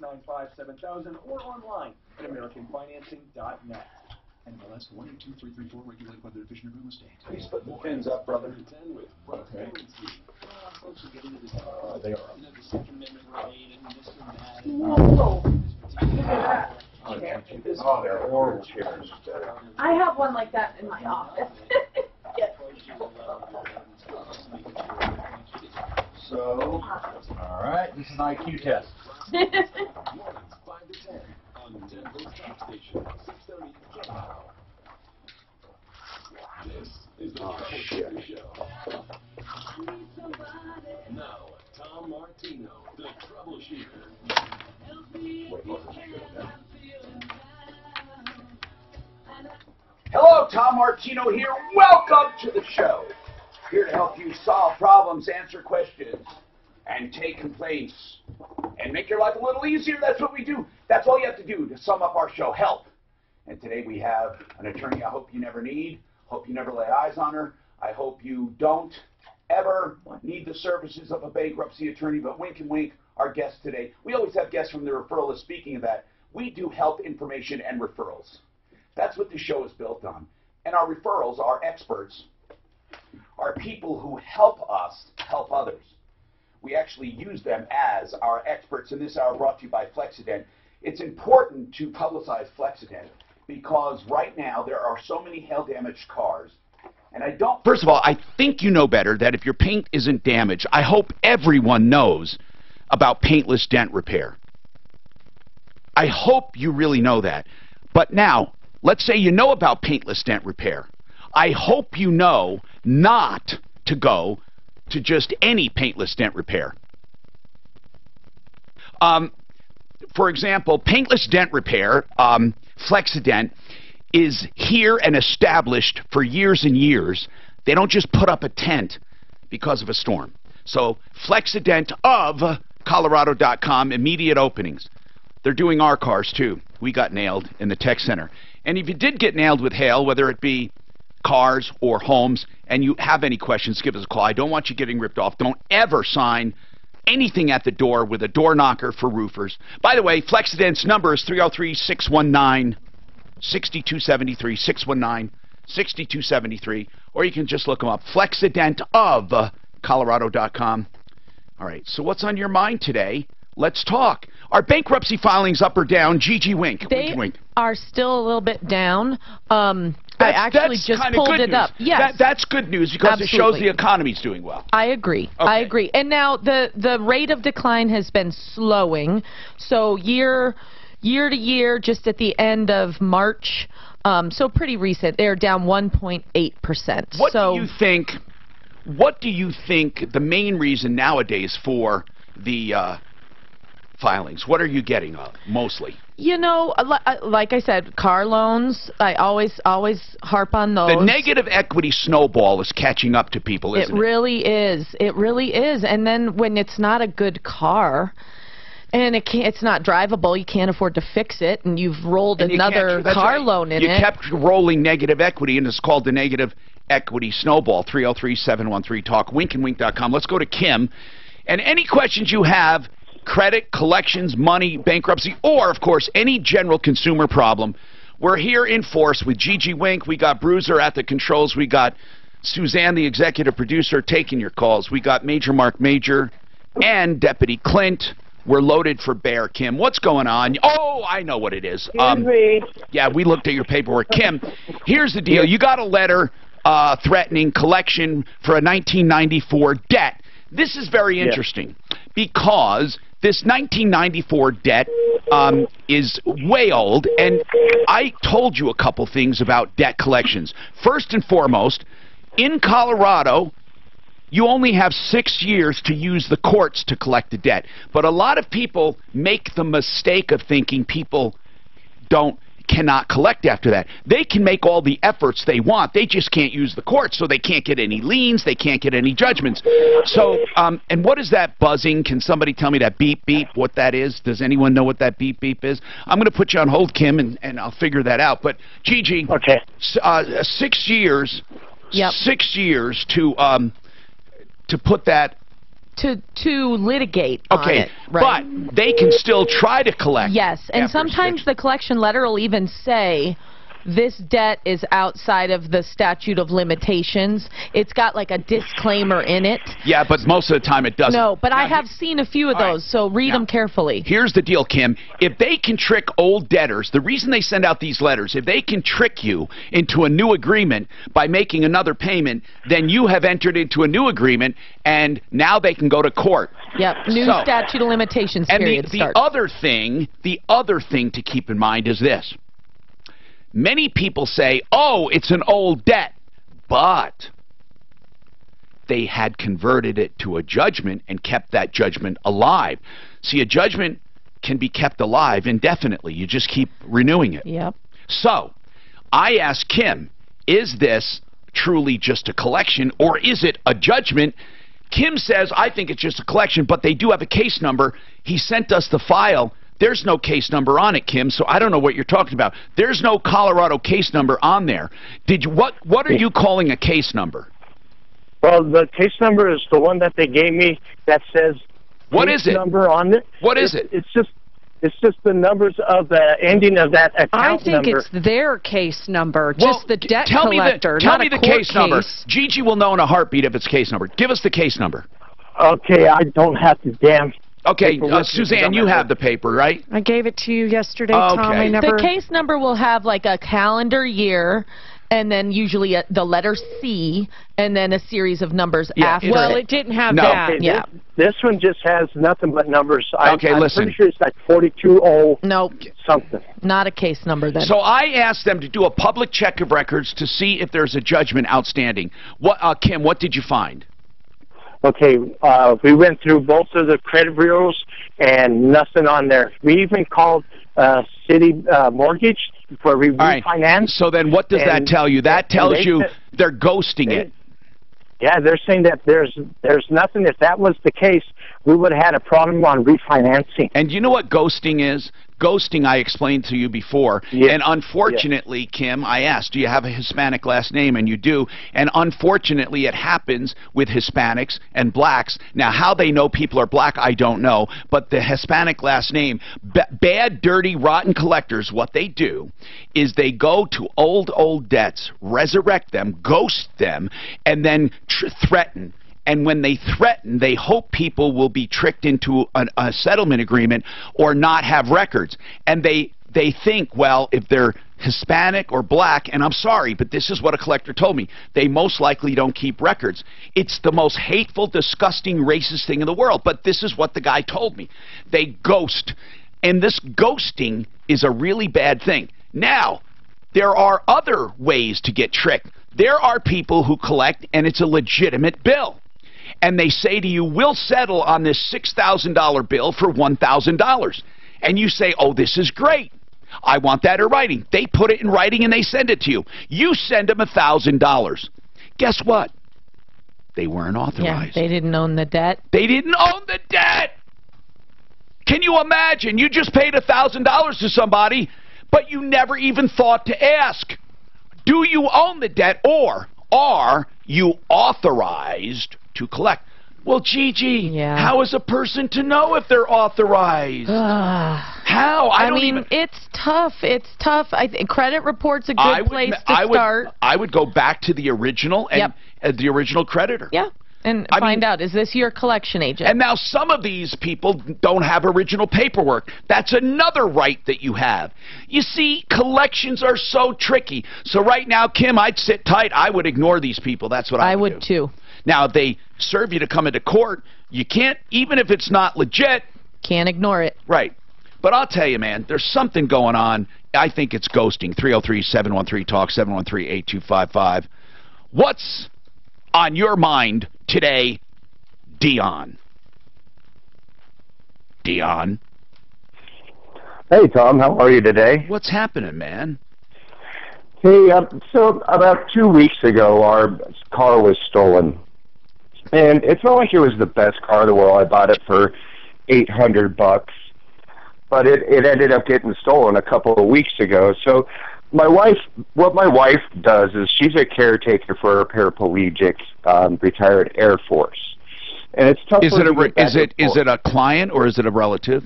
695-7000 or online at AmericanFinancing.net. NMLS 182334, regulated by the Division of Real Estate. Please put the pins up, brother. Okay. Folks are getting into this. They are. You know, the Second Amendment right and this and that. Whoa. Oh, they're horrible chairs. I have one like that in my office. Yes. So, All right, this is an IQ test. This is the Troubleshooter Show. Now, Tom Martino, the Troubleshooter. hello, Tom Martino here. Welcome to the show. Here to help you solve problems, answer questions, and take complaints, and make your life a little easier. That's what we do. That's all you have to do to sum up our show, help. And today we have an attorney I hope you never need. Hope you never lay eyes on her. I hope you don't ever need the services of a bankruptcy attorney, but wink and wink, our guest today. We always have guests from the referral list. Speaking of that, we do help information and referrals. That's what the show is built on. And our referrals, our experts, are people who help us help others. We actually use them as our experts, and this hour brought to you by Flexident. It's important to publicize Flexident because right now there are so many hail-damaged cars. And I don't... First of all, I think you know better that if your paint isn't damaged, I hope everyone knows about paintless dent repair. I hope you really know that. But now, let's say you know about paintless dent repair. I hope you know not to go to just any paintless dent repair. For example, paintless dent repair, Flexident, is here and established for years and years. They don't just put up a tent because of a storm. So Flexident of Colorado.com, immediate openings. They're doing our cars too. We got nailed in the tech center. And if you did get nailed with hail, whether it be cars or homes, and you have any questions, give us a call. I don't want you getting ripped off. Don't ever sign anything at the door with a door knocker for roofers. By the way, Flexident's number is 303-619-6273, 619-6273, or you can just look them up, Flexident of Colorado.com. All right, so what's on your mind today? Let's talk. Are bankruptcy filings up or down? Gigi Wink. They are still a little bit down. I actually just pulled it up. Yes. That's good news because it shows the economy's doing well. I agree. Okay. I agree. And now the rate of decline has been slowing. So year to year, just at the end of March, so pretty recent, they're down 1.8%. What do you think the main reason nowadays for the filings? What are you getting mostly? You know, like I said, car loans, I always harp on those. The negative equity snowball is catching up to people, isn't it? It really is. It really is. And then when it's not a good car and it's not drivable, you can't afford to fix it, and you've rolled another car loan in it. You kept rolling negative equity, and it's called the negative equity snowball. 303-713-TALK, winkandwink.com. Let's go to Kim. And any questions you have, credit, collections, money, bankruptcy, or, of course, any general consumer problem, we're here in force with Gigi Wink. We got Bruiser at the controls. We got Suzanne, the executive producer, taking your calls. We got Major Mark Major and Deputy Clint. We're loaded for bear. Kim, what's going on? Oh, I know what it is. Yeah, we looked at your paperwork. Kim, here's the deal. You got a letter threatening collection for a 1994 debt. This is very interesting because this 1994 debt is way old, and I told you a couple things about debt collections. First and foremost, in Colorado, you only have 6 years to use the courts to collect the debt. But a lot of people make the mistake of thinking people cannot collect after that. They can make all the efforts they want. They just can't use the courts, so they can't get any liens. They can't get any judgments. So, and what is that buzzing? Can somebody tell me that beep, beep, what that is? Does anyone know what that beep, beep is? I'm going to put you on hold, Kim, and I'll figure that out. But, Gigi, 6 years, 6 years to put that to litigate on Okay, it, right? but they can still try to collect. Yes, and after sometimes the collection letter will even say this debt is outside of the statute of limitations. It's got like a disclaimer in it. Yeah, but most of the time it doesn't. No, but Now, I have seen a few of all right. those, so read Now, them carefully. Here's the deal, Kim. If they can trick old debtors, the reason they send out these letters, if they can trick you into a new agreement by making another payment, then you have entered into a new agreement, and now they can go to court. Yep, new So- statute of limitations And period the starts. other thing to keep in mind is this. Many people say, oh, it's an old debt, but they had converted it to a judgment and kept that judgment alive. See, a judgment can be kept alive indefinitely. You just keep renewing it. Yep. So, I asked Kim, is this truly just a collection or is it a judgment? Kim says, I think it's just a collection, but they do have a case number. He sent us the file. There's no case number on it, Kim, so I don't know what you're talking about. There's no Colorado case number on there. What are you calling a case number? Well, the case number is the one that they gave me that says What case is it? number on it. What is it? It's just the numbers of the ending of that account I think number. it's their case number, Well, just the debt tell collector, tell not me a the court case number. case. Gigi will know in a heartbeat if it's case number. Give us the case number. Okay, I don't have to damn. Okay, paper with me. Suzanne, you have the paper, right? I gave it to you yesterday, Okay. Tom. I never. The case number will have like a calendar year, and then usually the letter C, and then a series of numbers Yeah, after well, it. it didn't have No. that. Okay, Yeah. This one just has nothing but numbers. Okay, I'm listen. pretty sure it's like 420 Nope, something. not a case number then. So I asked them to do a public check of records to see if there's a judgment outstanding. Kim, what did you find? Okay, we went through both of the credit bureaus and nothing on there. We even called City Mortgage for All right. refinance. So then what does that And- tell you? That and tells they you said- they're ghosting it. Yeah, they're saying that there's nothing. If that was the case, we would have had a problem on refinancing. And you know what ghosting is? Ghosting, I explained to you before. Yes. And unfortunately, Kim, I asked, do you have a Hispanic last name? And you do. And unfortunately, it happens with Hispanics and blacks. Now, how they know people are black, I don't know. But the Hispanic last name, bad, dirty, rotten collectors, what they do is they go to old debts, resurrect them, ghost them, and then threaten. And when they threaten, they hope people will be tricked into a settlement agreement or not have records. And they think, well, if they're Hispanic or black, and I'm sorry, but this is what a collector told me, they most likely don't keep records. It's the most hateful, disgusting, racist thing in the world. But this is what the guy told me. They ghost. And this ghosting is a really bad thing. Now, there are other ways to get tricked. There are people who collect, and it's a legitimate bill. And they say to you, we'll settle on this $6,000 bill for $1,000. And you say, oh, this is great. I want that in writing. They put it in writing and they send it to you. You send them $1,000. Guess what? They weren't yeah, authorized. they didn't own the debt. They didn't own the debt. Can you imagine? You just paid $1,000 to somebody, but you never even thought to ask, do you own the debt or are you authorized to collect? Well, Gigi, Yeah. how is a person to know if they're authorized? How? I don't mean, even... it's tough. It's tough. I think credit report's a good place to start. I would go back to the original and the original creditor. Yeah, and I find mean- out, is this your collection agent? And now some of these people don't have original paperwork. That's another right that you have. You see, collections are so tricky. So right now, Kim, I'd sit tight. I would ignore these people. That's what I would would do. too. Now, if they serve you to come into court, you can't, even if it's not legit. Can't ignore it. Right. But I'll tell you, man, there's something going on. I think it's ghosting. 303-713-TALK, 713-8255. What's on your mind today, Dion? Dion? Hey, Tom, how are you today? What's happening, man? Hey, so about 2 weeks ago, our car was stolen. And it's not like it was the best car in the world. I bought it for $800, but it ended up getting stolen a couple of weeks ago. So what my wife does is she's a caretaker for a paraplegic retired Air Force. and it's tough. Is for it them to get back and is forth. it a client or is it a relative?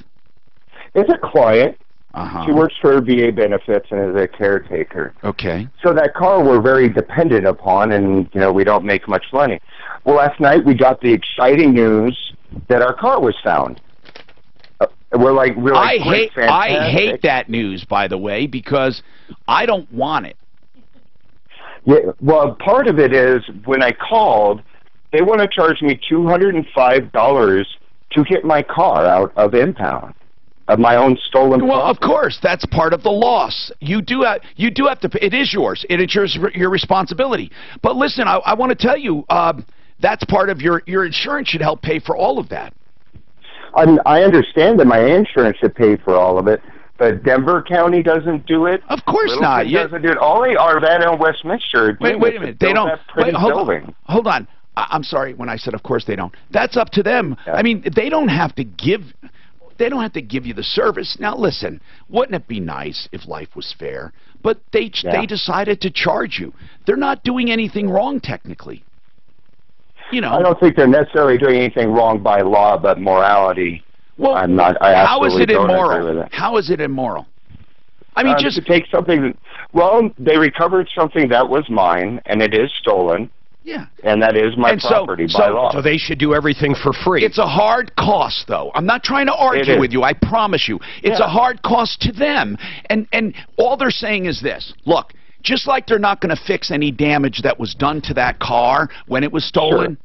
It's a client. Uh-huh. She works for VA benefits and is a caretaker. Okay. So that car we're very dependent upon, and we don't make much money. Well, last night we got the exciting news that our car was found. We're like, I great, hate that news, by the way, because I don't want it. Yeah, well, part of it is when I called, they want to charge me $205 to get my car out of impound, of my own stolen Well, property. of course, that's part of the loss. You do have to pay. It is yours. It is your responsibility. But listen, I want to tell you, that's part of your insurance should help pay for all of that. I understand that my insurance should pay for all of it, but Denver County doesn't do it. Of course Littleton not. doesn't do it. Only Arvada and Westminster. Wait a minute. They don't. Wait, Hold on. I'm sorry when I said of course they don't. That's up to them. Yeah. I mean, they don't have to give you the service. Now listen, wouldn't it be nice if life was fair? But they decided to charge you. They're not doing anything wrong technically. I don't think they're necessarily doing anything wrong by law, but morality. Well, I'm not. How is it don't agree immoral? with it. How is it immoral? I mean, just to take something. Well, they recovered something that was mine, and it is stolen. Yeah. And that is my property by law. So they should do everything for free. It's a hard cost, though. I'm not trying to argue with you. I promise you. It's a hard cost to them. And all they're saying is this. Look, just like they're not going to fix any damage that was done to that car when it was stolen,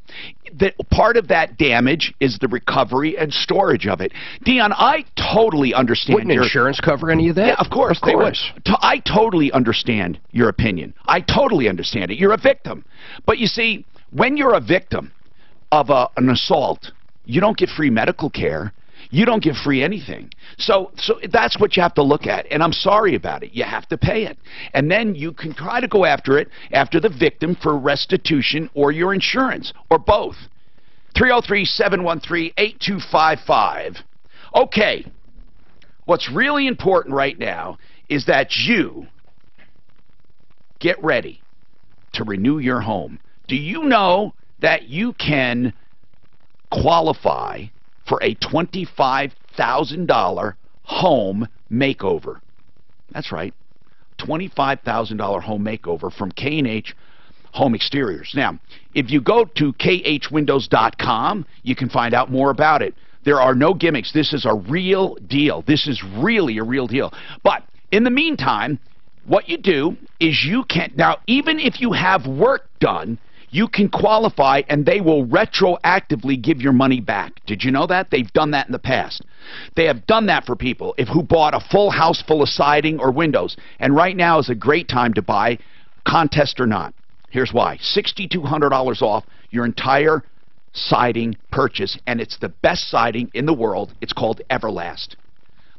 part of that damage is the recovery and storage of it. Dion, I totally understand. Wouldn't insurance cover any of that? Yeah, of course they would. I totally understand your opinion. I totally understand it. You're a victim. But you see, when you're a victim of an assault, you don't get free medical care. You don't get free anything. So that's what you have to look at. And I'm sorry about it. You have to pay it. And then you can try to go after the victim for restitution or your insurance, or both. 303-713-8255. Okay. What's really important right now is that you get ready to renew your home. Do you know that you can qualify for a $25,000 home makeover? That's right, $25,000 home makeover from K&H Home Exteriors. Now, if you go to khwindows.com, you can find out more about it. There are no gimmicks. This is a real deal. This is really a real deal. But in the meantime, what you do is you can, now even if you have work done, you can qualify and they will retroactively give your money back. Did you know that? They've done that in the past. They have done that for people who bought a full house full of siding or windows. And right now is a great time to buy, contest or not. Here's why. $6,200 off your entire siding purchase, and it's the best siding in the world. It's called Everlast.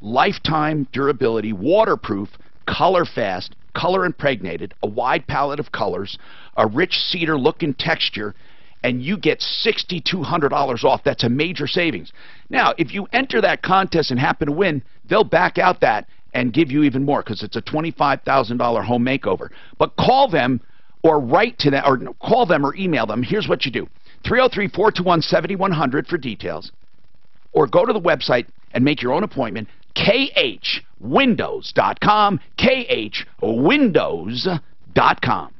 Lifetime durability, waterproof, color fast, color impregnated, a wide palette of colors, a rich cedar look and texture, and you get $6,200 off. That's a major savings. Now, if you enter that contest and happen to win, they'll back out that and give you even more because it's a $25,000 home makeover. But call them or write to them, or call them or email them. Here's what you do. 303-421-7100 for details. Or go to the website and make your own appointment. khwindows.com. khwindows.com.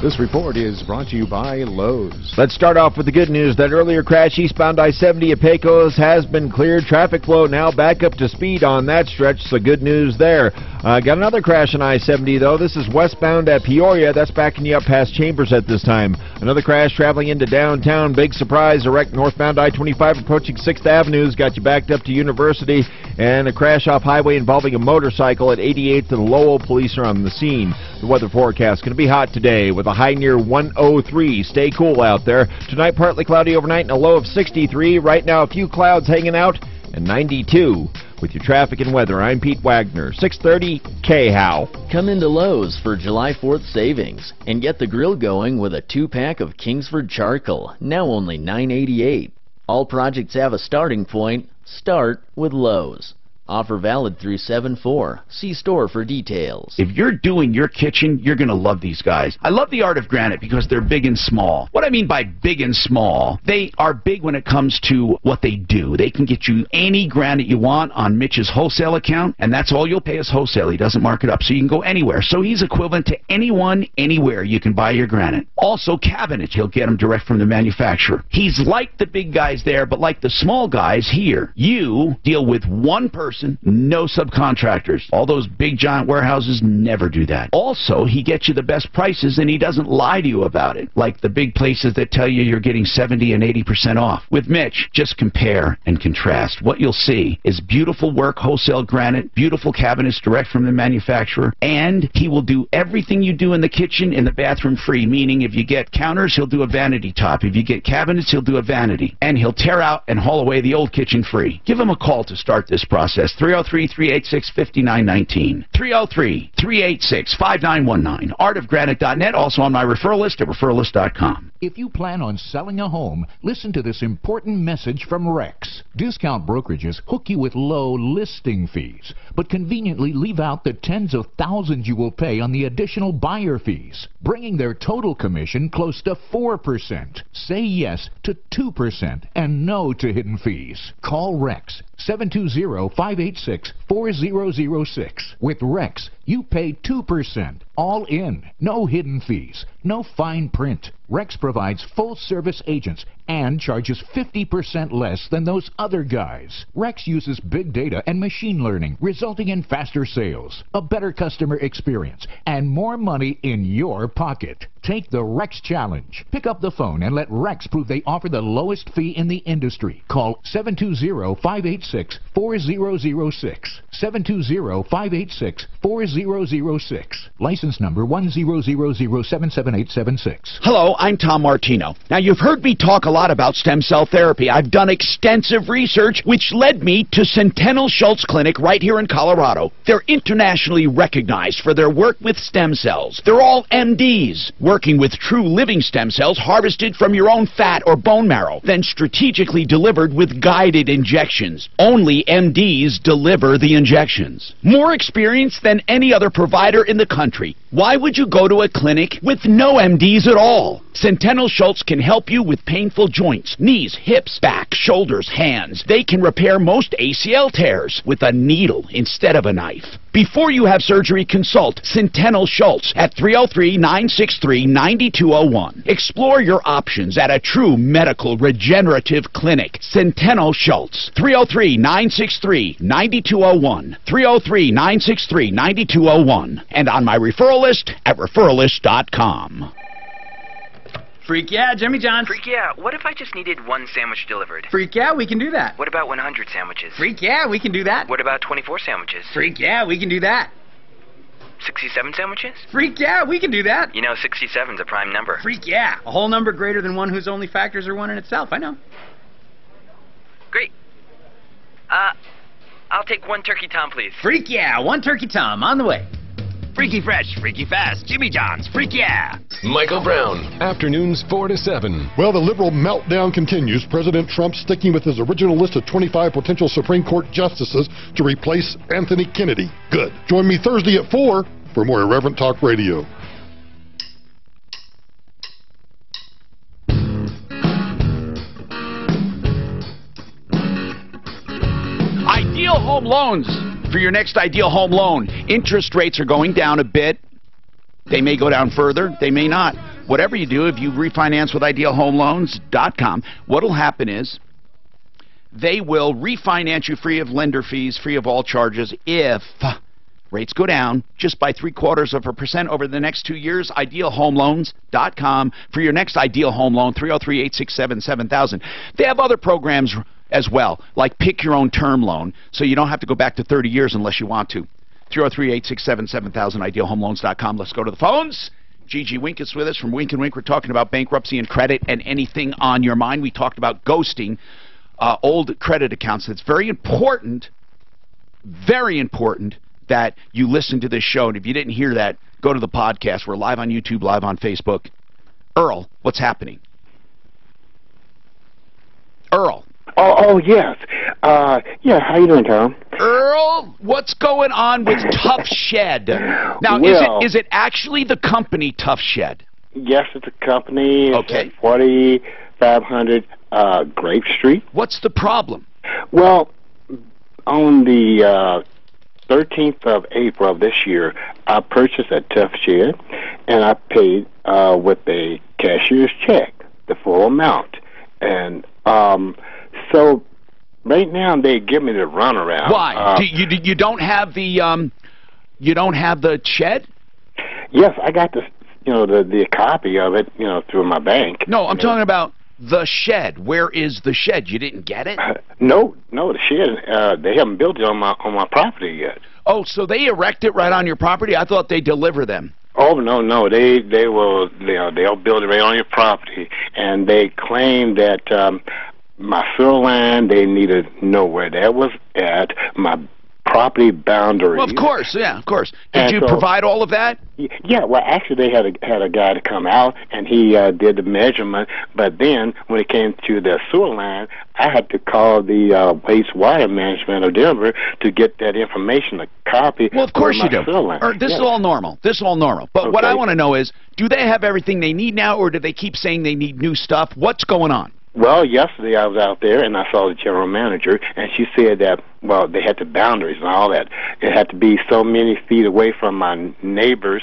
This report is brought to you by Lowe's. Let's start off with the good news. That earlier crash eastbound I-70 at Pecos has been cleared. Traffic flow now back up to speed on that stretch, so good news there. Got another crash on I-70, though. This is westbound at Peoria. That's backing you up past Chambers at this time. Another crash traveling into downtown. Big surprise. A wreck northbound I-25 approaching 6th Avenue's got you backed up to University. And a crash off highway involving a motorcycle at 88th and Lowell. Police are on the scene. The weather forecast going to be hot today with a high near 103. Stay cool out there. Tonight, partly cloudy overnight and a low of 63. Right now, a few clouds hanging out and 92. With your traffic and weather, I'm Pete Wagner, 630 KHOW. Come into Lowe's for July 4th savings and get the grill going with a 2-pack of Kingsford charcoal, now only $9.88. All projects have a starting point. Start with Lowe's. Offer valid through 7/4. See store for details. If you're doing your kitchen, you're going to love these guys. I love the Art of Granite because they're big and small. What I mean by big and small, they are big when it comes to what they do. They can get you any granite you want on Mitch's wholesale account, and that's all you'll pay is wholesale. He doesn't mark it up, so you can go anywhere. So he's equivalent to anyone, anywhere you can buy your granite. Also, cabinets, he'll get them direct from the manufacturer. He's like the big guys there, but like the small guys here. You deal with one person, no subcontractors. All those big giant warehouses never do that. Also, he gets you the best prices and he doesn't lie to you about it, like the big places that tell you you're getting 70 and 80% off. With Mitch, just compare and contrast. What you'll see is beautiful work, wholesale granite, beautiful cabinets direct from the manufacturer, and he will do everything you do in the kitchen in the bathroom free, meaning if you get counters, he'll do a vanity top. If you get cabinets, he'll do a vanity. And he'll tear out and haul away the old kitchen free. Give him a call to start this process. 303-386-5919. 303-386-5919. artofgranite.net. Also on my referral list at referralist.com. If you plan on selling a home, listen to this important message from Rex. Discount brokerages hook you with low listing fees, but conveniently leave out the tens of thousands you will pay on the additional buyer fees, bringing their total commission close to 4%. Say yes to 2% and no to hidden fees. Call Rex 720-586-4006. With Rex, you pay 2%, all in, no hidden fees, no fine print. Rex provides full-service agents and charges 50% less than those other guys. Rex uses big data and machine learning, resulting in faster sales, a better customer experience, and more money in your pocket. Take the Rex Challenge. Pick up the phone and let Rex prove they offer the lowest fee in the industry. Call 720-586-4006. 720-586-4006. License number 100077876. Hello, I'm Tom Martino. Now, you've heard me talk a lot about stem cell therapy. I've done extensive research, which led me to Centennial Schultz Clinic right here in Colorado. They're internationally recognized for their work with stem cells. They're all MDs, working with true living stem cells harvested from your own fat or bone marrow, then strategically delivered with guided injections. Only MDs deliver the injections. More experience than any other provider in the country. Why would you go to a clinic with no MDs at all? Centennial Schultz can help you with painful joints, knees, hips, back, shoulders, hands. They can repair most ACL tears with a needle instead of a knife. Before you have surgery, consult Centennial Schultz at 303-963-9201. Explore your options at a true medical regenerative clinic. Centennial Schultz, 303-963-9201. 303-963-9201. And on my referral list at referralist.com. Freak yeah, Jimmy John's. Freak yeah, what if I just needed one sandwich delivered? Freak yeah, we can do that. What about 100 sandwiches? Freak yeah, we can do that. What about 24 sandwiches? Freak yeah, we can do that. 67 sandwiches? Freak yeah, we can do that. You know, 67's a prime number. Freak yeah, a whole number greater than one whose only factors are one in itself, I know. Great. I'll take one turkey tom, please. Freak yeah, one turkey tom, on the way. Freaky fresh, freaky fast, Jimmy John's, freak yeah! Michael Brown, afternoons 4 to 7. Well, the liberal meltdown continues. President Trump sticking with his original list of 25 potential Supreme Court justices to replace Anthony Kennedy. Good. Join me Thursday at 4 for more Irreverent Talk Radio. Ideal Home Loans. For your next ideal home loan, interest rates are going down a bit. They may go down further. They may not. Whatever you do, if you refinance with idealhomeloans.com, what will happen is they will refinance you free of lender fees, free of all charges if rates go down just by 0.75% over the next 2 years. Idealhomeloans.com for your next ideal home loan, 303-867-7000. They have other programs as well, like pick your own term loan, so you don't have to go back to 30 years unless you want to. 303-867-7000, idealhomeloans.com. Let's go to the phones. Gigi Wink is with us from Wink & Wink. We're talking about bankruptcy and credit and anything on your mind. We talked about ghosting old credit accounts. It's very important that you listen to this show. And if you didn't hear that, go to the podcast. We're live on YouTube, live on Facebook. Earl, what's happening? Earl. Oh, yes. Yeah, how you doing, Tom? Earl, what's going on with Tough Shed? Now, Well, is it actually the company Tough Shed? Yes, it's a company. It's Okay. at 4500 Grape Street. What's the problem? Well, on the 13th of April of this year, I purchased a Tough Shed, and I paid with a cashier's check, the full amount. And so right now they give me the runaround. Why? You don't have the shed? Yes, I got the copy of it, through my bank. No, I'm talking about the shed. Where is the shed? You didn't get it? No, the shed. They haven't built it on my property yet. Oh, so they erect it right on your property? I thought they deliver them. Oh no, they will they'll build it right on your property, and they claim that my sewer line, they need to know where that was at, my property boundary. Well, of course, yeah, of course. Did And you so- provide all of that? Yeah, well, actually, they had a guy to come out, and he did the measurement. But then, when it came to the sewer line, I had to call the wastewater management of Denver to get that information, a copy. Well, of course my you do. sewer line. This is Yeah. all normal. This is all normal. But what Okay. I want to know is, do they have everything they need now, or do they keep saying they need new stuff? What's going on? Well, yesterday I was out there and I saw the general manager, and she said that, well, they had the boundaries and all that. It had to be so many feet away from my neighbors.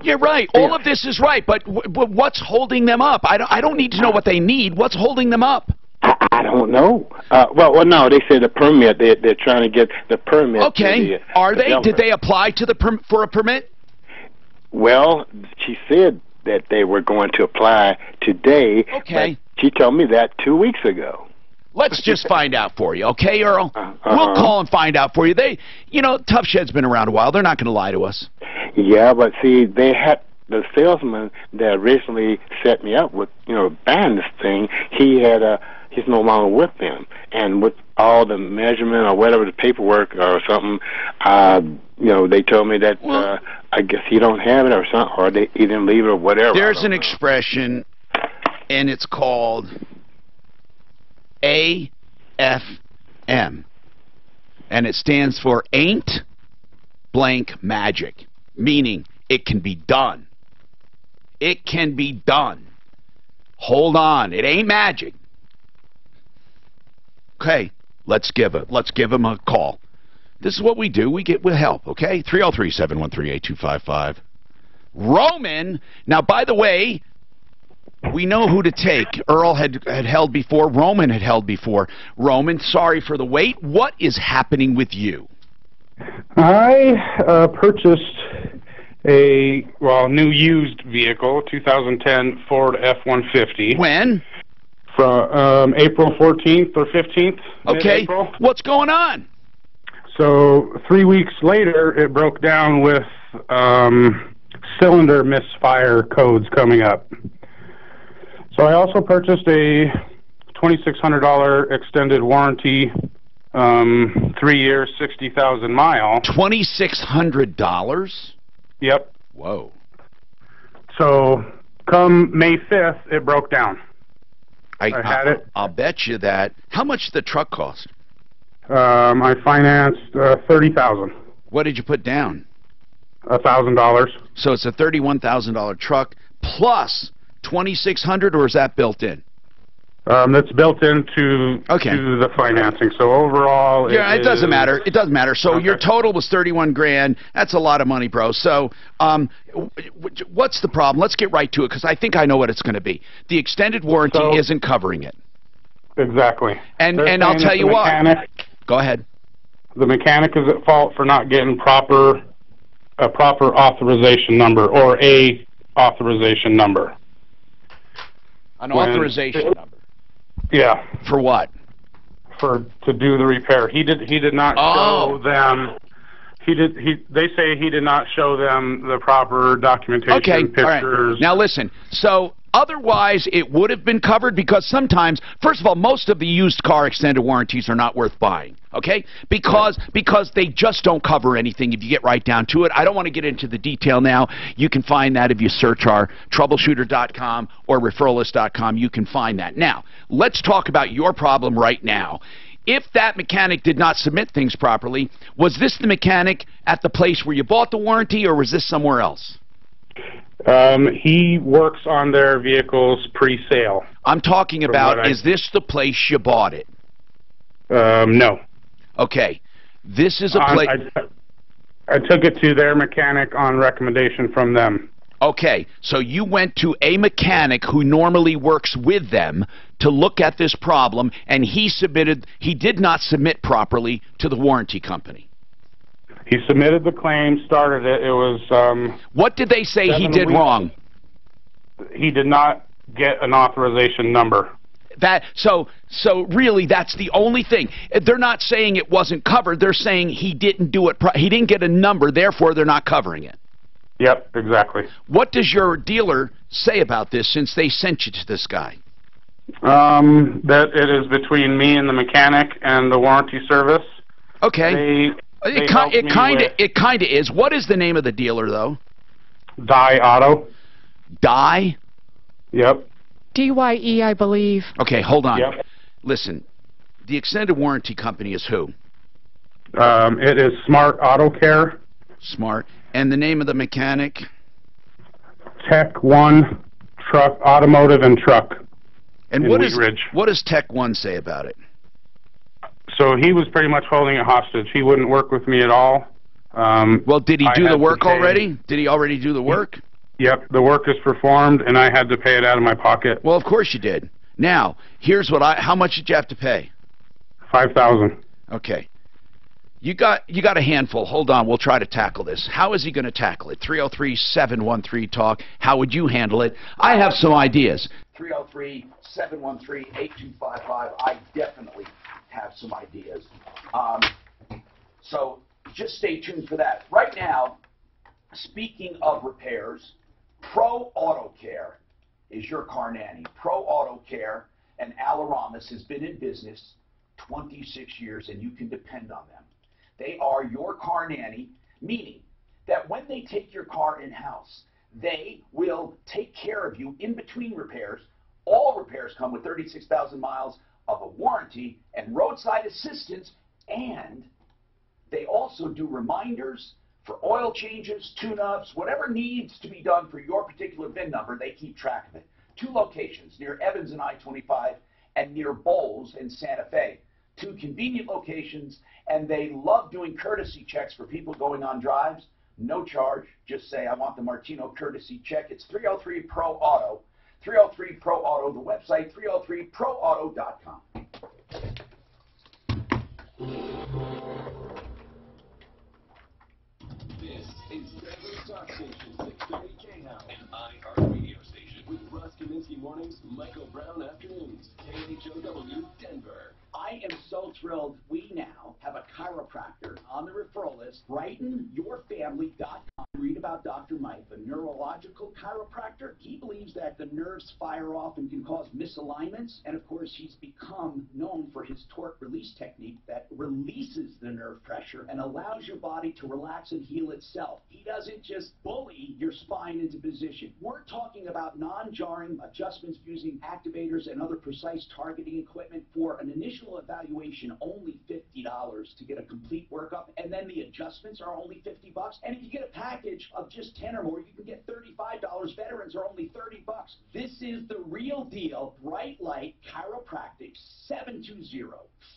You're right. All of this is right, but what's holding them up? I don't need to know what they need. What's holding them up? I don't know. Well, no, they said the permit. They're trying to get the permit. Okay. Are they? Did they apply to for a permit? Well, she said that they were going to apply today. Okay. But she told me that 2 weeks ago. Let's just find out for you, okay, Earl? We'll call and find out for you. Tough Shed's been around a while. They're not going to lie to us. Yeah, but see, they had the salesman that originally set me up with, buying this thing. He's no longer with them, and with all the measurement or whatever the paperwork or something, they told me that I guess he don't have it or something, or he didn't leave it or whatever. There's an expression, and it's called AFM, and it stands for Ain't Blank Magic, meaning it can be done. It can be done. Hold on, it ain't magic. Okay, let's give him a call. This is what we do. We'll help, okay? 303-713-8255. Roman, now, by the way, we know who to take. Earl had held before. Roman had held before. Roman, sorry for the wait. What is happening with you? I purchased a new used vehicle, 2010 Ford F-150. When? From April 14th or 15th. Okay. Mid-April. What's going on? So 3 weeks later, it broke down with cylinder misfire codes coming up. So I also purchased a $2,600 extended warranty, 3 years, 60,000 mile. $2,600? Yep. Whoa. So come May 5th, it broke down. I had it. I'll bet you that. How much did the truck cost? I financed $30,000. What did you put down? $1,000. So it's a $31,000 truck plus $2,600, or is that built in? That's built into to the financing. So overall, it doesn't matter. It doesn't matter. So your total was 31 grand. That's a lot of money, bro. So what's the problem? Let's get right to it, because I think I know what it's going to be. The extended warranty isn't covering it. Exactly. And I'll tell you why. Go ahead. The mechanic is at fault for not getting a proper authorization number, or a authorization number. An authorization number. Yeah. For what? To do the repair. He did not show them. They say he did not show them the proper documentation, pictures. All right. Now listen. So otherwise, it would have been covered, because sometimes, first of all, most of the used car extended warranties are not worth buying. Okay? Because they just don't cover anything if you get right down to it. I don't want to get into the detail now. You can find that if you search our Troubleshooter.com or Referralist.com. You can find that. Now, let's talk about your problem right now. if that mechanic did not submit things properly, was this the mechanic at the place where you bought the warranty, or was this somewhere else? He works on their vehicles pre-sale. I'm talking about, is this the place you bought it? No. Okay. This is a place... I took it to their mechanic on recommendation from them. Okay, so you went to a mechanic who normally works with them to look at this problem, and he did not submit properly to the warranty company. He submitted the claim, started it. It was... what did they say he did wrong? He did not get an authorization number. So really, that's the only thing. They're not saying it wasn't covered. They're saying he didn't do it. He didn't get a number. Therefore, they're not covering it. Yep, exactly. What does your dealer say about this since they sent you to this guy? That it is between me and the mechanic and the warranty service. Okay. It kind of is. What is the name of the dealer, though? Dye Auto. Dye? Yep. DYE, I believe. Okay, hold on. Yep. Listen, the extended warranty company is who? It is Smart Auto Care. Smart. And the name of the mechanic? Tech One Truck, Automotive and Truck. And what does Tech One say about it? So he was pretty much holding it hostage. He wouldn't work with me at all. Well, did he do the work already? Did he already do the work? Yep, the work is performed, and I had to pay it out of my pocket. Well, of course you did. Now, here's what how much did you have to pay? $5,000. Okay. You got a handful. Hold on, we'll try to tackle this. How is he going to tackle it? 303-713-TALK. How would you handle it? I have some ideas. 303-713-8255. I definitely have some ideas. So just stay tuned for that. Right now, speaking of repairs, Pro Auto Care is your car nanny. Pro Auto Care and Alaramas has been in business 26 years, and you can depend on them. They are your car nanny, meaning that when they take your car in-house, they will take care of you in between repairs. All repairs come with 36,000 miles of a warranty and roadside assistance, and they also do reminders for oil changes, tune-ups, whatever needs to be done for your particular VIN number. They keep track of it. 2 locations, near Evans and I-25 and near Bowles in Santa Fe. 2 convenient locations, and they love doing courtesy checks for people going on drives. No charge. Just say, I want the Martino courtesy check. It's 303-PRO-AUTO. 303-PRO-AUTO. The website, 303proauto.com. This is Denver's Talk Station, 630 K-House, an iHeartRadio station with Russ Kaminsky mornings, Michael Brown afternoons, KHOW, Denver. I am so thrilled we now have a chiropractor on the referral list. BrightenYourFamily.com. Read about Dr. Mike, the neurological chiropractor. He believes that the nerves fire off and can cause misalignments. And of course, he's become known for his torque release technique that releases the nerve pressure and allows your body to relax and heal itself. He doesn't just bully your spine into position. We're talking about non-jarring adjustments using activators and other precise targeting equipment for an initial evaluation, only $50 to get a complete workup, and then the adjustments are only $50. And if you get a package of just 10 or more, you can get $35. Veterans are only $30. This is the real deal. Bright Light Chiropractic,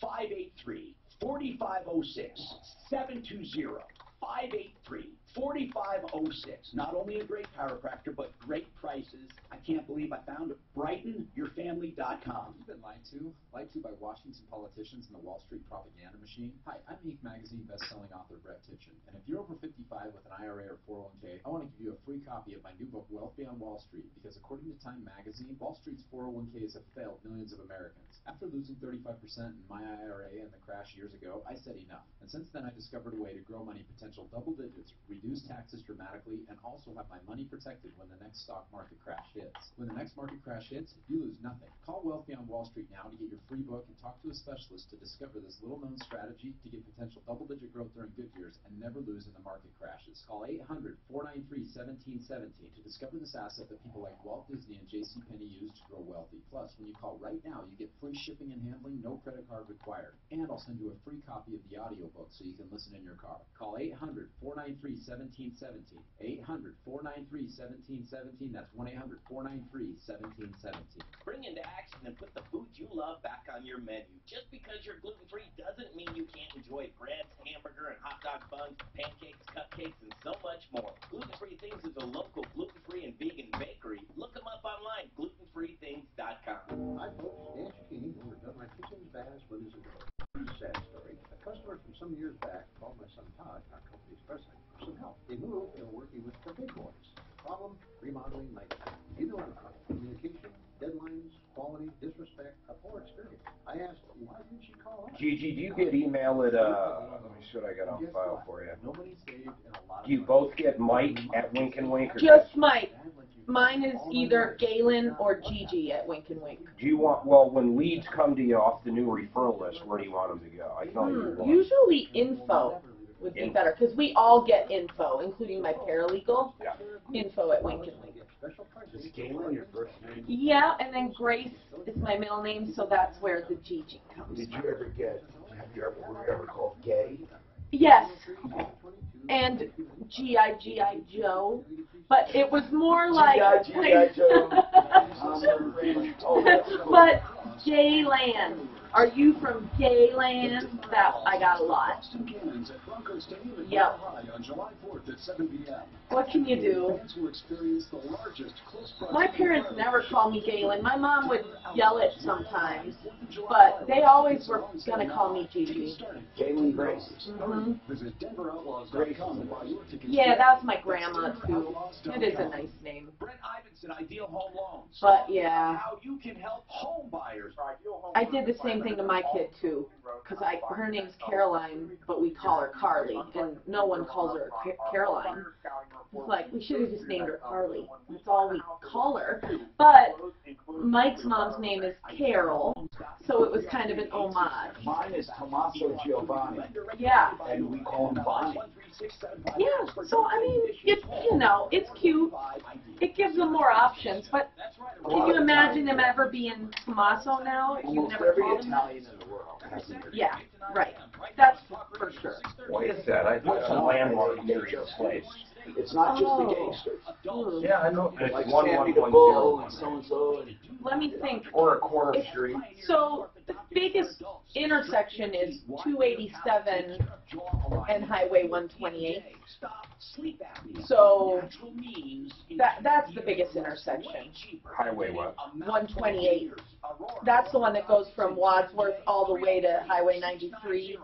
720-583-4506. 720-583-4506. Not only a great chiropractor, but great prices. I can't believe I found it. BrightenYourFamily.com. You've been lied to by Washington politicians and the Wall Street propaganda machine. Hi, I'm Inc. Magazine best-selling author Brett Titchen, and if you're over 55 with an IRA or 401k, I want to give you a free copy of my new book, Wealth Beyond Wall Street, because according to Time Magazine, Wall Street's 401ks have failed millions of Americans. After losing 35% in my IRA and the crash years ago, I said enough, and since then I discovered a way to grow money potential double digits, reach reduce taxes dramatically, and also have my money protected when the next stock market crash hits. When the next market crash hits, you lose nothing. Call Wealth Beyond Wall Street now to get your free book and talk to a specialist to discover this little-known strategy to get potential double-digit growth during good years and never lose in the market crashes. Call 800-493-1717 to discover this asset that people like Walt Disney and JCPenney use to grow wealthy. Plus, when you call right now, you get free shipping and handling, no credit card required. And I'll send you a free copy of the audiobook so you can listen in your car. Call 800-493-1717. 800-493-1717. That's 1-800-493-1717. Spring into action and put the foods you love back on your menu. Just because you're gluten-free doesn't mean you can't enjoy breads, hamburger, and hot dog buns, pancakes, cupcakes, and so much more. Gluten-free Things is a local gluten-free and vegan bakery. Look them up online, glutenfreethings.com. Hi folks, Dan Chikini, owner of my kitchen baths winters ago. Sad story. A customer from some years back called my son Todd, our company's president, for some help. They moved and were working with the big boys. Problem? Remodeling nightmare. You know what I'm talking. Communication, deadlines, quality, disrespect, a poor experience. I asked, why didn't she call us? Gigi, do you get email at, let me see what I got on file for you. Nobody saved in a lot of Do you both get Mike at Wink and Wink? Or Just Mike. Mine is either Galen or Gigi at Wink and Wink. do you want, well, when leads come to you off the new referral list, where do you want them to go? I can only do one. Usually info would be better because we all get info, including my paralegal. Yeah. Info at Wink and Wink. Is Galen your first name? Yeah, and then Grace is my middle name, so that's where the Gigi comes Did from. you ever were you ever called gay? Yes. And G.I. Joe. But it was more like... G.I. Joe. But Gayland. Are you from Gayland? That I got a lot. Yep. What can you do? My parents never called me Galen. My mom would yell it sometimes, but they always were gonna call me Gigi. Galen Grace. Mm-hmm. Yeah, that's my grandma too. It is a nice name. But yeah, How you can help home buyers. I did the same thing to my kid too, because her name's Caroline, but we call her Carly, and no one calls her Caroline. It's like, we should have just named her Carly. That's all we call her. But Mike's mom's name is Carol, so it was kind of an homage. Mine is Tommaso Giovanni. Yeah. And we call him Bonnie. Yeah, so I mean, it's, you know, it's cute. It gives them more options, but can you imagine them ever being Tommaso now if you've Almost never every called him? Italian in the world has a Yeah, right. That's for sure. What is that? I thought some landmark near your place. It's not just the gangsters. Yeah, I know. It's Like one Sammy one the one Bull zero. and so-and-so. Let me think. Or a corner street. So the biggest intersection is 287 and Highway 128. So that's the biggest intersection. Highway what? 128. That's the one that goes from Wadsworth all the way to Highway 93.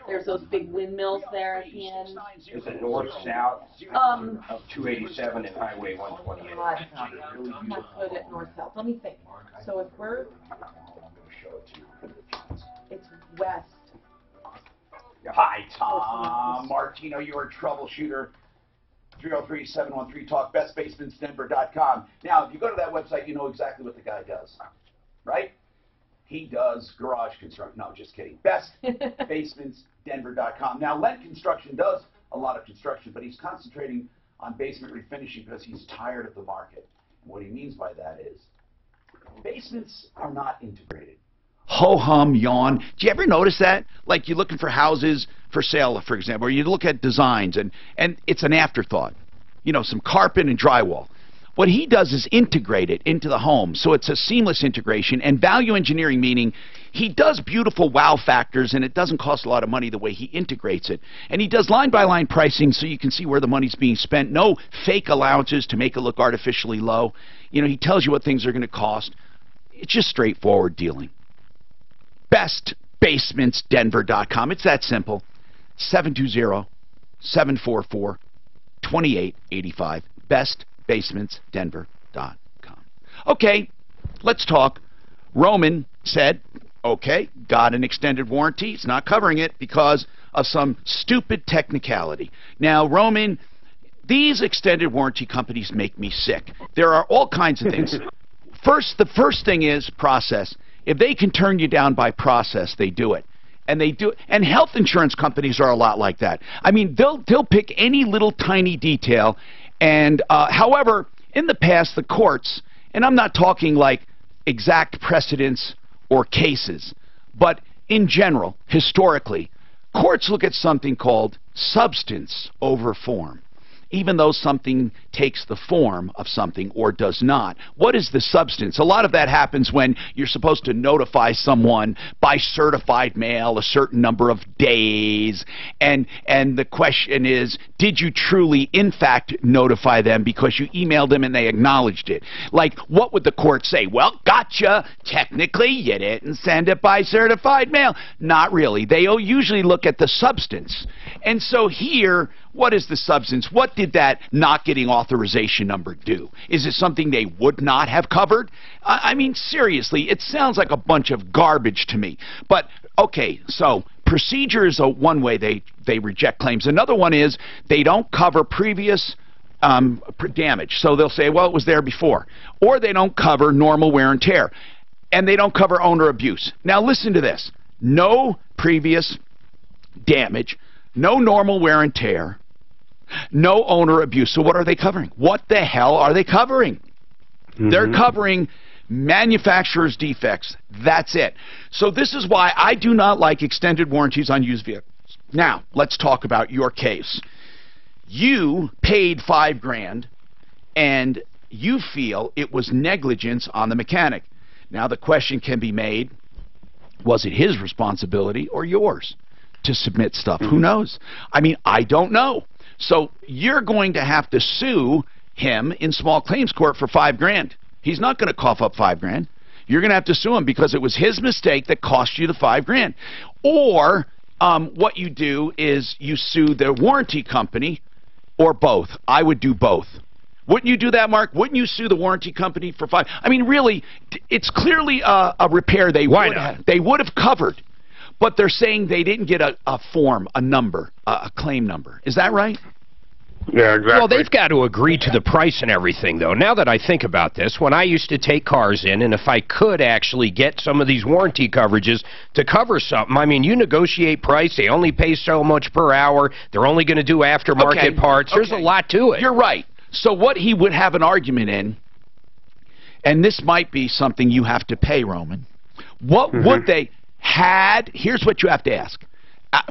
There's those big windmills there at the end. Is it north-south of 287 and Highway 128? God, I'm not good at north-south. Let me think. So if we're, it's west. Hi, Tom Martino. You're a troubleshooter. 303-713-TALK, bestbasementsdenver.com. Now, if you go to that website, you know exactly what the guy does, right? He does garage construction. No, just kidding. Bestbasementsdenver.com. Now, Lent Construction does a lot of construction, but he's concentrating on basement refinishing because he's tired of the market. And what he means by that is basements are not integrated. Ho-hum, yawn. Do you ever notice that? Like you're looking for houses for sale, for example, or you look at designs and it's an afterthought. You know, some carpet and drywall. What he does is integrate it into the home, so it's a seamless integration, and value engineering, meaning he does beautiful wow factors and it doesn't cost a lot of money the way he integrates it. And he does line-by-line pricing so you can see where the money's being spent. No fake allowances to make it look artificially low. You know, he tells you what things are going to cost. It's just straightforward dealing. BestBasementsDenver.com. It's that simple. 720-744-2885. BestBasementsDenver.com. Okay, let's talk. Roman said, okay, got an extended warranty. It's not covering it because of some stupid technicality. Now, Roman, These extended warranty companies make me sick. There are all kinds of things. The first thing is process. If they can turn you down by process, they do it. And they do, and health insurance companies are a lot like that. I mean, they'll pick any little tiny detail. And however, in the past, the courts, and I'm not talking like exact precedents or cases, but in general, historically, courts look at something called substance over form. Even though something takes the form of something or does not. What is the substance? A lot of that happens when you're supposed to notify someone by certified mail a certain number of days, and the question is, did you truly, in fact, notify them because you emailed them and they acknowledged it? Like, what would the court say? Well, gotcha. Technically, you didn't send it by certified mail. Not really. They usually look at the substance. And so here, what is the substance? What did that not getting authorization number do? Is it something they would not have covered? I mean, seriously, it sounds like a bunch of garbage to me. But, okay, so procedure is one way they reject claims. Another one is they don't cover previous damage. So they'll say, well, it was there before. Or they don't cover normal wear and tear. And they don't cover owner abuse. Now, listen to this. No previous damage, no normal wear and tear, no owner abuse. So what are they covering? What the hell are they covering? They're covering manufacturer's defects. That's it. So this is why I do not like extended warranties on used vehicles. Now, let's talk about your case. You paid $5,000 and you feel it was negligence on the mechanic. Now the question can be made, was it his responsibility or yours to submit stuff? Who knows? I mean, I don't know. So you're going to have to sue him in small claims court for $5,000. He's not going to cough up $5,000. You're going to have to sue him because it was his mistake that cost you the $5,000. Or what you do is you sue the warranty company, or both. I would do both. Wouldn't you do that, Mark? Wouldn't you sue the warranty company for $5,000? I mean, really, it's clearly a repair they would have covered. But they're saying they didn't get a form, a number, a claim number. Is that right? Yeah, exactly. Well, they've got to agree to the price and everything, though. Now that I think about this, when I used to take cars in, and if I could actually get some of these warranty coverages to cover something, I mean, you negotiate price, they only pay so much per hour, they're only going to do aftermarket parts. There's a lot to it. You're right. So what he would have an argument in, and this might be something you have to pay, Roman, what would they... here's what you have to ask.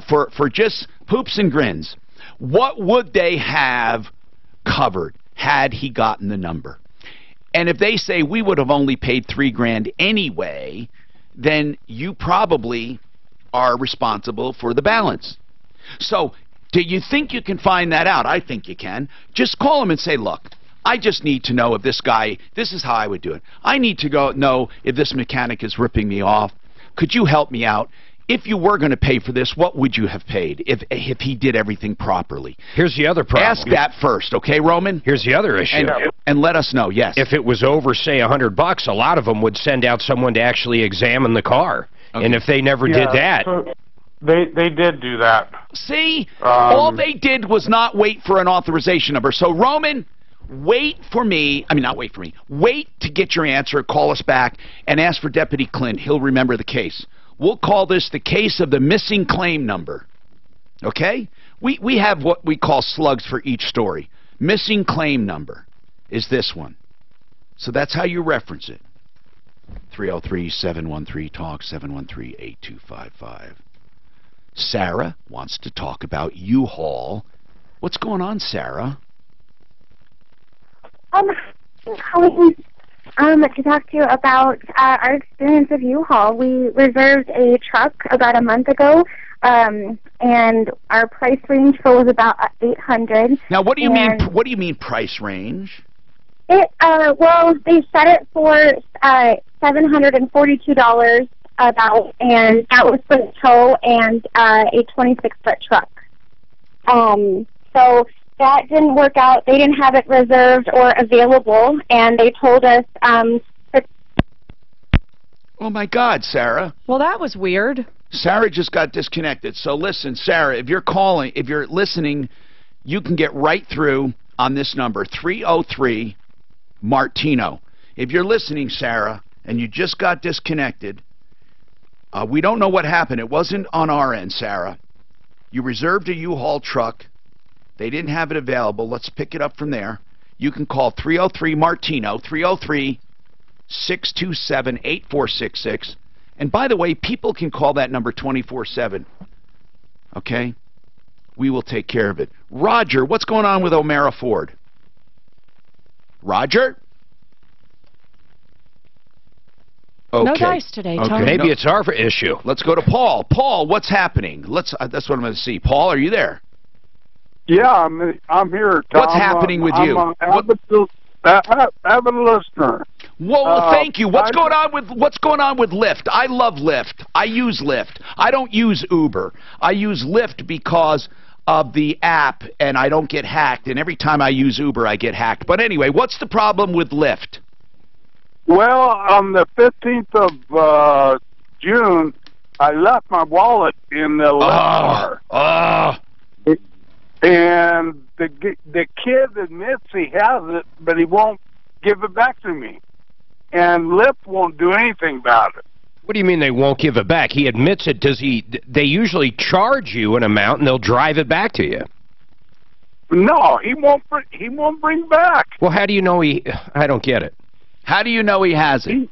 For just poops and grins, what would they have covered had he gotten the number? And if they say we would have only paid $3,000 anyway, then you probably are responsible for the balance. So do you think you can find that out? I think you can. Just call him and say, look, I just need to know if this guy, this is how I would do it. I need to know if this mechanic is ripping me off. Could you help me out? If you were going to pay for this, what would you have paid if he did everything properly? Here's the other problem. Ask that first, okay, Roman? Here's the other issue. And let us know, yes. If it was over, say, $100, a lot of them would send out someone to actually examine the car. Okay. And if they never did that... So they did do that. See? All they did was not wait for an authorization number. So, Roman... wait to get your answer, call us back, and ask for Deputy Clint. He'll remember the case. We'll call this the case of the missing claim number. Okay? We have what we call slugs for each story. Missing claim number is this one. So that's how you reference it. 303-713-TALK, 713-8255. Sarah wants to talk about U-Haul. What's going on, Sarah? Calling to talk to you about our experience with U-Haul. We reserved a truck about a month ago, and our price range was about $800. Now, what do you mean? What do you mean price range? Well, they set it for $742 about, and that was for the tow and a 26-foot truck. So that didn't work out. They didn't have it reserved or available, and they told us... oh, my God, Sarah. Well, that was weird. Sarah just got disconnected. So listen, Sarah, if you're listening, you can get right through on this number, 303 Martino. If you're listening, Sarah, and you just got disconnected, we don't know what happened. It wasn't on our end, Sarah. You reserved a U-Haul truck. They didn't have it available. Let's pick it up from there. You can call 303 Martino, 303-627-8466. And by the way, people can call that number 24/7. Okay? We will take care of it. Roger, what's going on with O'Mara Ford? Roger? Okay. No dice today, Tom. Okay. Maybe it's our issue. Let's go to Paul. Paul, what's happening? That's what I'm going to see. Paul, are you there? Yeah, I'm here, Tom. What's happening with you? I'm avid listener. Whoa, thank you. What's going on with Lyft? I love Lyft. I use Lyft. I don't use Uber. I use Lyft because of the app, and I don't get hacked. And every time I use Uber, I get hacked. But anyway, what's the problem with Lyft? Well, on the 15th of June, I left my wallet in the Lyft car. And the kid admits he has it, but he won't give it back to me. And Lyft won't do anything about it. What do you mean they won't give it back? He admits it. They usually charge you an amount, and they'll drive it back to you. No, he won't bring back. Well, how do you know I don't get it. How do you know he has it?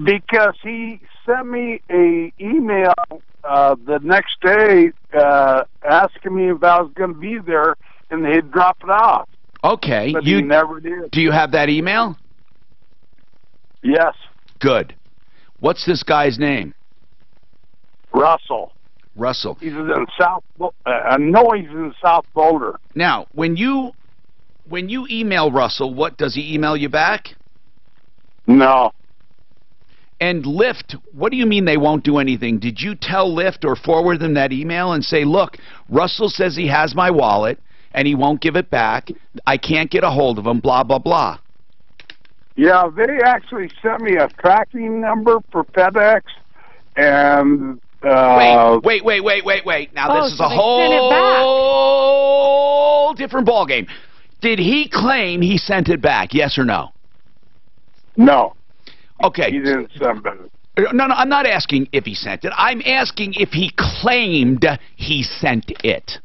Because he sent me an email the next day asking me if I was going to be there, and he'd drop it off. Okay. But he never did. Do you have that email? Yes. Good. What's this guy's name? Russell. Russell. He's in South. I know he's in South Boulder. Now, when you email Russell, what does he email you back? No. And Lyft, what do you mean they won't do anything? Did you tell Lyft or forward them that email and say, look, Russell says he has my wallet and he won't give it back. I can't get a hold of him, blah, blah, blah. Yeah, they actually sent me a tracking number for FedEx and... Wait. Now, this is a whole different ballgame. Did he claim he sent it back, yes or no? No. Okay. He didn't send it. No, I'm not asking if he sent it. I'm asking if he claimed he sent it.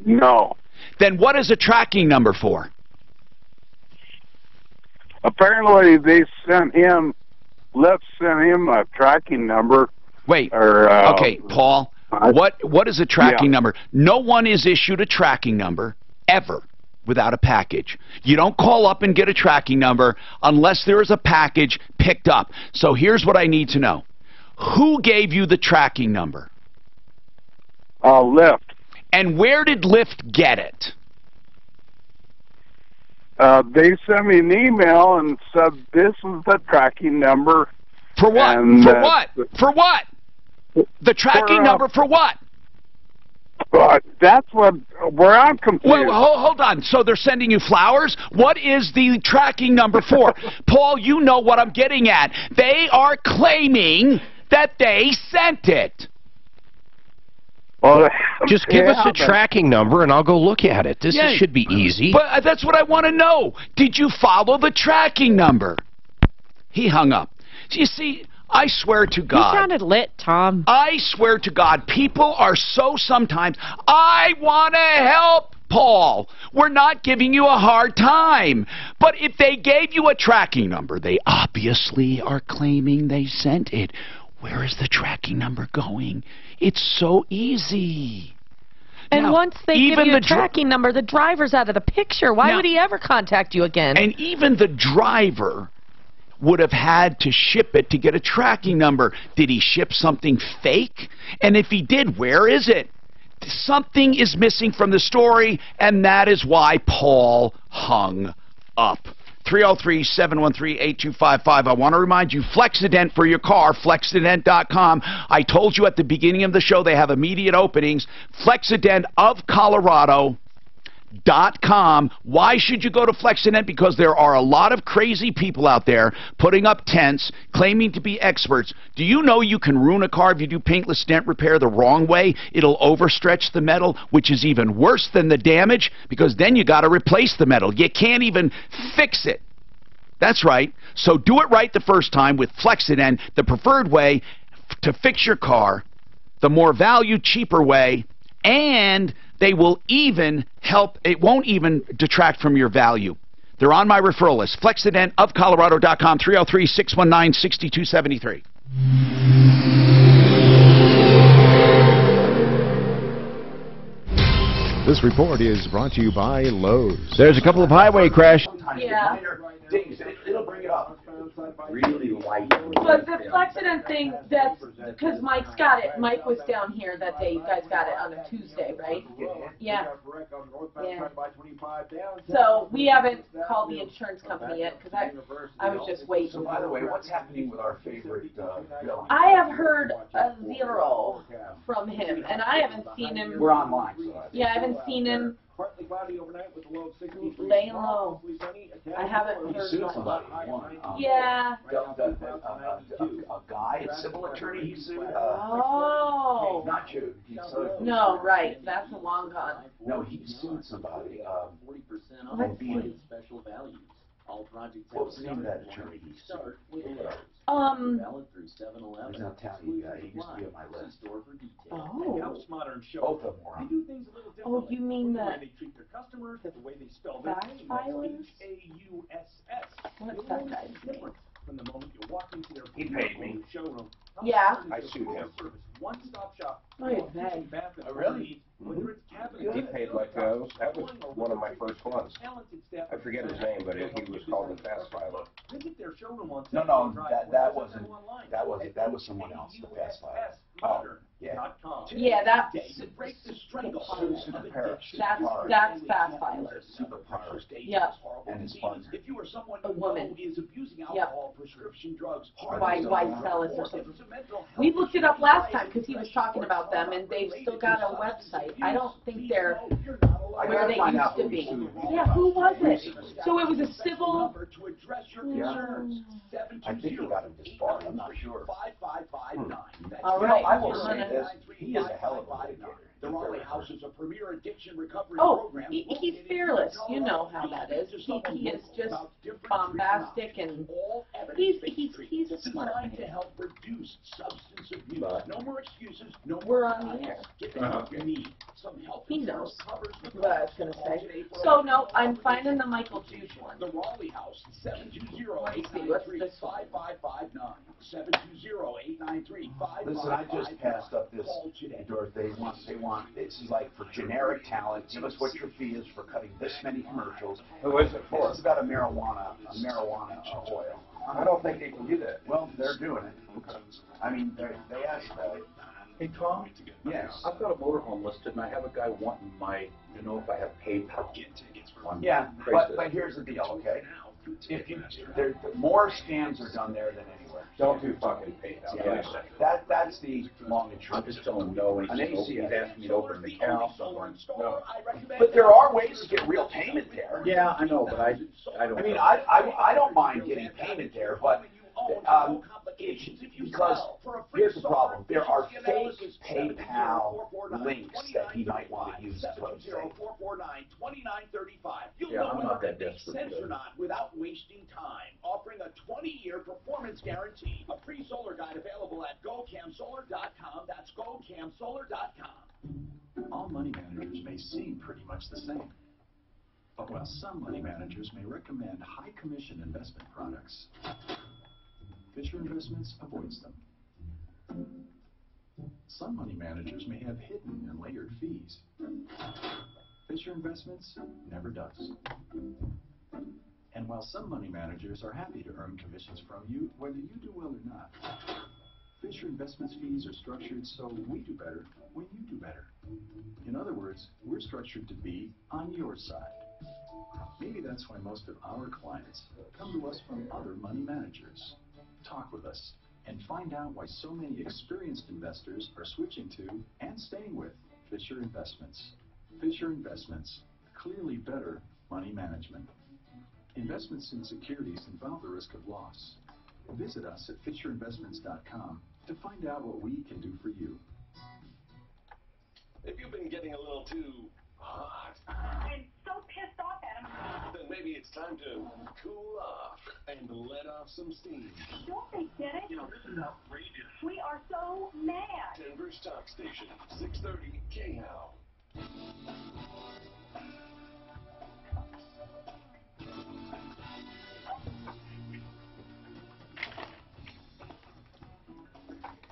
No. Then what is a tracking number for? Apparently, they sent him, Lyft sent him a tracking number. Wait. Okay, Paul. What is a tracking number? No one is issued a tracking number ever without a package. You don't call up and get a tracking number unless there is a package picked up. So here's what I need to know. Who gave you the tracking number? Lyft. And where did Lyft get it? They sent me an email and said, this is the tracking number. For what? And, for what? For what? The tracking number for what? That's where I'm confused. Well, hold on. So they're sending you flowers? What is the tracking number for? Paul, you know what I'm getting at. They are claiming that they sent it. Well, just give us a tracking number and I'll go look at it. This should be easy. But that's what I want to know. Did you follow the tracking number? He hung up. You see, I swear to God. You sounded lit, Tom. I swear to God, people are so sometimes, I want to help, Paul. We're not giving you a hard time. But if they gave you a tracking number, they obviously are claiming they sent it. Where is the tracking number going? It's so easy. And now, once they give you a tracking number, the driver's out of the picture. Why would he ever contact you again? And even the driver would have had to ship it to get a tracking number. Did he ship something fake? And if he did, where is it? Something is missing from the story, and that is why Paul hung up. 303-713-8255. I want to remind you, Flexident for your car, Flexident.com. I told you at the beginning of the show they have immediate openings. Flexident of Colorado. FlexidentFinancial.com. Why should you go to Flexident? Because there are a lot of crazy people out there putting up tents, claiming to be experts. Do you know you can ruin a car if you do paintless dent repair the wrong way? It'll overstretch the metal, which is even worse than the damage, because then you got to replace the metal. You can't even fix it. That's right. So do it right the first time with Flexident, the preferred way to fix your car, the more value, cheaper way, and they will even help. It won't even detract from your value. They're on my referral list. FlexidentofColorado.com, 303-619-6273. This report is brought to you by Lowe's. There's a couple of highway crashes. Yeah. It'll bring it up. Really light. But the Flexident thing, that's because Mike's got it. Mike was down here that day. You guys got it on a Tuesday, right? Yeah. Yeah. So we haven't called the insurance company yet because I was just waiting. So by the way, what's happening with our favorite Bill? I have heard a 0 from him, and I haven't seen him. We're online. Yeah, I haven't seen him. Partly cloudy overnight with a low of 63. Laying low. I haven't heard Sued from somebody. Yeah. A guy, a civil attorney, he sued. Oh. Not you. He sued. No, right. That's a long gone. No, he sued somebody. 40% off Let's see. special values. All projects What was the name of that attorney he sued? Valid through 7-Eleven. He's not telling you. He used to be on my list. Store for details. Oh. House Modern show. Both of them were They on. do things a little Oh, differently. you mean The way the they treat their customers, the way they spell their fast name. filers? H-A-U-S-S. What's that guy's name? From the moment you walk into their He paid me. showroom. Yeah. I sued him. One-stop shop. Oh, you're bad. Oh, really? Whether it's cabinet. He paid like that was one of my first ones. I forget his name, but he was called the Fast Filer. Visit their showroom on No, that wasn't. That was someone else. The fast filer. Oh, yeah. Yeah, that's Break the strangle. that's fast filers. Superpower. Yep. And his partner. If you are someone A woman. who is abusing Yep. alcohol, prescription drugs, Why sell it or something? We looked it up last time because he was talking about them, and they've still got a website. I don't think they're where they used to be. Yeah, who was it? So it was a civil. I think he got him disbarred. I'm not sure. All right. I will say this. He is a hell of a litigator. The Raleigh House is a premier addiction recovery Oh, program. he's fearless. You know how that is. He is just bombastic, and he's a smart designed to man. help reduce substance abuse. No more excuses. No more We're on the air. Get the help you need. Some help He knows covers with what I was going to say. So, no, I'm finding the Michael Juice one. the Raleigh House, 720-893-5559. 720-893-5559. Listen, I just passed up this. They want. This is like for generic talent. Give us what your fee is for cutting this many commercials. Who is it for? This is about a marijuana oil. I don't think they can do that. Well, they're doing it. I mean, they asked about it. Hey, Tom? Yes. I've got a motorhome listed, and I have a guy wanting to know if I have PayPal. Yeah, but here's the deal, okay? If you, more scams are done there than anywhere. Don't do fucking PayPal. Yeah. That's the long and short. I'm just telling him no, and he's asking me to open an account. No. But there are ways to get real payment there. Yeah, I know, but I don't. I mean, I don't mind getting payment there, but because here's the problem: there are fake PayPal links that he might want to use. Is what I'm saying. You'll know whether it makes sense or not without wasting time. Offering a 20-year performance guarantee. A free solar guide available at GoCamSolar.com. That's GoCamSolar.com. All money managers may seem pretty much the same. But while some money managers may recommend high commission investment products, Fisher Investments avoids them. Some money managers may have hidden and layered fees. Fisher Investments never does. And while some money managers are happy to earn commissions from you, whether you do well or not, Fisher Investments fees are structured so we do better when you do better. In other words, we're structured to be on your side. Maybe that's why most of our clients come to us from other money managers. Talk with us and find out why so many experienced investors are switching to and staying with Fisher Investments. Fisher Investments. clearly better money management. Investments in securities involve the risk of loss. Visit us at FisherInvestments.com to find out what we can do for you. If you've been getting a little too hot, I'm so pissed off at him. then maybe it's time to cool off and let off some steam. Don't they get it? You know, this is outrageous. We are so mad. Denver's talk station, 630 KHOW.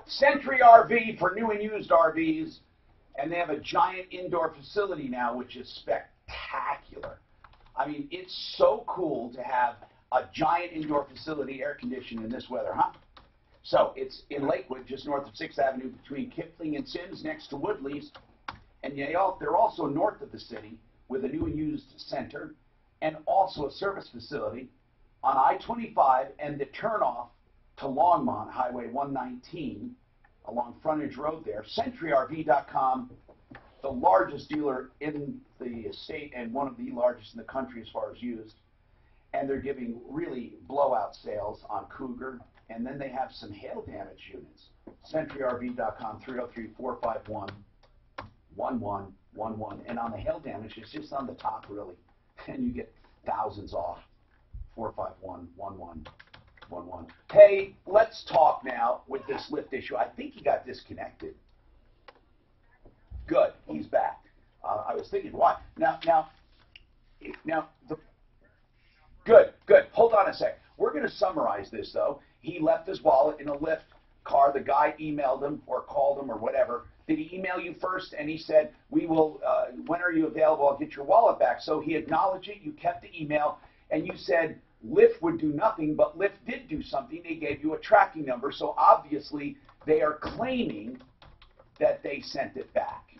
Century RV for new and used RVs, and they have a giant indoor facility now, which is spectacular. I mean, it's so cool to have a giant indoor facility, air conditioned in this weather, huh? So it's in Lakewood, just north of 6th Avenue, between Kipling and Sims, next to Woodley's, and they're also north of the city with a new and used center, and also a service facility on I-25 and the turnoff to Longmont Highway 119 along Frontage Road there. CentryRV.com, the largest dealer in the state and one of the largest in the country as far as used. And they're giving really blowout sales on Cougar. And then they have some hail damage units. CentryRV.com, 303-451-1111. And on the hail damage, it's just on the top, really. And you get thousands off. 451-1111. Hey, let's talk now with this lift issue. I think he got disconnected. Good, he's back. I was thinking, why? Good. Hold on a sec. We're going to summarize this, though. He left his wallet in a Lyft car. The guy emailed him or called him or whatever. Did he email you first? And he said, "We will. When are you available? I'll get your wallet back." So he acknowledged it. You kept the email, and you said Lyft would do nothing, but Lyft did do something. They gave you a tracking number. So obviously, they are claiming that they sent it back.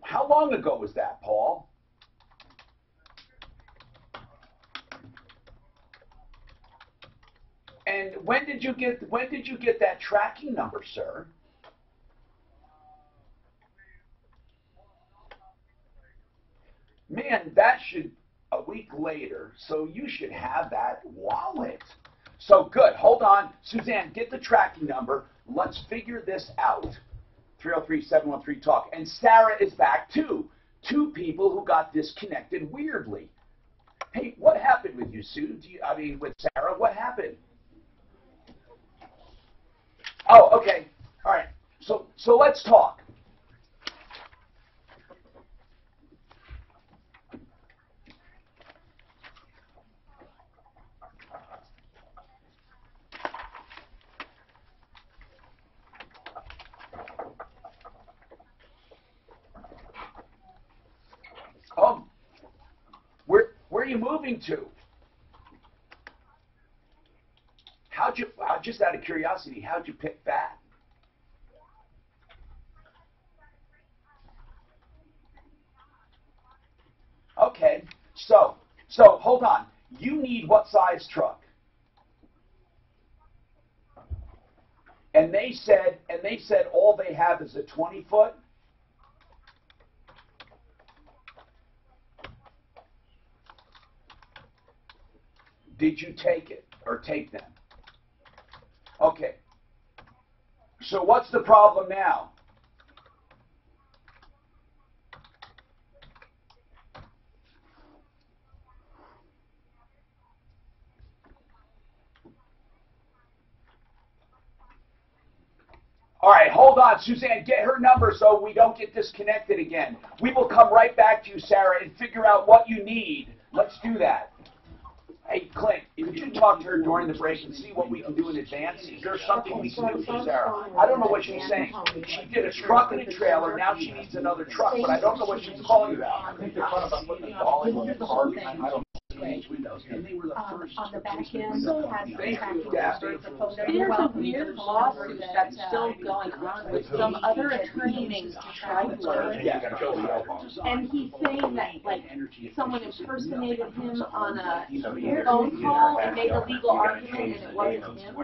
How long ago was that, Paul? And when did you get that tracking number, sir? Man, that should a week later, so you should have that wallet. So good. Hold on, Suzanne, get the tracking number. Let's figure this out. 303-713-TALK. And Sarah is back too. Two people who got disconnected weirdly. Hey, what happened with you, Sue? With Sarah, what happened? Oh, okay. All right. So let's talk. Where are you moving to? Just out of curiosity, how'd you pick that? Okay, so hold on. You need what size truck? And they said all they have is a 20-foot. Did you take it or take them? Okay. So what's the problem now? All right, hold on, Suzanne. Get her number so we don't get disconnected again. We will come right back to you, Sarah, and figure out what you need. Let's do that. Hey, Clint, if you talk to her during the break and see what we can do in advance, is there something we can do for Sarah? I don't know what she's saying. She did a truck and a trailer, now she needs another truck, but I don't know what she's calling about. I think they're talking about putting a dollar in the car. I don't know. way. And they were the first On the back end, So, has the tracking yeah. numbers, the phone number. There's a Welcome weird to lawsuit that, that's still going on with some other attorney named Scheidler. And he's saying that, like, someone impersonated him on a phone call and made a legal argument and it wasn't him.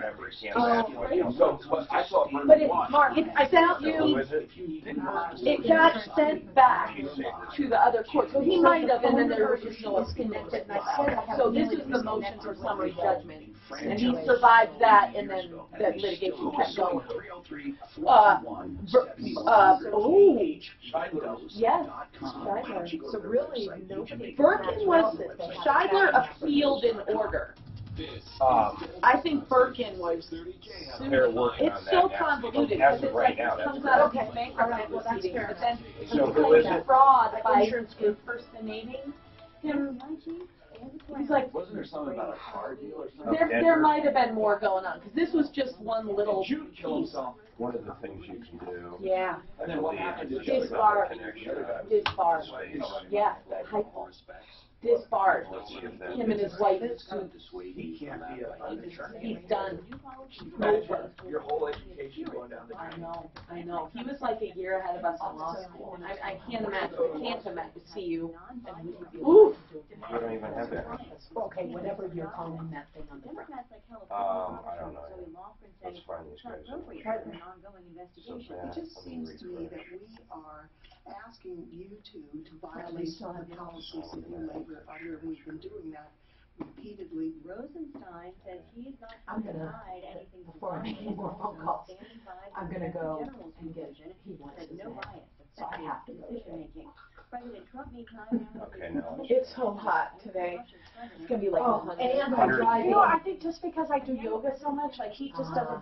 But it, Mark, I sent you, it got sent back to the other court, so he might have, and then there was just no disconnected, and I said I have. So this is the motion for summary judgment, and he survived that, and then the litigation kept going. Yes, Scheidler. So really, nobody. Birkin was, Scheidler appealed in order. I think Birkin was sued. It's so convoluted because it's like, it comes out of his bankruptcy proceedings, but then he claims fraud by impersonating him. He's like, wasn't there something about a car deal or something? there might have been more going on, because this was just one little piece. One of the things you can do. Yeah. And then what happened is Disbarred. Disbarred. Yeah, hypo. Disbarred. Him and his wife sued. He can't be He's done. Your whole education going down the drain. I know. He was like a year ahead of us in law school. I can't imagine. See you. Oof. You don't even have that. Okay, whatever you're calling that thing on the front. I don't know. Let's find these guys. It just seems to me that we are asking you to violate some of the policies of new labor under. We've been doing that repeatedly. Rosenstein says he's not denied anything before I make any more phone calls. I'm going to go and get he wants his no bias. So I have to go. President Trump needs 9 hours. Okay, now. It's so hot today. It's gonna be like 100. And I'm driving. You know, I think just because I do yoga so much, like he just doesn't.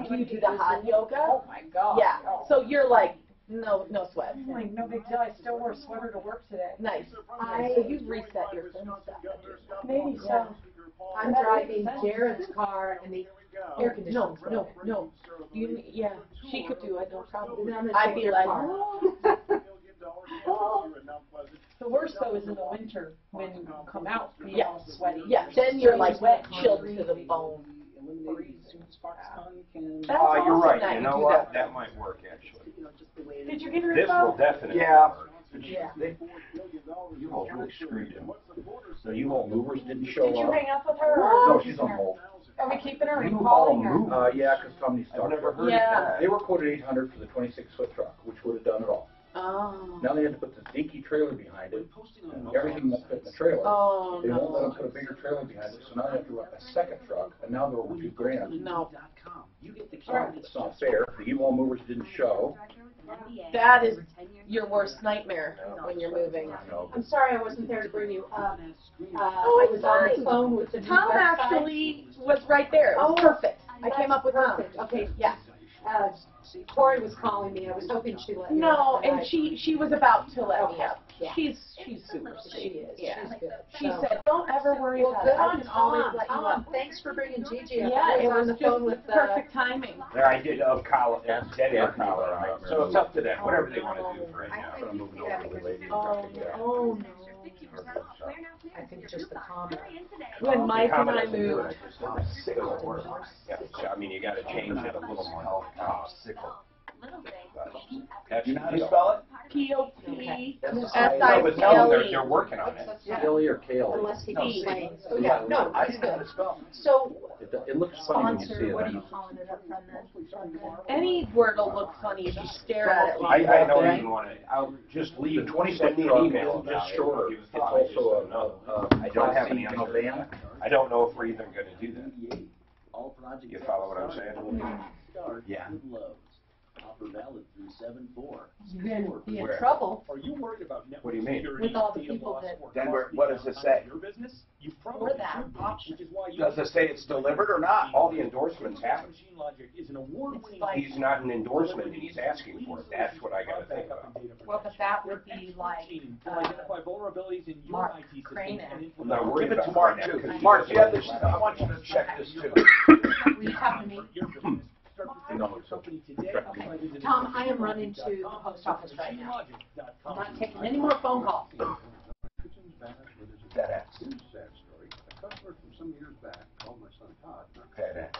Do you do the hot yoga? Oh my God. Yeah. So you're like no sweat. I'm like, no big deal. I still wore a sweater to work today. Nice. So you've reset your thermostat. Maybe so. I'm driving Jared's car and the air conditioner. No. Yeah, she could do it, no problem. I'd be like, The worst though is in the winter when you come out, you're all sweaty. Yeah, then you're like wet, chilled to the bone. You're right. You know what? That might work actually. Did you get her This info? will definitely Yeah. work. U-Haul really screwed him. The U-Haul movers didn't show Did you up. hang up with her? Or No, she's on hold. Are we keeping her and U-Haul calling her? movers. Yeah, because Tommy I've started. never heard Yeah. of that. They were quoted $800 for the 26-foot truck, which would have done it all. Oh. Now they had to put the dinky trailer behind it, and everything that fit in the trailer. Oh, They won't let them no. put a bigger trailer behind it, so now they have to run a second truck, and now they're over $2,000. No. It's not fair. The U-Haul movers didn't show. That is your worst nightmare when you're moving. I'm sorry I wasn't there to bring you up. Oh, I was on the phone with the new Tom website. actually was right there. It was perfect. I came up with Tom. Perfect. Okay, yeah. Corey was calling me. I was hoping she'd let me No, up, and but she was about to let me up. Yeah. She's super she sweet. is. Yeah. She's good. She So- said, "Don't ever worry Well, about good it. I on can always Tom. let you Tom, up." thanks for bringing Gigi up. Yeah, I it was on was the just phone with perfect timing. There I did of collar, Denver, Colorado. So it's up to them, whatever they want to do for right now. I'm moving over to the lady. Oh no. I think just the comment. When Mike and I moved. moved, I mean, you got to change it a little more. Sickle. You know how to spell it? P-O-P-S-I-C-L-E. They're working on it. Kelly or Kale? Unless he No, explains. see. Yeah, no, I it's know how to good. spell. So, It looks funny when you see sponsor, it. what I are you know. calling it up from then? Any word will look funny if you stare at it. I don't even want to. I'll just leave. The 20 Send me an truck email is about just it. shorter. It's It's also I don't have an class C answer. van. I don't know if we're even going to do that. All projects. You follow what I'm saying? Start Yeah. with Lowe's. Offer valid through 7/4. You're going to be in Where? trouble Are you worried about network What do you mean? security, with all the data people loss, that or Then cost what does it say? your business? You for probably that should be, option. which is why you Does it say it's delivered or not? All the endorsements have it. Machine Logic is an award-winning. He's not an endorsement and he's asking for it. That's what I got to think about. Well, but that would be like, to identify vulnerabilities in your Mark IT systems Crane and I'm implement. not worried Give it about to Mark that too. because Mark, he you have doesn't this, know I want you to check this too. we have to meet. Tom, I am running to the post office right now. I'm not taking any more phone calls. That ass. FedEx.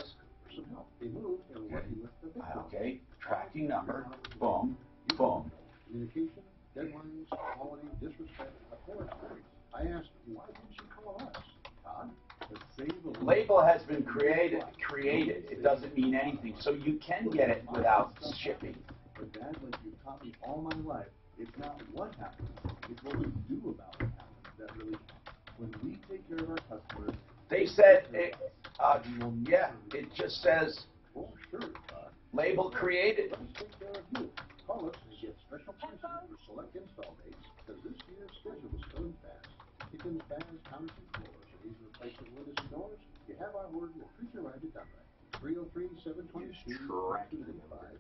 For some help. They moved and were working with the big boys. Okay, tracking number, boom, boom. Communication, deadlines, quality, disrespect, a poor experience. I asked, why didn't you call us? Todd? Label has been created. It doesn't mean anything, so you can get it without shipping. But Dad, like you've taught me all my life, it's not what happens, it's what we do about what happens that really counts. When we take care of our customers, They said, it just says, oh, sure, label created. let's take care of you. Call us and get special pricing for select install dates, because this year's schedule is going fast. Kitchens, baths, counters, and floors, or these replacement windows and doors, you have our word, we'll treat you right at done right. 303-722-235,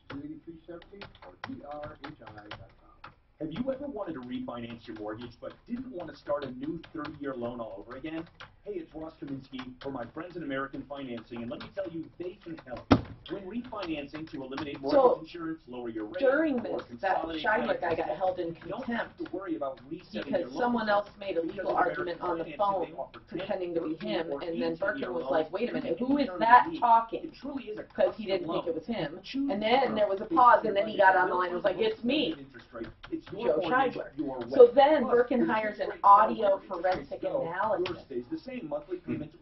800-362-8370, or drhi.com. Have you ever wanted to refinance your mortgage but didn't want to start a new 30-year loan all over again? Hey, it's Ross Kaminsky for my friends in American Financing, and let me tell you, they can help. When refinancing to eliminate mortgage insurance, lower your rate, during or this, that consolidate Scheidler guy got finances, held in you don't have contempt to worry about resetting because your loan someone else term. made a Because legal of argument on the American phone Financing, they offer 10, pretending to be 13, him, or and then 18-year Birkin was loans. like, wait a minute, You who can is turn that it easy. talking? It truly is a Because he didn't think it was him. And then there was a pause, and then he got on the line and was like, it's me, Joe Scheidler. So then Birkin hires an audio forensic analysis.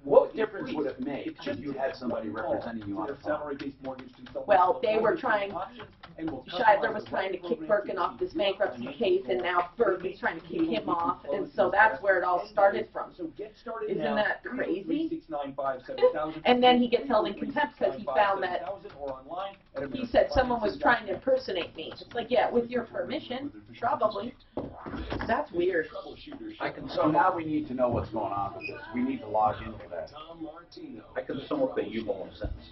What difference would it make if you had somebody representing you on the phone? Well, they were trying, Scheidler was trying to kick Birkin off this bankruptcy case, and now Birkin's trying to kick him off, and so that's where it all started from. Isn't that crazy? And then he gets held in contempt because he found that, he said someone was trying to impersonate me. It's like, yeah, with your permission, probably. That's weird. So now we need to know what's going on with this. We need to log into that. I can sum up the you-all sentence.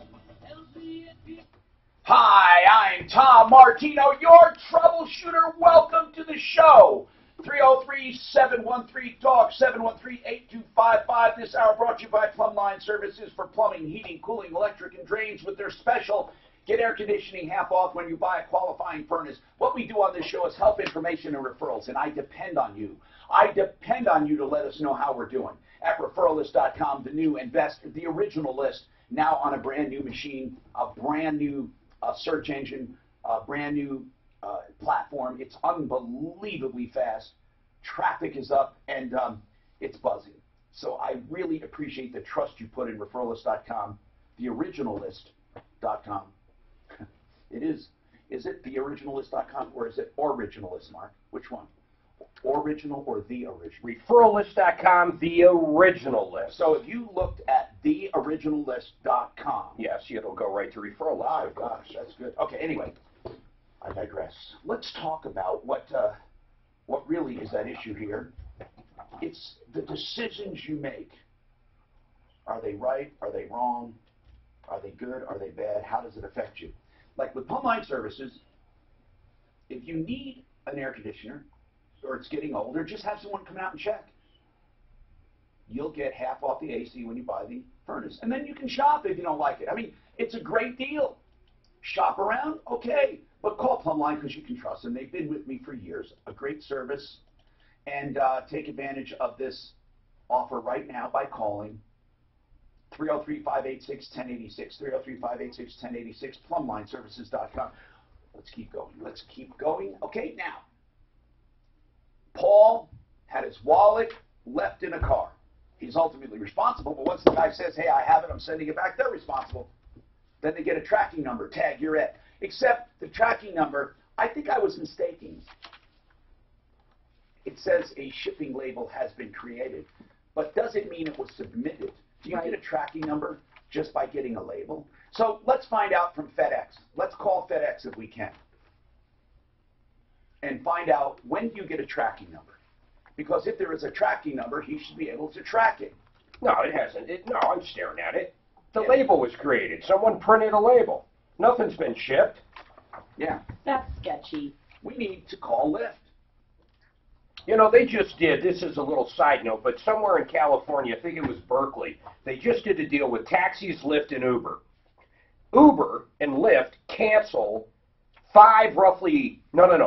Hi, I'm Tom Martino, your troubleshooter. Welcome to the show. 303-713-TALK, 713-8255. This hour brought to you by Plumbline Services for plumbing, heating, cooling, electric, and drains with their special get air conditioning half off when you buy a qualifying furnace. What we do on this show is help, information, and referrals, and I depend on you. I depend on you to let us know how we're doing. At referralist.com, the new and best, the original list, now on a brand new machine, a brand new search engine, a brand new platform. It's unbelievably fast. Traffic is up, and it's buzzing. So I really appreciate the trust you put in referralist.com, the originalist.com. It is. Is it the originalist.com or is it originalist, Mark? Which one? Original or the original? Referralist.com, the original list. So if you looked at theoriginalist.com. Yes, it'll go right to referral list. Oh, gosh, that's good. Okay, anyway, I digress. Let's talk about what really is at issue here. It's the decisions you make. Are they right? Are they wrong? Are they good? Are they bad? How does it affect you? Like with Plumbline Services, if you need an air conditioner, or it's getting older, just have someone come out and check. You'll get half off the AC when you buy the furnace. And then you can shop if you don't like it. I mean, it's a great deal. Shop around? Okay. But call Plumbline because you can trust them. They've been with me for years. A great service. And take advantage of this offer right now by calling 303-586-1086, 303-586-1086, plumblineservices.com. Let's keep going. Let's keep going. Okay, now, Paul had his wallet left in a car. He's ultimately responsible, but once the guy says, hey, I have it, I'm sending it back, they're responsible. Then they get a tracking number, tag, you're it. Except the tracking number, I think I was mistaken. It says a shipping label has been created, but does it mean it was submitted? Do you get a tracking number just by getting a label? So let's find out from FedEx. Let's call FedEx if we can. And find out, when do you get a tracking number? Because if there is a tracking number, he should be able to track it. No, it hasn't. No, I'm staring at it. The label was created. Someone printed a label. Nothing's been shipped. Yeah. That's sketchy. We need to call Lyft. You know, they just did, this is a little side note, but somewhere in California, I think it was Berkeley, they just did a deal with taxis, Lyft, and Uber. Uber and Lyft cancel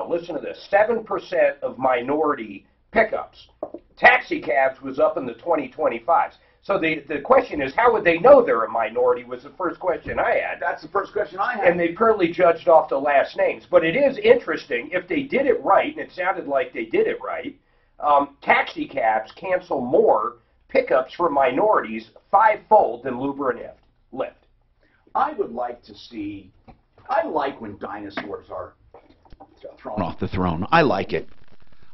listen to this, 7% of minority pickups. Taxi cabs was up in the 2025s. So the question is, how would they know they're a minority was the first question I had. That's the first question I had. And they've currently judged off the last names. But it is interesting, if they did it right, and it sounded like they did it right, taxi cabs cancel more pickups for minorities fivefold than Uber and Lyft. I would like to see, I like when dinosaurs are thrown off the throne. I like it.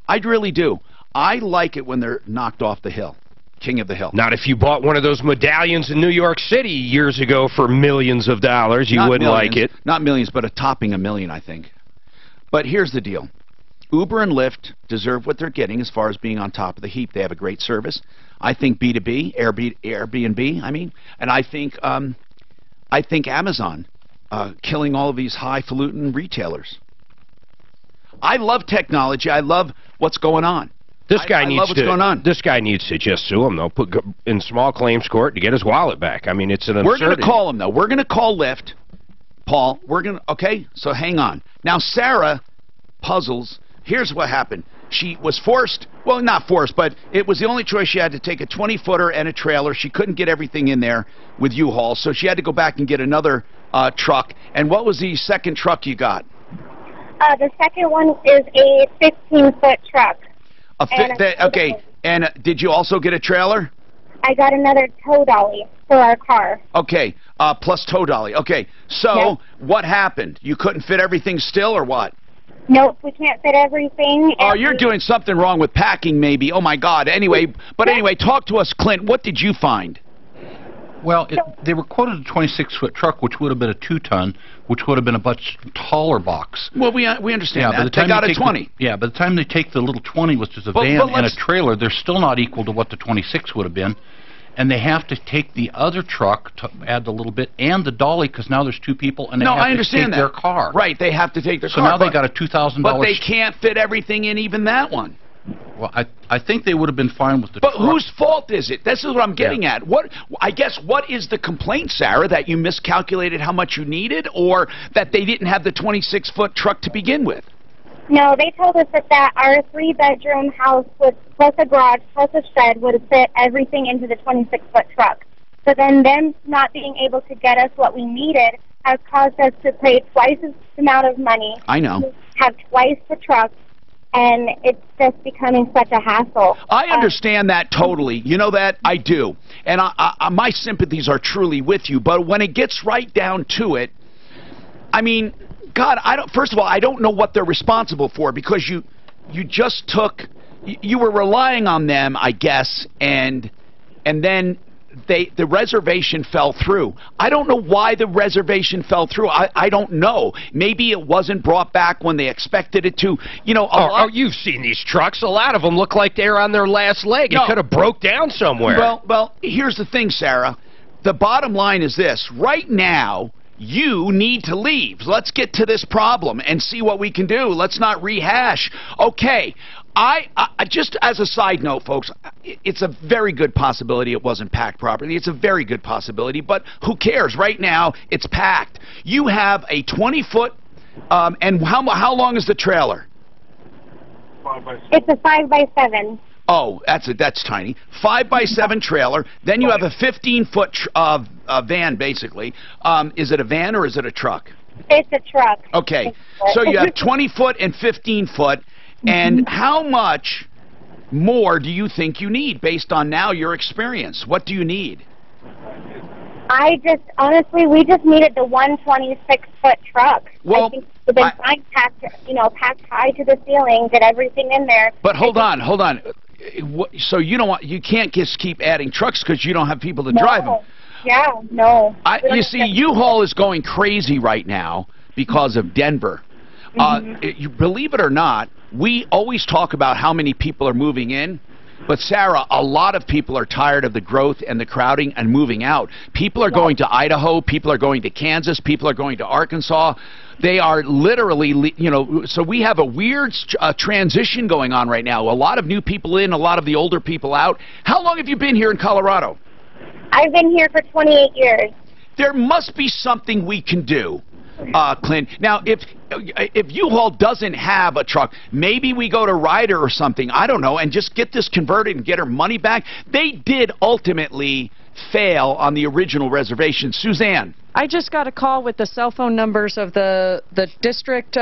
I really do. I like it when they're knocked off the hill. King of the hill. Not if you bought one of those medallions in New York City years ago for millions of dollars. You wouldn't like it. Not millions, but a topping $1 million, I think. But here's the deal. Uber and Lyft deserve what they're getting as far as being on top of the heap. They have a great service. I think B2B, Airbnb, and I think Amazon killing all of these highfalutin retailers. I love technology. I love what's going on. This guy needs love what's going on. This guy needs to just sue him, though. Put in small claims court to get his wallet back. I mean, it's an absurdity. We're going to call him, though. We're going to call Lyft, Paul. We're going to. Okay, so hang on. Now, Sarah puzzles. Here's what happened. She was forced. Well, not forced, but it was the only choice she had to take a 20-footer and a trailer. She couldn't get everything in there with U-Haul, so she had to go back and get another truck. And what was the second truck you got? The second one is a 15-foot truck. Okay, and did you also get a trailer? I got another tow dolly for our car. Okay, plus tow dolly. Okay, so what happened? You couldn't fit everything still, or what? Nope, we can't fit everything. Oh, you're doing something wrong with packing, maybe. Oh, my God. Anyway, talk to us, Clint. What did you find? Well, they were quoted a 26-foot truck, which would have been a 2-ton, which would have been a much taller box. Well, we understand that. By the time they got a 20. By the time they take the little 20, which is a van and a trailer, they're still not equal to what the 26 would have been. And they have to take the other truck to add a little bit and the dolly because now there's two people and they have to take their car. Right, they have to take their car. So now they got a $2,000. But they can't fit everything in even that one. Well, I think they would have been fine with the truck. But whose fault is it? This is what I'm getting at. What is the complaint, Sarah, that you miscalculated how much you needed or that they didn't have the 26-foot truck to begin with? No, they told us that our 3-bedroom house with plus a garage plus a shed would fit everything into the 26-foot truck. So then them not being able to get us what we needed has caused us to pay twice the amount of money. I know. Have twice the truck, and it's just becoming such a hassle. I understand that totally. You know that? I do. And my sympathies are truly with you. But when it gets right down to it, I mean, God, first of all, I don't know what they're responsible for because you just took, you were relying on them, I guess, and then the reservation fell through. I don't know why the reservation fell through. I don't know. Maybe it wasn't brought back when they expected it to. You know, you've seen these trucks. A lot of them look like they're on their last leg. It could have broke down somewhere. Well, here's the thing, Sarah. The bottom line is this. Right now, you need to leave. Let's get to this problem and see what we can do. Let's not rehash. Okay, I just as a side note, folks, it's a very good possibility it wasn't packed properly. It's a very good possibility, but who cares? Right now, it's packed. You have a 20-foot, and how long is the trailer? It's a 5x7. Oh, that's tiny. 5x7 trailer. Then you have a 15-foot van, basically. Is it a van or is it a truck? It's a truck. Okay. So you have 20-foot and 15-foot. And how much more do you think you need based on now your experience? What do you need? Honestly, we just needed the 126-foot truck. Well, I think we've been fine, packed high to the ceiling, get everything in there. But hold on. So you can't just keep adding trucks because you don't have people to drive them. Yeah, no. You see, U-Haul is going crazy right now because of Denver. You believe it or not, we always talk about how many people are moving in. But, Sarah, a lot of people are tired of the growth and the crowding and moving out. People are going to Idaho. People are going to Kansas. People are going to Arkansas. They are literally, so we have a weird transition going on right now. A lot of new people in, a lot of the older people out. How long have you been here in Colorado? I've been here for 28 years. There must be something we can do Clint. Now, if U-Haul doesn't have a truck, maybe we go to Ryder or something, I don't know, and just get this converted and get our money back. They did ultimately fail on the original reservation. Suzanne. I just got a call with the cell phone numbers of the district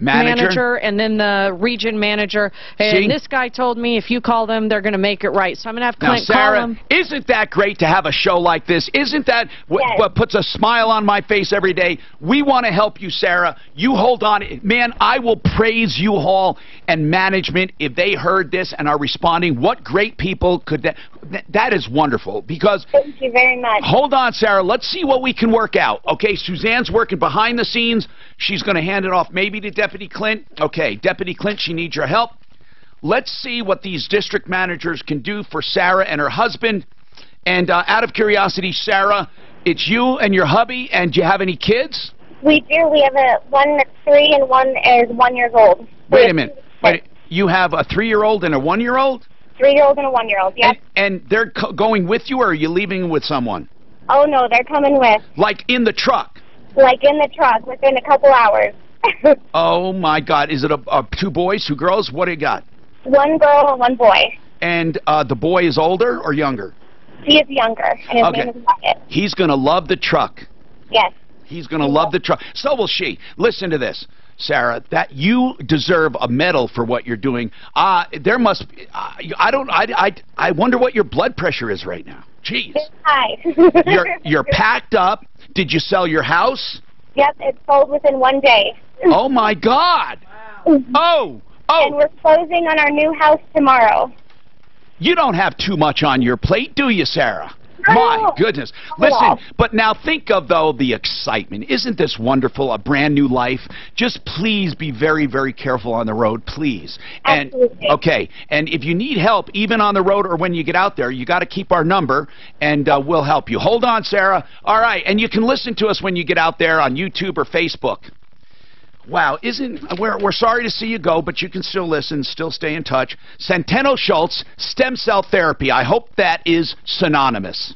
manager and then the region manager. And this guy told me if you call them, they're going to make it right. So I'm going to have Clint call them. Isn't that great to have a show like this? Isn't that what puts a smile on my face every day? We want to help you, Sarah. You hold on. Man, I will praise U-Haul and management if they heard this and are responding. What great people could that... That is wonderful because... Thank you very much. Hold on, Sarah. Let's see what we can work out. Okay, Suzanne's working behind the scenes. She's going to hand it off maybe to Deputy Clint. Okay, Deputy Clint, she needs your help. Let's see what these district managers can do for Sarah and her husband. And out of curiosity, Sarah, it's you and your hubby, and do you have any kids? We do. We have one that's 3 and one is 1 year old. Wait a minute. You have a 3-year-old and a 1-year-old? 3-year-old and a 1-year-old, yes. And they're going with you, or are you leaving with someone? Oh, no, they're coming with. Like in the truck? Like in the truck, within a couple hours. Oh, my God. Is it 2 boys, 2 girls? What do you got? 1 girl and 1 boy. And the boy is older or younger? He is younger, and his name is Wyatt. He's going to love the truck. Yes. He's going to love the truck. So will she. Listen to this, Sarah, that you deserve a medal for what you're doing. There must be, I wonder what your blood pressure is right now. Jeez. It's high. You're packed up. Did you sell your house? Yep, it sold within 1 day. Oh, my God. Wow. Oh. And we're closing on our new house tomorrow. You don't have too much on your plate, do you, Sarah? My goodness. Listen, but now think of, though, the excitement. Isn't this wonderful, a brand new life? Just please be very, very careful on the road, please. Absolutely. And okay, and if you need help, even on the road or when you get out there, you got to keep our number, and we'll help you. Hold on, Sarah. All right, and you can listen to us when you get out there on YouTube or Facebook. Wow, we're sorry to see you go, but you can still listen, still stay in touch. Centeno Schultz, stem cell therapy. I hope that is synonymous.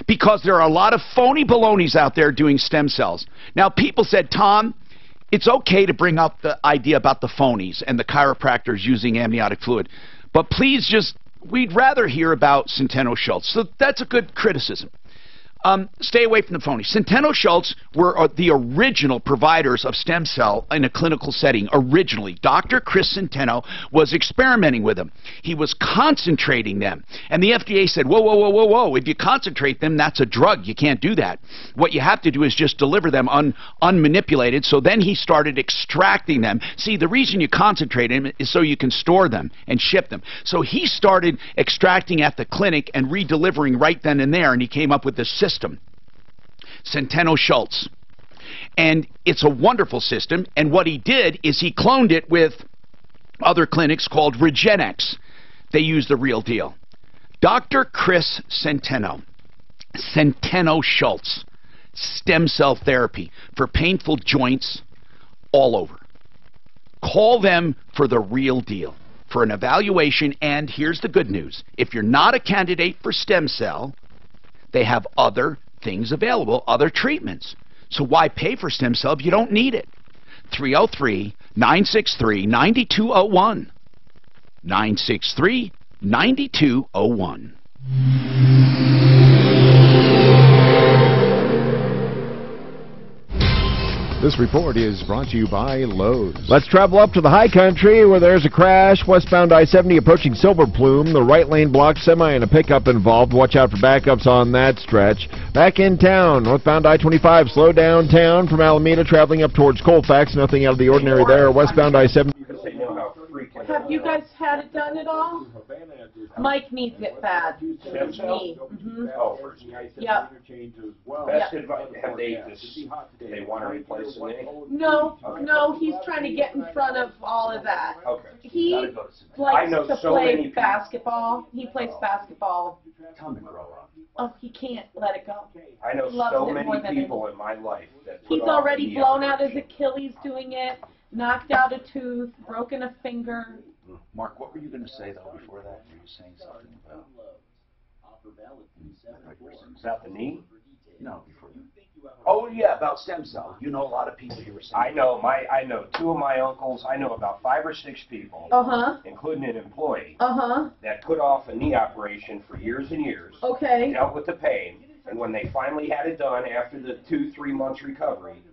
Because there are a lot of phony balonies out there doing stem cells. Now, people said, Tom, it's okay to bring up the idea about the phonies and the chiropractors using amniotic fluid. But please we'd rather hear about Centeno Schultz. So that's a good criticism. Stay away from the phony. Centeno Schultz were the original providers of stem cell in a clinical setting. Originally, Dr. Chris Centeno was experimenting with them. He was concentrating them. And the FDA said, whoa, whoa, whoa, whoa, whoa. If you concentrate them, that's a drug. You can't do that. What you have to do is just deliver them unmanipulated. So then he started extracting them. See, the reason you concentrate them is so you can store them and ship them. So he started extracting at the clinic and re-delivering right then and there, and he came up with this system. Centeno Schultz. And it's a wonderful system, and what he did is he cloned it with other clinics called Regenex. They use the real deal. Dr. Chris Centeno Schultz, stem cell therapy for painful joints all over. Call them for the real deal, for an evaluation, and here's the good news. If you're not a candidate for stem cell, they have other things available, other treatments. So why pay for stem cell if you don't need it? 303-963-9201. 963-9201. This report is brought to you by Lowe's. Let's travel up to the high country where there's a crash. Westbound I-70 approaching Silver Plume. The right lane blocked, semi and a pickup involved. Watch out for backups on that stretch. Back in town, northbound I-25 slow downtown from Alameda traveling up towards Colfax. Nothing out of the ordinary there. Westbound I-70. Have you guys had it done at all? Mike needs it bad. It's me. Oh, Yep. best advice, have they want to replace the knee? No, he's trying to get in front of all of that. Okay. He likes to play basketball. He plays basketball. Oh, he can't let it go. I know so many people in my life that he's already blown out his Achilles doing it, knocked out a tooth, broken a finger. Mark, what were you going to say, though, before that? Were you saying something about... Is that the knee? No, before that. Oh yeah, about stem cell. You know a lot of people you were saying. I know 2 of my uncles. I know about 5 or 6 people, including an employee, that put off a knee operation for years and years. Okay. Dealt with the pain, and when they finally had it done after the 2-3 months recovery,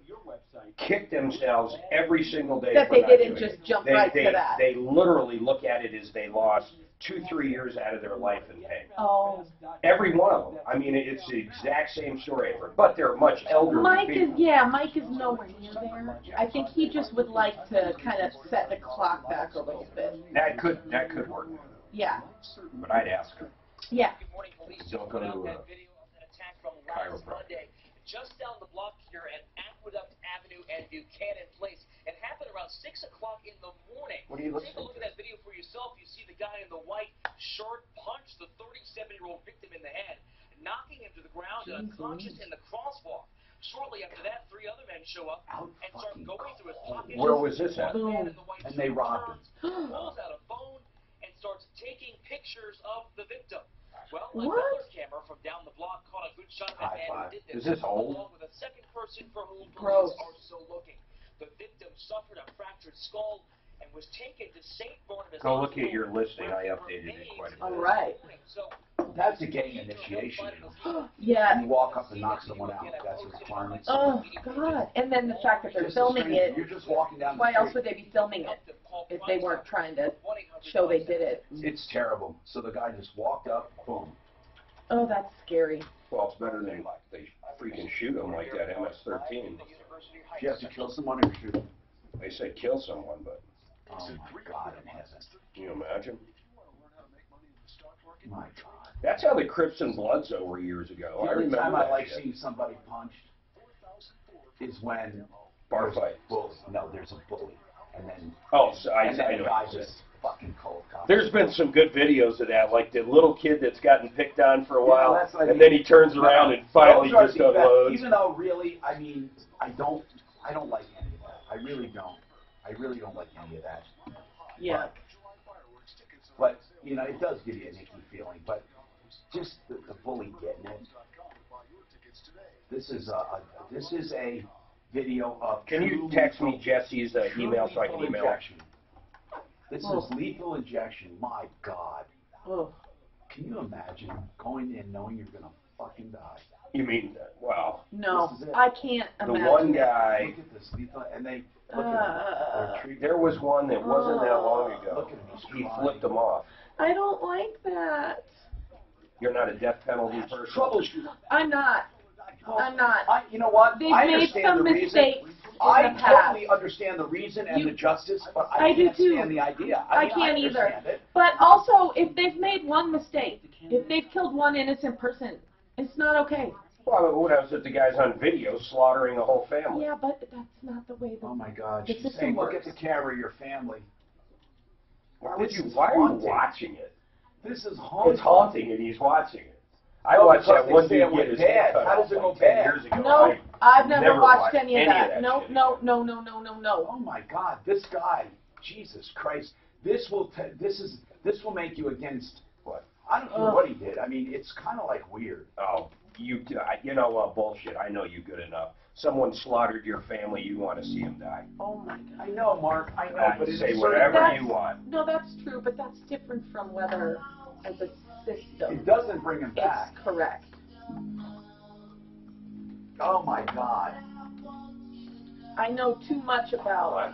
kicked themselves every single day. That for they not didn't doing just it. jump right to that. They literally look at it as they lost 2-3 years out of their life in pain. Oh. Every one of them. I mean, it's the exact same story, but they're much elderly people. Mike is nowhere near there. I think he just would like to kind of set the clock back a little bit. That could work. Yeah. But I'd ask her. Yeah. Don't go to chiropractor. Just down the block here at Aqueduct Avenue and Buchanan Place. It happened around 6 o'clock in the morning. What are you listening Take a look at that video for yourself. You see the guy in the white shirt punch the 37-year-old victim in the head, knocking him to the ground and unconscious in the crosswalk. Shortly after that, 3 other men show up and start going through his pockets. Where was this at? And they robbed him. Pulls out a phone and starts taking pictures of the victim. Well, another camera from down the block caught a good shot of that man who did this. Is this old? Along with a second person for whom police are still looking. The victim suffered a fractured skull and was taken to St. Barnabas. Go look at your listing. I updated it quite a bit. All right. That's a gang initiation. Yeah. You walk up and knock someone out. That's a requirement. Oh, God. And then the fact that they're filming it. You're just walking down the Why street. else would they be filming it if they weren't trying to show they did it? It's terrible. So the guy just walked up, boom. Oh, that's scary. Well, it's better than they freaking shoot them like that MS-13. If you have to kill someone or shoot them. They say kill someone, but... Oh, my God, in heaven. Can you imagine? My God. That's how the Crips and Bloods were years ago. The I only remember time that I like shit. seeing somebody punched is when Bar fight. No, there's a bully. And then, oh, so I and then know the guy what you just said. fucking cold cock. There's been some good videos of that, like the little kid that's gotten picked on for a while, that's what I and mean. then he turns around and finally Those are just the best. unloads. Even though, really, I mean, I don't like any of that. I really don't. I really don't like any of that. Yeah. But you know, it does give you an icky feeling. But just the bully getting it. This is a video of. Can you text me Jesse's email so I can email injection. This is lethal injection. My God. Oh. Can you imagine going in knowing you're gonna fucking die? You mean, wow. No, I can't imagine. The one guy. Look at this lethal, and they. Look at him. There was one that wasn't that long ago. Look at him. He flipped them off. I don't like that. You're not a death penalty person. Troubleshooter. I'm not. I'm not. You know what? They've I made understand some the mistakes reason. in I the past. totally understand the reason and the justice, but I do can't too. stand the idea. I mean, can't I either. understand it. But also, if they've made one mistake, if they've killed one innocent person, it's not okay. Well, what else if the guy's on video slaughtering a whole family? Yeah, but that's not the way. Oh my God! The She's system saying, look works. at the camera of your family. Why are you watching it? This is haunting. It's haunting, and he's watching it. I watched that one dude get his head cut How off does it like go 10 bad? years ago. No, I've never watched watched any of that. No, shit. no. Oh my God! This guy, Jesus Christ! This will make you against what? I don't care what he did. I mean, it's kind of like weird. Oh, you know what? Bullshit. I know you good enough. Someone slaughtered your family. You want to see him die. Oh my God. I know, Mark. I know, but say whatever you want. No, that's true, but that's different from whether, as a system, it doesn't bring him back. It's correct. Oh my God. I know too much about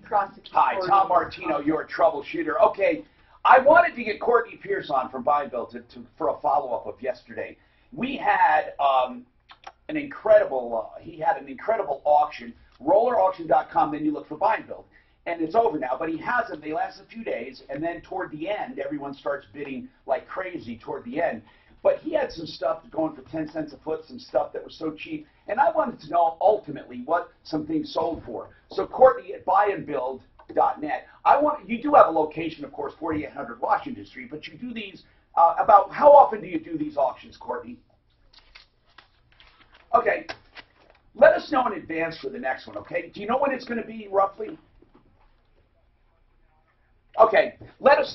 prosecution. Hi, Tom Martino, you're a troubleshooter. Okay, I wanted to get Courtney Pierce on from Buyville for a follow-up of yesterday. We had an incredible, he had an incredible auction, rollerauction.com, then you look for Buyville. And it's over now, but he has them. They last a few days, and then toward the end, everyone starts bidding like crazy toward the end. But he had some stuff going for 10 cents a foot, some stuff that was so cheap. And I wanted to know ultimately what some things sold for. So Courtney at buyandbuild.net. You do have a location, of course, 4800 Washington Street, but you do these, about how often do you do these auctions, Courtney? Okay, let us know in advance for the next one, okay? Do you know when it's going to be roughly? Okay, let us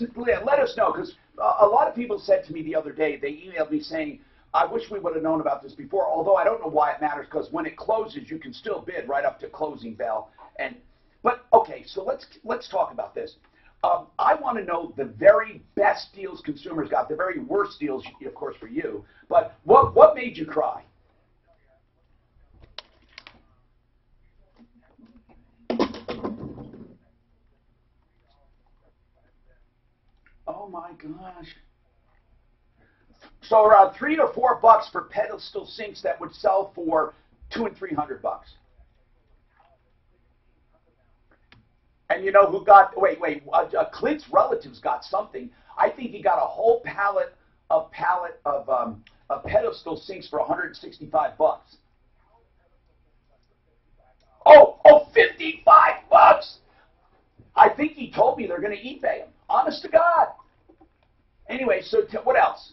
know, because a lot of people said to me the other day, they emailed me saying, I wish we would have known about this before, although I don't know why it matters, because when it closes, you can still bid right up to closing bell. But okay, so let's talk about this. I want to know the very best deals consumers got, the very worst deals, of course, for you. But what made you cry? Oh my gosh. So around $3 or $4 for pedestal sinks that would sell for $200 and $300. And you know who got? Wait. Clint's relatives got something. I think he got a whole pallet of pedestal sinks for $165. Oh, $55. I think he told me they're going to eBay them. Honest to God. Anyway, so what else?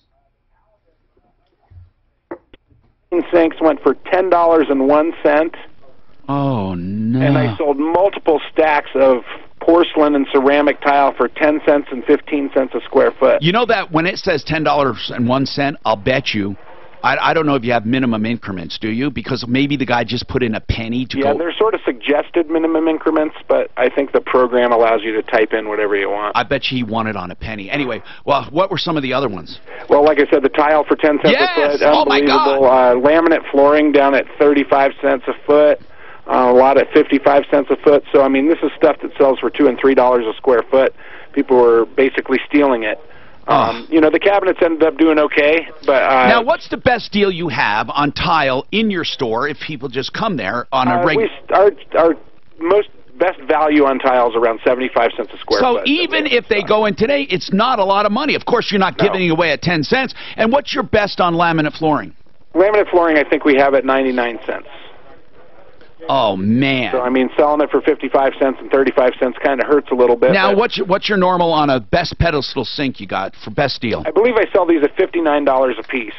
Sinks went for $10.01. Oh, no. And I sold multiple stacks of porcelain and ceramic tile for 10 cents and 15 cents a square foot. You know that when it says $10.01, I'll bet you, I don't know if you have minimum increments, do you? Because maybe the guy just put in a penny to go. Yeah, they're sort of suggested minimum increments, but I think the program allows you to type in whatever you want. I bet you he won it on a penny. Anyway, well, what were some of the other ones? Well, like I said, the tile for 10 cents a foot, unbelievable. Oh my God. Laminate flooring down at 35 cents a foot. A lot at 55 cents a foot. So, I mean, this is stuff that sells for $2 and $3 a square foot. People were basically stealing it. You know, the cabinets ended up doing okay, but... now, what's the best deal you have on tile in your store if people just come there on a regular... Our most best value on tile is around 75 cents a square foot. So even if they go in today, it's not a lot of money. Of course, you're not giving it away at 10 cents. And what's your best on laminate flooring? Laminate flooring, I think we have at 99 cents. Oh, man. So, I mean, selling it for 55 cents and 35 cents kind of hurts a little bit. Now, what's your normal on a best pedestal sink you got for best deal? I believe I sell these at $59 a piece.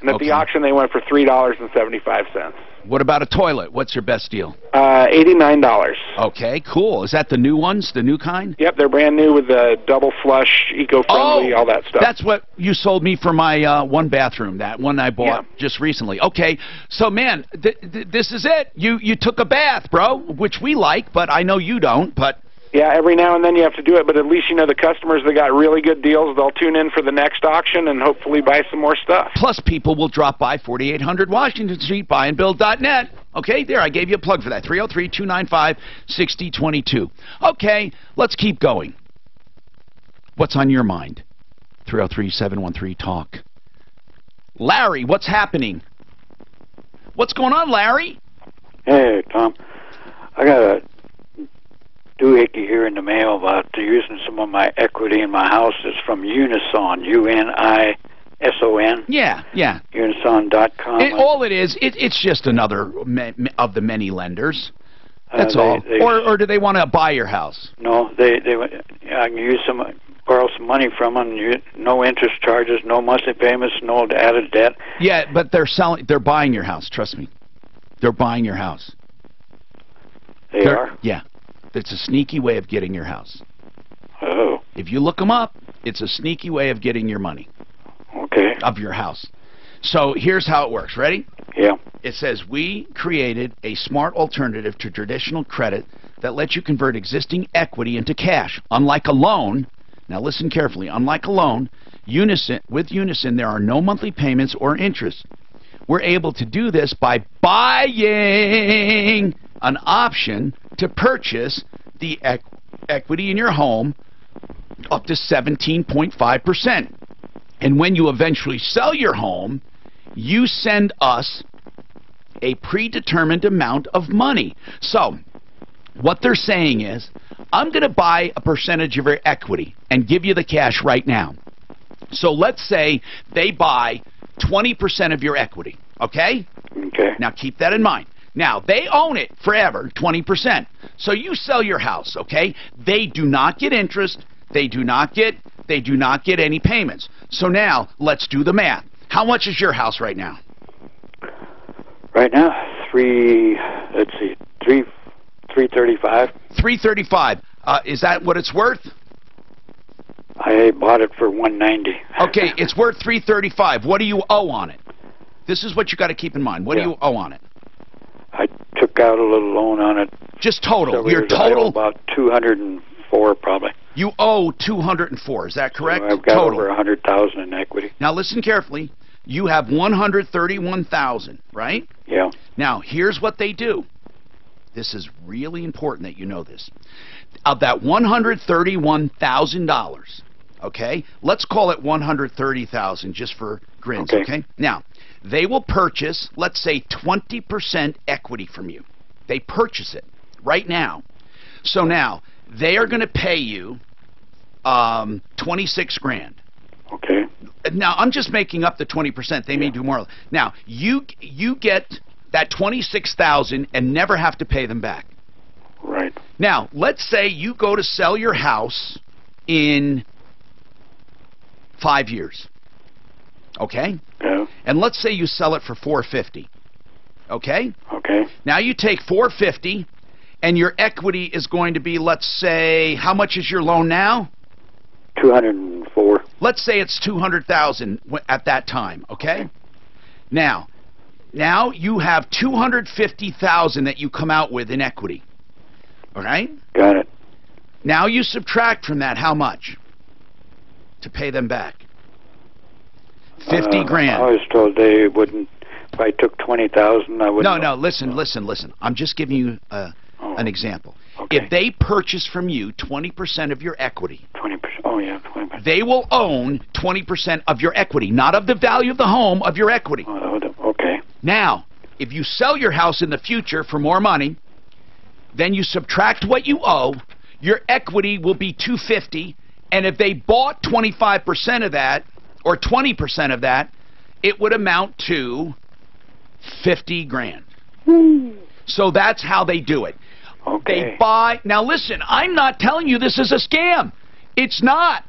And at the auction, they went for $3.75. What about a toilet? What's your best deal? $89. Okay, cool. Is that the new ones, the new kind? Yep, they're brand new with the double flush, eco-friendly, all that stuff. That's what you sold me for my one bathroom, that one I bought just recently. Okay, so man, this is it. You took a bath, bro, which we like, but I know you don't, but... Yeah, every now and then you have to do it, but at least you know the customers that got really good deals, they'll tune in for the next auction and hopefully buy some more stuff. Plus, people will drop by 4800 Washington Street, buyandbuild.net. Okay, there, I gave you a plug for that. 303-295-6022. Okay, let's keep going. What's on your mind? 303-713-TALK. Larry, what's happening? What's going on, Larry? Hey, Tom. I got a doohickey here in the mail about using some of my equity in my house. Is from Unison, U-N-I-S-O-N. Yeah. Unison.com. All it is, it's just another of the many lenders. That's all. Or do they want to buy your house? No, I can use borrow some money from them. No interest charges, no monthly payments, no added debt. Yeah, but they're buying your house. Trust me, they're buying your house. They are? Yeah. It's a sneaky way of getting your house. Oh. If you look them up, it's a sneaky way of getting your money. Okay. Of your house. So here's how it works. Ready? Yeah. It says, we created a smart alternative to traditional credit that lets you convert existing equity into cash. Unlike a loan, now listen carefully, unlike a loan, with Unison, there are no monthly payments or interest. We're able to do this by buying an option to purchase the equity in your home up to 17.5%. And when you eventually sell your home, you send us a predetermined amount of money. So what they're saying is, I'm going to buy a percentage of your equity and give you the cash right now. So let's say they buy 20% of your equity, okay? Okay. Now keep that in mind. Now, they own it forever, 20%. So you sell your house, okay? They do not get interest. They do not get any payments. So now, let's do the math. How much is your house right now? Right now, $335. $335. Is that what it's worth? I I bought it for $190. Okay, it's worth $335. What do you owe on it? This is what you got to keep in mind. What do you owe on it? I took out a little loan on it. Just total. Your I owe total. about 204 probably. You owe 204. Is that correct? So I've got total. over 100,000 in equity. Now listen carefully. You have 131,000, right? Yeah. Now here's what they do. This is really important that you know this. Of that $131,000, okay? Let's call it 130,000 just for grins, okay? Now, they will purchase, let's say, 20% equity from you. They purchase it right now. So now they are going to pay you 26 grand. Okay. Now I'm just making up the 20%. They may do more. Now you get that 26,000 and never have to pay them back. Right. Now let's say you go to sell your house in 5 years. Okay. Yeah. And let's say you sell it for $450. Okay. Okay. Now you take $450, and your equity is going to be, let's say, how much is your loan now? 204. Let's say it's 200,000 at that time. Okay. Now you have 250,000 that you come out with in equity. All right. Got it. Now you subtract from that how much to pay them back? 50 grand. I was told they wouldn't. If I took 20,000, I wouldn't. No. Listen. I'm just giving you an example. Okay. If they purchase from you 20% of your equity, 20%. Oh yeah, 20%. They will own 20% of your equity, not of the value of the home, of your equity. Okay. Now, if you sell your house in the future for more money, then you subtract what you owe. Your equity will be 250, and if they bought 25% of that or 20% of that, it would amount to 50 grand. So that's how they do it. Okay. They buy. Now listen, I'm not telling you this is a scam. It's not.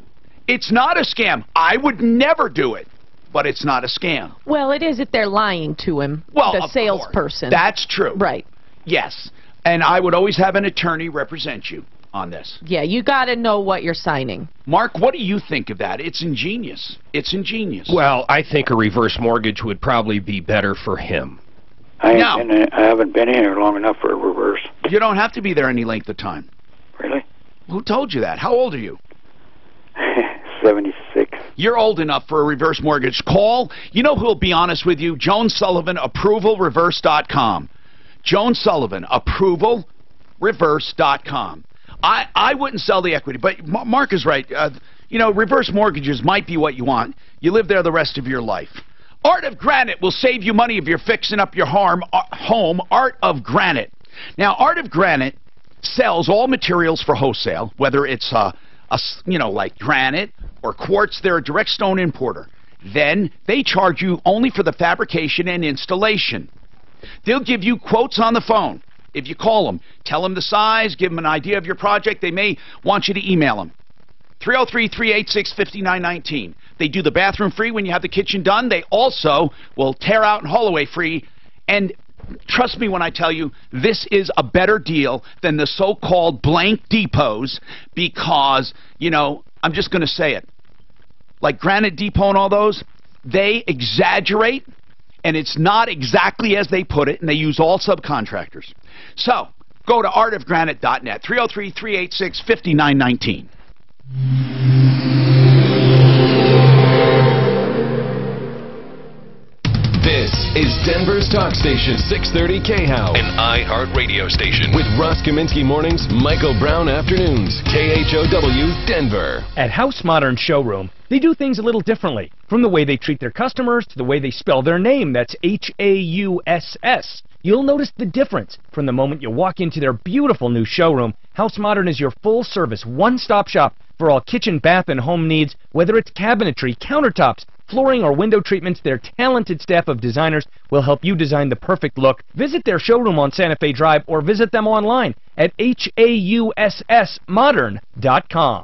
It's not a scam. I would never do it, but it's not a scam. Well, it is if they're lying to him, the salesperson. That's true. Right. Yes. And I would always have an attorney represent you on this. Yeah, you got to know what you're signing. Mark, what do you think of that? It's ingenious. It's ingenious. Well, I think a reverse mortgage would probably be better for him. I haven't been here long enough for a reverse. You don't have to be there any length of time. Really? Who told you that? How old are you? 76. You're old enough for a reverse mortgage. Call. You know who'll be honest with you? Joan Sullivan, ApprovalReverse.com. Joan Sullivan, ApprovalReverse.com. I wouldn't sell the equity, but Mark is right. You know, reverse mortgages might be what you want. You live there the rest of your life. Art of Granite will save you money if you're fixing up your home. Art of Granite. Now, Art of Granite sells all materials for wholesale, whether it's like granite or quartz. They're a direct stone importer. Then they charge you only for the fabrication and installation. They'll give you quotes on the phone. If you call them, tell them the size, give them an idea of your project. They may want you to email them. 303-386-5919. They do the bathroom free when you have the kitchen done. They also will tear out and haul away free. And trust me when I tell you, this is a better deal than the so-called blank depots because, you know, I'm just going to say it. Like Granite Depot and all those, they exaggerate, and it's not exactly as they put it, and they use all subcontractors. So, go to artofgranite.net, 303-386-5919. This is Denver's talk station, 630 KHOW, an iHeart radio station with Russ Kaminsky mornings, Michael Brown afternoons, KHOW, Denver. At House Modern Showroom, they do things a little differently, from the way they treat their customers to the way they spell their name. That's H-A-U-S-S. You'll notice the difference from the moment you walk into their beautiful new showroom. House Modern is your full-service, one-stop shop for all kitchen, bath, and home needs, whether it's cabinetry, countertops, flooring, or window treatments. Their talented staff of designers will help you design the perfect look. Visit their showroom on Santa Fe Drive or visit them online at HAUSSmodern.com.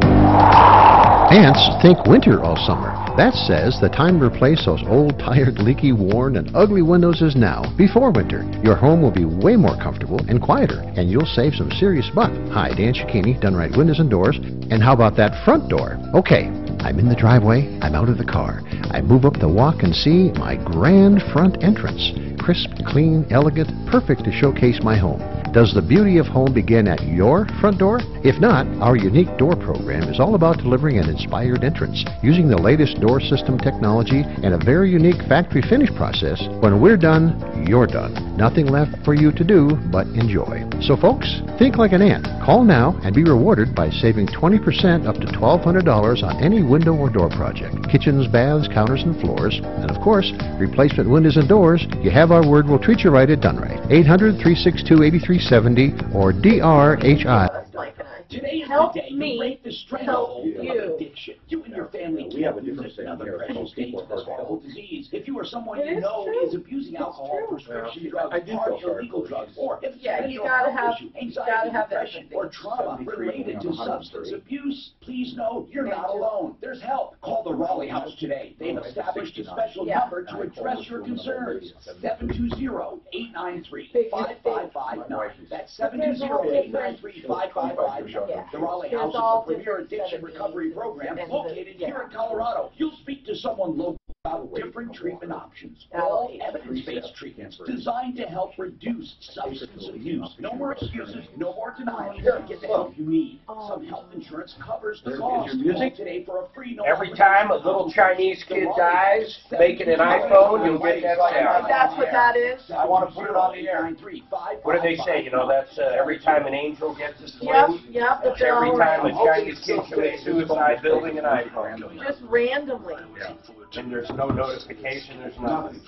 Ants think winter all summer. That says the time to replace those old, tired, leaky, worn, and ugly windows is now, before winter. Your home will be way more comfortable and quieter, and you'll save some serious buck. Hi, Dan Cicchini, Done Right Windows and Doors. And how about that front door? Okay, I'm in the driveway, I'm out of the car. I move up the walk and see my grand front entrance. Crisp, clean, elegant, perfect to showcase my home. Does the beauty of home begin at your front door? If not, our unique door program is all about delivering an inspired entrance using the latest door system technology and a very unique factory finish process. When we're done, you're done. Nothing left for you to do but enjoy. So folks, think like an ant. Call now and be rewarded by saving 20% up to $1,200 on any window or door project. Kitchens, baths, counters, and floors. And of course, replacement windows and doors. You have our word, we'll treat you right at Done Right. 800-362-8370 or DRHI. Today is Help the day me you break the stranglehold help of you. addiction. You and your family we have a can't use different another thing here. critical stage of this horrible disease. If you or someone It you is know true. is abusing alcohol, prescription drugs, I do hard feel sorry illegal for drugs, you. or if it's Yeah, a you mental gotta health have- issue, you anxiety, gotta have depression, everything. or trauma 73 related to and substance 103. abuse, please know you're not alone. There's help. Call the Raleigh House today. They've established a special number to address your concerns. 720-893-5559. That's 720-893-5559. The Raleigh House is the premier addiction recovery program located here in Colorado. You'll speak to someone local about different treatment options, all evidence-based treatments designed to help reduce substance abuse. No more excuses, no more denial. Get the help you need. Some health insurance covers the cost. Is your music? Call today for a free no Every time a little Chinese kid dies, making an iPhone, you'll get that sound. That's what that is? I want to put it on the air. What do they say? You know, that's every time an angel gets his Yep, wings. yep. That's every time a Chinese kid commits suicide building an iPhone. Just randomly. And there's no notification, there's nothing.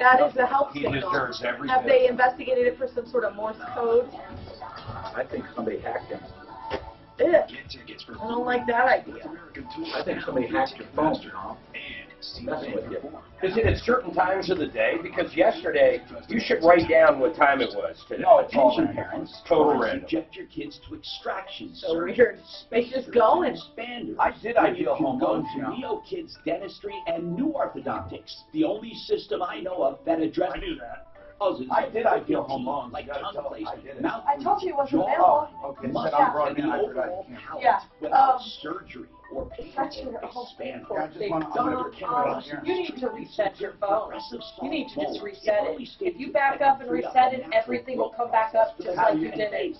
That is a help He signal. deserves every Have bit. they investigated it for some sort of Morse code? I think somebody hacked him. Ugh. I don't like that idea. I think somebody hacked your phone, Tom. Messing with you. Is it at certain times of the day? Because yesterday, you should write down what time it was today. No, attention parents. Total Try to random. subject your kids to extraction So surgery, weird. It's just going. expanders. I did ideal You home can go loans, to you know. Neo Kids Dentistry and New Orthodontics, the only system I know of that addresses. I knew that. I did ideal home loans. Like You gotta tongue tell them I placement, did it. mouth I told you it wasn't jawline, available. Okay, so mustache, I'm brought and in, the I forgot overall you can't. palate Yeah, without surgery or painful expander. Yeah, I just want to You need to reset your phone. You need to just reset it. If you back up and reset it, everything will come back up just like you did it.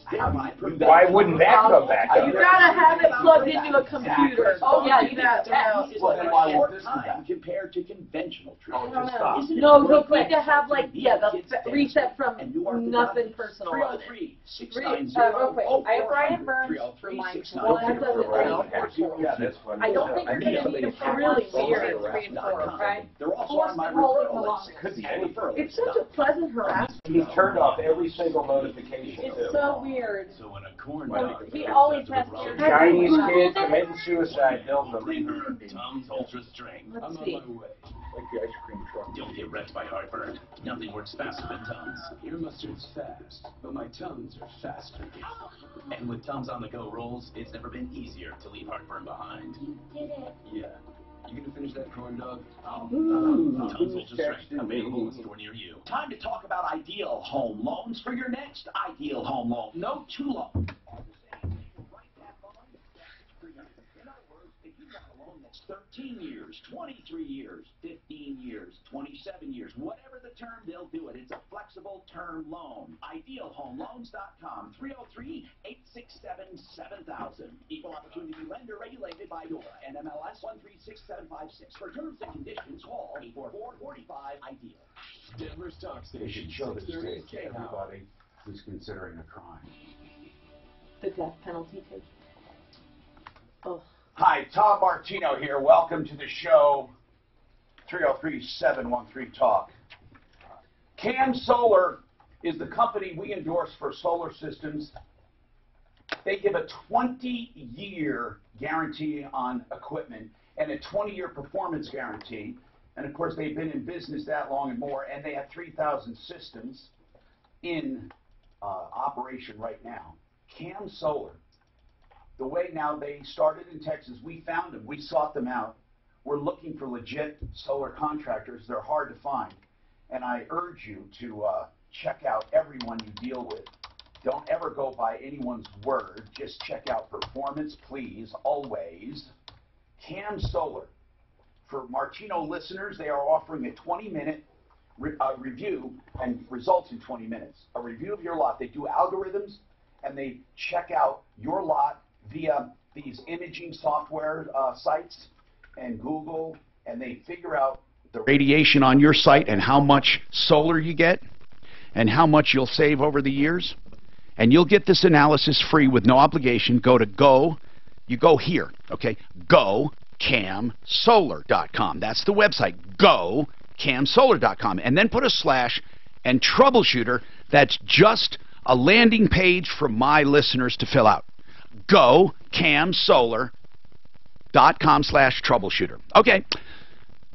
Why wouldn't that come back up? You gotta have it plugged into a computer. Oh yeah, you got to know. Well, then why won't this do Time that? compared to conventional treatment. just stop. Isn't it No, you worth need it? to have like, yeah, the reset from And New Orthodontics, nothing personal on it. 303-690-0400. Real quick, I have Brian Burns for my well, that doesn't Yeah, that's funny. I don't think you're gonna need a really weird reinforcer, okay? They're also Force on my and holding referral along. list. Could be any further. It's such a pleasant harassment. He turned off every single notification, It's too. so weird. So when a corn Well, he always has to. Chinese kid committing suicide building them. Tom's Ultra Strength. Let's see. Like the ice cream truck. Don't get wrecked by heartburn. Nothing works faster than Tums. Your mustard's fast, but my Tums are faster. And with Tums on the go rolls, it's never been easier to leave heartburn behind. You did it. Yeah. You gonna finish that corn dog? Tums Ultra Strength. Available in a store near you. Time to talk about ideal home loans for your next ideal home loan. No too long. In other words, if you got a loan that's 13 years, 23 years, 15 years, 27 years, whatever the term, they'll do it. It's a flexible term loan. IdealHomeLoans.com, 303-867-7000. Equal Opportunity Lender regulated by DORA, NMLS 136756. For terms and conditions, call 844-45-IDEAL. Denver's Talk They Station. should show this to 638 everybody who's considering a crime. The death penalty too. Oh. Hi, Tom Martino here. Welcome to the show. 303-713-TALK. Cam Solar is the company we endorse for solar systems. They give a 20-year guarantee on equipment and a 20-year performance guarantee. And of course, they've been in business that long and more, and they have 3,000 systems in operation right now. Cam Solar. The way now they started in Texas, we found them, we sought them out. We're looking for legit solar contractors. They're hard to find. And I urge you to check out everyone you deal with. Don't ever go by anyone's word. Just check out performance, please, always. Cam Solar. For Martino listeners, they are offering a 20-minute review and results in 20 minutes. A review of your lot. They do algorithms, and they check out your lot via these imaging software sites and Google, and they figure out the radiation on your site and how much solar you get and how much you'll save over the years. And you'll get this analysis free with no obligation. You go here, okay? GoCamSolar.com. That's the website, GoCamSolar.com. And then put a slash and Troubleshooter. That's just a landing page for my listeners to fill out. GoCamSolar.com/troubleshooter. Okay.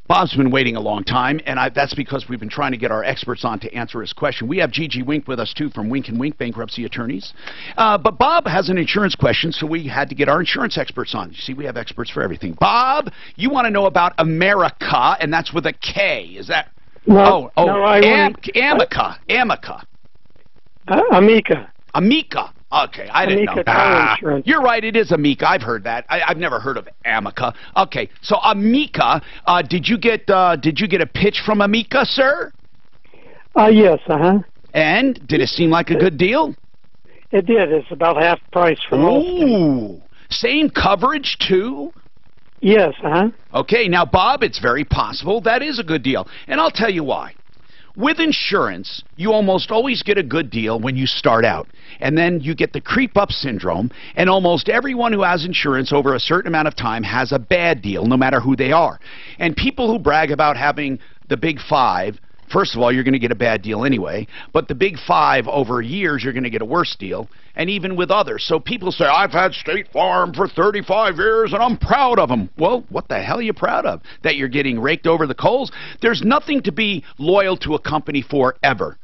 Bob's been waiting a long time, and that's because we've been trying to get our experts on to answer his question. We have Gigi Wink with us, too, from Wink & Wink Bankruptcy Attorneys. But Bob has an insurance question, so we had to get our insurance experts on. You see, we have experts for everything. Bob, you want to know about America, and that's with a K. Is that? No, Amica. Amica. Okay, I didn't know. You're right, it is Amica. I've heard that. I've never heard of Amica. Okay, so Amica, did you get a pitch from Amica, sir? Yes, And did it seem like a good deal? It did. It's about half price for most. Ooh, same coverage too? Yes, Okay, now Bob, it's very possible that is a good deal, and I'll tell you why. With insurance, you almost always get a good deal when you start out. And then you get the creep-up syndrome, and almost everyone who has insurance over a certain amount of time has a bad deal, no matter who they are. And people who brag about having the big five, first of all, you're going to get a bad deal anyway, but the big five over years, you're going to get a worse deal, and even with others. So people say, I've had State Farm for 35 years, and I'm proud of them. Well, what the hell are you proud of? That you're getting raked over the coals? There's nothing to be loyal to a company for ever.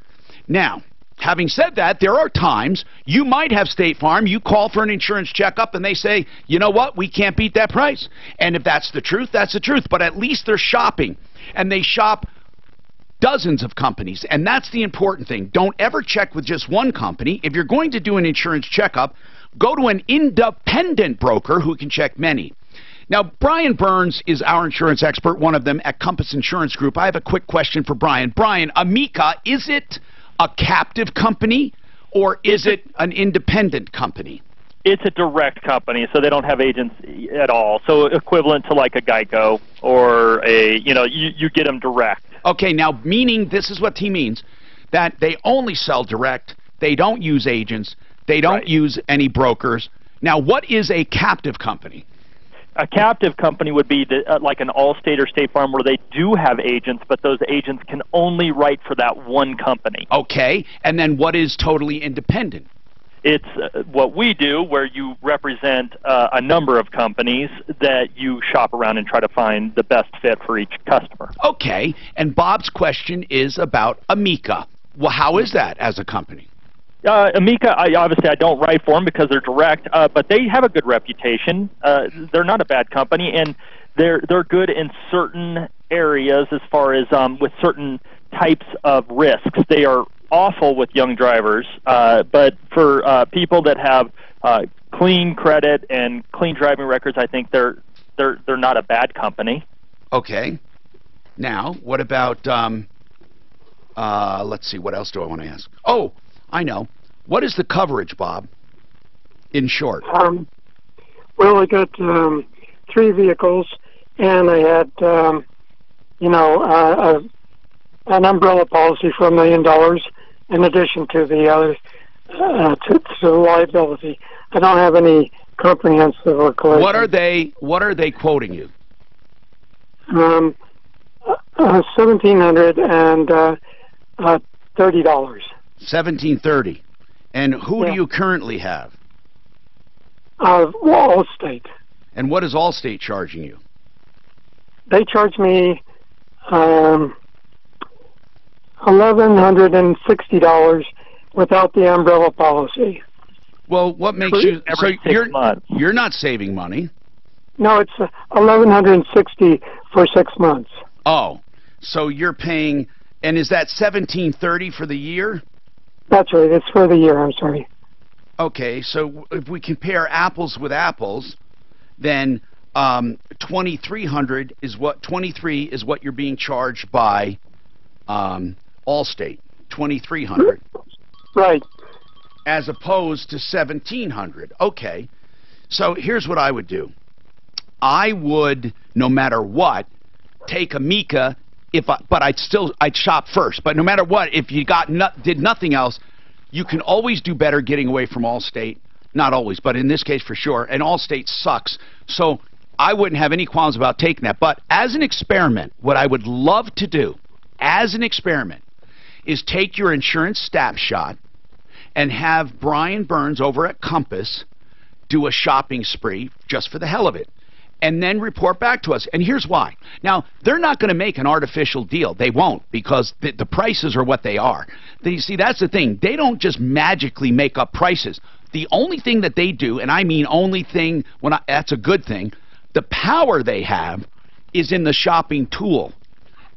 Now, having said that, there are times you might have State Farm, you call for an insurance checkup, and they say, you know what, we can't beat that price. And if that's the truth, that's the truth. But at least they're shopping, and they shop dozens of companies, and that's the important thing. Don't ever check with just one company. If you're going to do an insurance checkup, go to an independent broker who can check many. Now, Brian Burns is our insurance expert, one of them at Compass Insurance Group. I have a quick question for Brian. Brian, Amica, is it a captive company or is it an independent company? It's a direct company, so they don't have agents at all. So equivalent to like a Geico or you get them direct. Okay, now meaning, this is what he means, that they only sell direct, they don't use agents, they don't use any brokers. Now, what is a captive company? A captive company would be like an Allstate or State Farm where they do have agents, but those agents can only write for that one company. Okay, and then what is totally independent? It's what we do, where you represent a number of companies that you shop around and try to find the best fit for each customer. Okay, and Bob's question is about Amica. Well, how is that as a company? Amica, obviously I don't write for them because they're direct, but they have a good reputation. They're not a bad company, and they're good in certain areas as far as with certain types of risks. They are awful with young drivers, but for people that have clean credit and clean driving records, I think they're not a bad company. Okay. Now, what about let's see, what else do I want to ask? Oh, I know. What is the coverage, Bob, in short? Well, I got 3 vehicles, and I had an umbrella policy for $1 million in addition to the other to the liability. I don't have any comprehensive or collision. What are they quoting you? $1,730. $1,730. And who do you currently have? Allstate. And what is Allstate charging you? They charge me $1,160 without the umbrella policy. Well, what makes you so you're not saving money? No, it's $1,160 for 6 months. Oh, so you're paying, and is that $1,730 for the year? That's right. It's for the year. I'm sorry. Okay, so if we compare apples with apples, then 2,300 is what 23 is what you're being charged by Allstate. 2,300. Right. As opposed to 1,700. Okay. So here's what I would do. I would, no matter what, take Amica. But I'd shop first. But no matter what, if you did nothing else, you can always do better getting away from Allstate. Not always, but in this case for sure. And Allstate sucks. So I wouldn't have any qualms about taking that. But as an experiment, what I would love to do, as an experiment, is take your insurance snapshot and have Brian Burns over at Compass do a shopping spree just for the hell of it, and then report back to us. And here's why. Now, they're not going to make an artificial deal. They won't, because the prices are what they are. You see, that's the thing. They don't just magically make up prices. The only thing that they do, and I mean only thing, that's a good thing, the power they have is in the shopping tool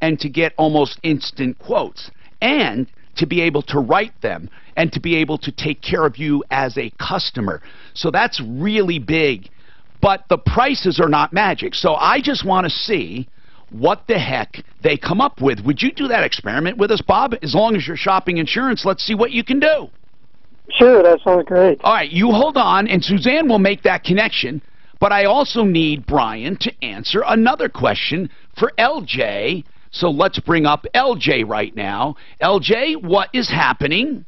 and to get almost instant quotes and to be able to write them and to be able to take care of you as a customer. So that's really big. But the prices are not magic. So I just want to see what the heck they come up with. Would you do that experiment with us, Bob? As long as you're shopping insurance, let's see what you can do. Sure, that sounds great. All right, you hold on, and Suzanne will make that connection. But I also need Brian to answer another question for LJ. So let's bring up LJ right now. LJ, what is happening?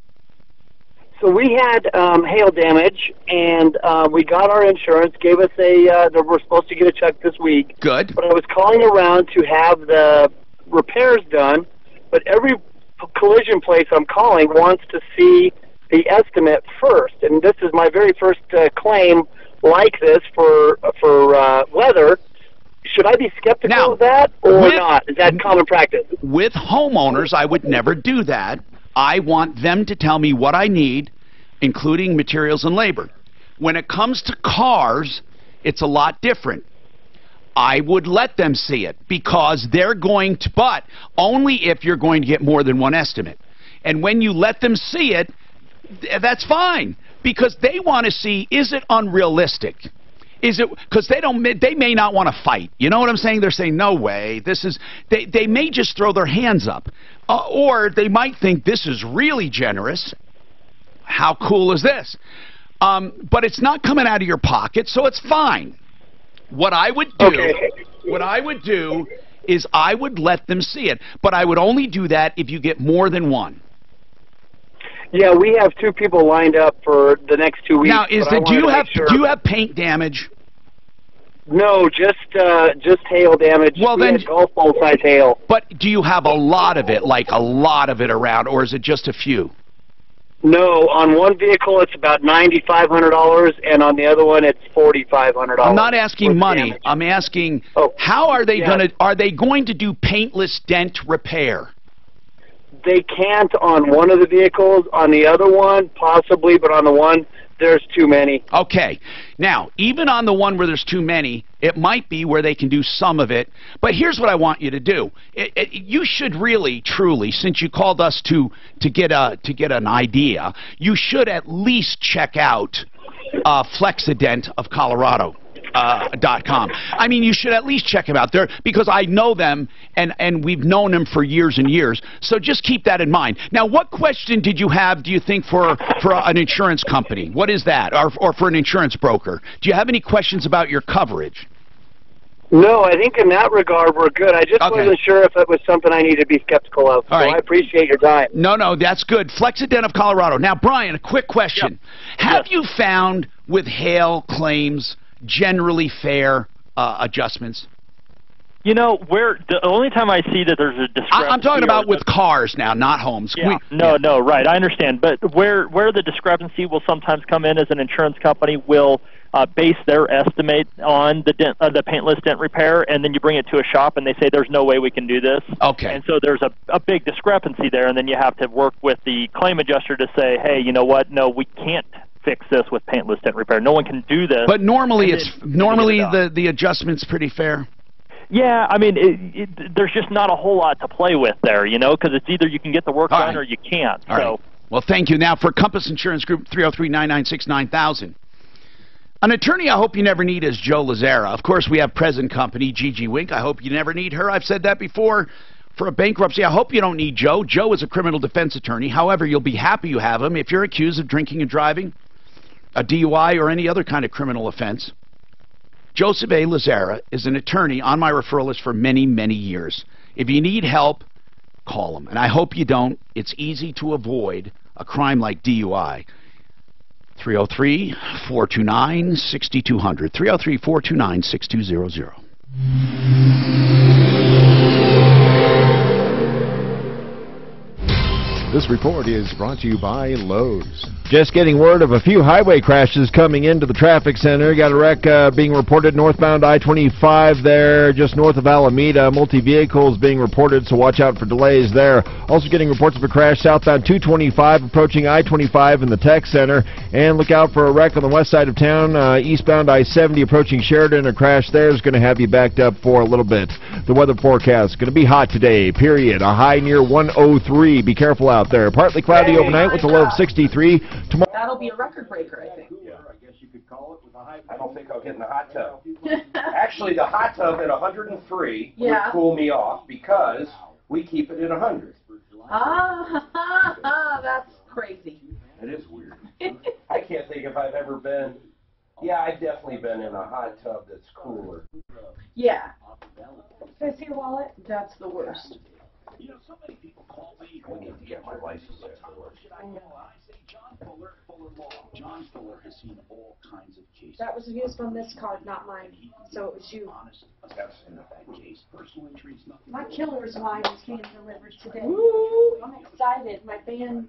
So we had hail damage, and we got our insurance, gave us we're supposed to get a check this week. Good. But I was calling around to have the repairs done, but every collision place I'm calling wants to see the estimate first. And this is my very first claim like this for weather. Should I be skeptical of that or not? Is that common practice? With homeowners, I would never do that. I want them to tell me what I need, including materials and labor. When it comes to cars, it's a lot different. I would let them see it because they're going to, but only if you're going to get more than one estimate. And when you let them see it, that's fine because they want to see, is it unrealistic? Is it because they may not want to fight? You know what I'm saying? They're saying, no way. They may just throw their hands up. Or they might think this is really generous. How cool is this? But it's not coming out of your pocket, so it's fine. What I would do is I would let them see it, but I would only do that if you get more than one. Yeah, we have 2 people lined up for the next 2 weeks. Now, do you have paint damage? No, just hail damage. Well, then golf ball size hail. But do you have a lot of it, like a lot of it around, or is it just a few? No, on one vehicle it's about $9,500, and on the other one it's $4,500. I'm not asking money. Damage. I'm asking how are they going to do paintless dent repair? They can't on one of the vehicles. On the other one, possibly, but on the one, there's too many. Okay. Now, even on the one where there's too many, it might be where they can do some of it. But here's what I want you to do. You should really, truly, since you called us to get an idea, you should at least check out Flexident of Colorado. .com. I mean, you should at least check them out there because I know them and we've known them for years and years. So just keep that in mind. Now, what question did you have, do you think, for an insurance company? What is that? Or for an insurance broker? Do you have any questions about your coverage? No, I think in that regard we're good. I just wasn't sure if it was something I need to be skeptical of. So I appreciate your time. No, that's good. Flexident of Colorado. Now, Brian, a quick question. Yep. Have you found with hail claims generally fair adjustments? You know, the only time I see that there's a discrepancy... I'm talking about with cars now, not homes. Yeah, no, right, I understand. But where the discrepancy will sometimes come in is an insurance company will base their estimate on the paintless dent repair, and then you bring it to a shop and they say there's no way we can do this. Okay. And so there's a big discrepancy there, and then you have to work with the claim adjuster to say, hey, you know what, no, we can't fix this with paintless dent repair. No one can do this. But normally the adjustment's pretty fair. Yeah, I mean, there's just not a whole lot to play with there, you know, because it's either you can get the work done or you can't. All right. Well, thank you. Now for Compass Insurance Group, 303-996-9000. An attorney I hope you never need is Joe Lazzara. Of course, we have present company, Gigi Wink. I hope you never need her. I've said that before. For a bankruptcy, I hope you don't need Joe. Joe is a criminal defense attorney. However, you'll be happy you have him if you're accused of drinking and driving, a DUI, or any other kind of criminal offense. Joseph A. Lazzara is an attorney on my referral list for many, many years. If you need help, call him. And I hope you don't. It's easy to avoid a crime like DUI. 303-429-6200. 303-429-6200. This report is brought to you by Lowe's. Just getting word of a few highway crashes coming into the traffic center. Got a wreck being reported northbound I-25 there, just north of Alameda. Multi-vehicles being reported, so watch out for delays there. Also getting reports of a crash southbound 225 approaching I-25 in the tech center. And look out for a wreck on the west side of town, eastbound I-70 approaching Sheridan. A crash there is going to have you backed up for a little bit. The weather forecast is going to be hot today, period. A high near 103. Be careful out there. Partly cloudy overnight with a low of 63. Tomorrow. That'll be a record breaker, I think. Yeah. I don't think I'll get in the hot tub. Actually, the hot tub at 103 would cool me off because we keep it at 100. That's crazy. It is weird. I can't think if I've ever been. Yeah, I've definitely been in a hot tub that's cooler. Yeah. Can I see your wallet? That's the worst. You know, so many people call me. I need to get my license afterwards. I say John Fuller, Fuller Law. John Fuller has seen all kinds of cases. That was used on this card, not mine. So it was you. That's in that case. Personal injury is nothing. My killer's wine is being delivered today. Woo! I'm excited. My band,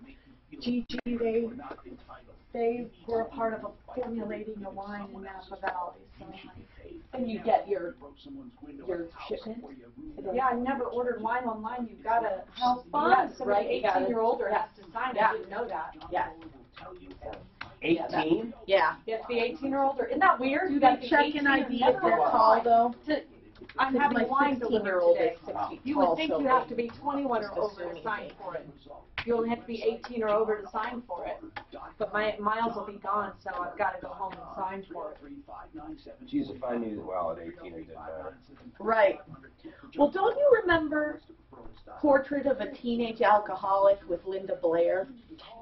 GG, they were a part of formulating a wine in Napa Valley. So and you get your shipment? Yeah, I never ordered wine online. You've got to have fun, right? 18-year-older has to sign it. I didn't know that. Yeah. 18? Yeah. You have to be 18 or older. Isn't that weird? You got to check an ID if they're tall, though. I'm having wine delivered today. You would think you have to be 21 or over to sign for it. You only have to be 18 or over to sign for it. But my miles will be gone, so I've got to go home and sign for it. Geez, if I knew, well, at 18 it didn't matter. Right. Well, don't you remember Portrait of a Teenage Alcoholic with Linda Blair?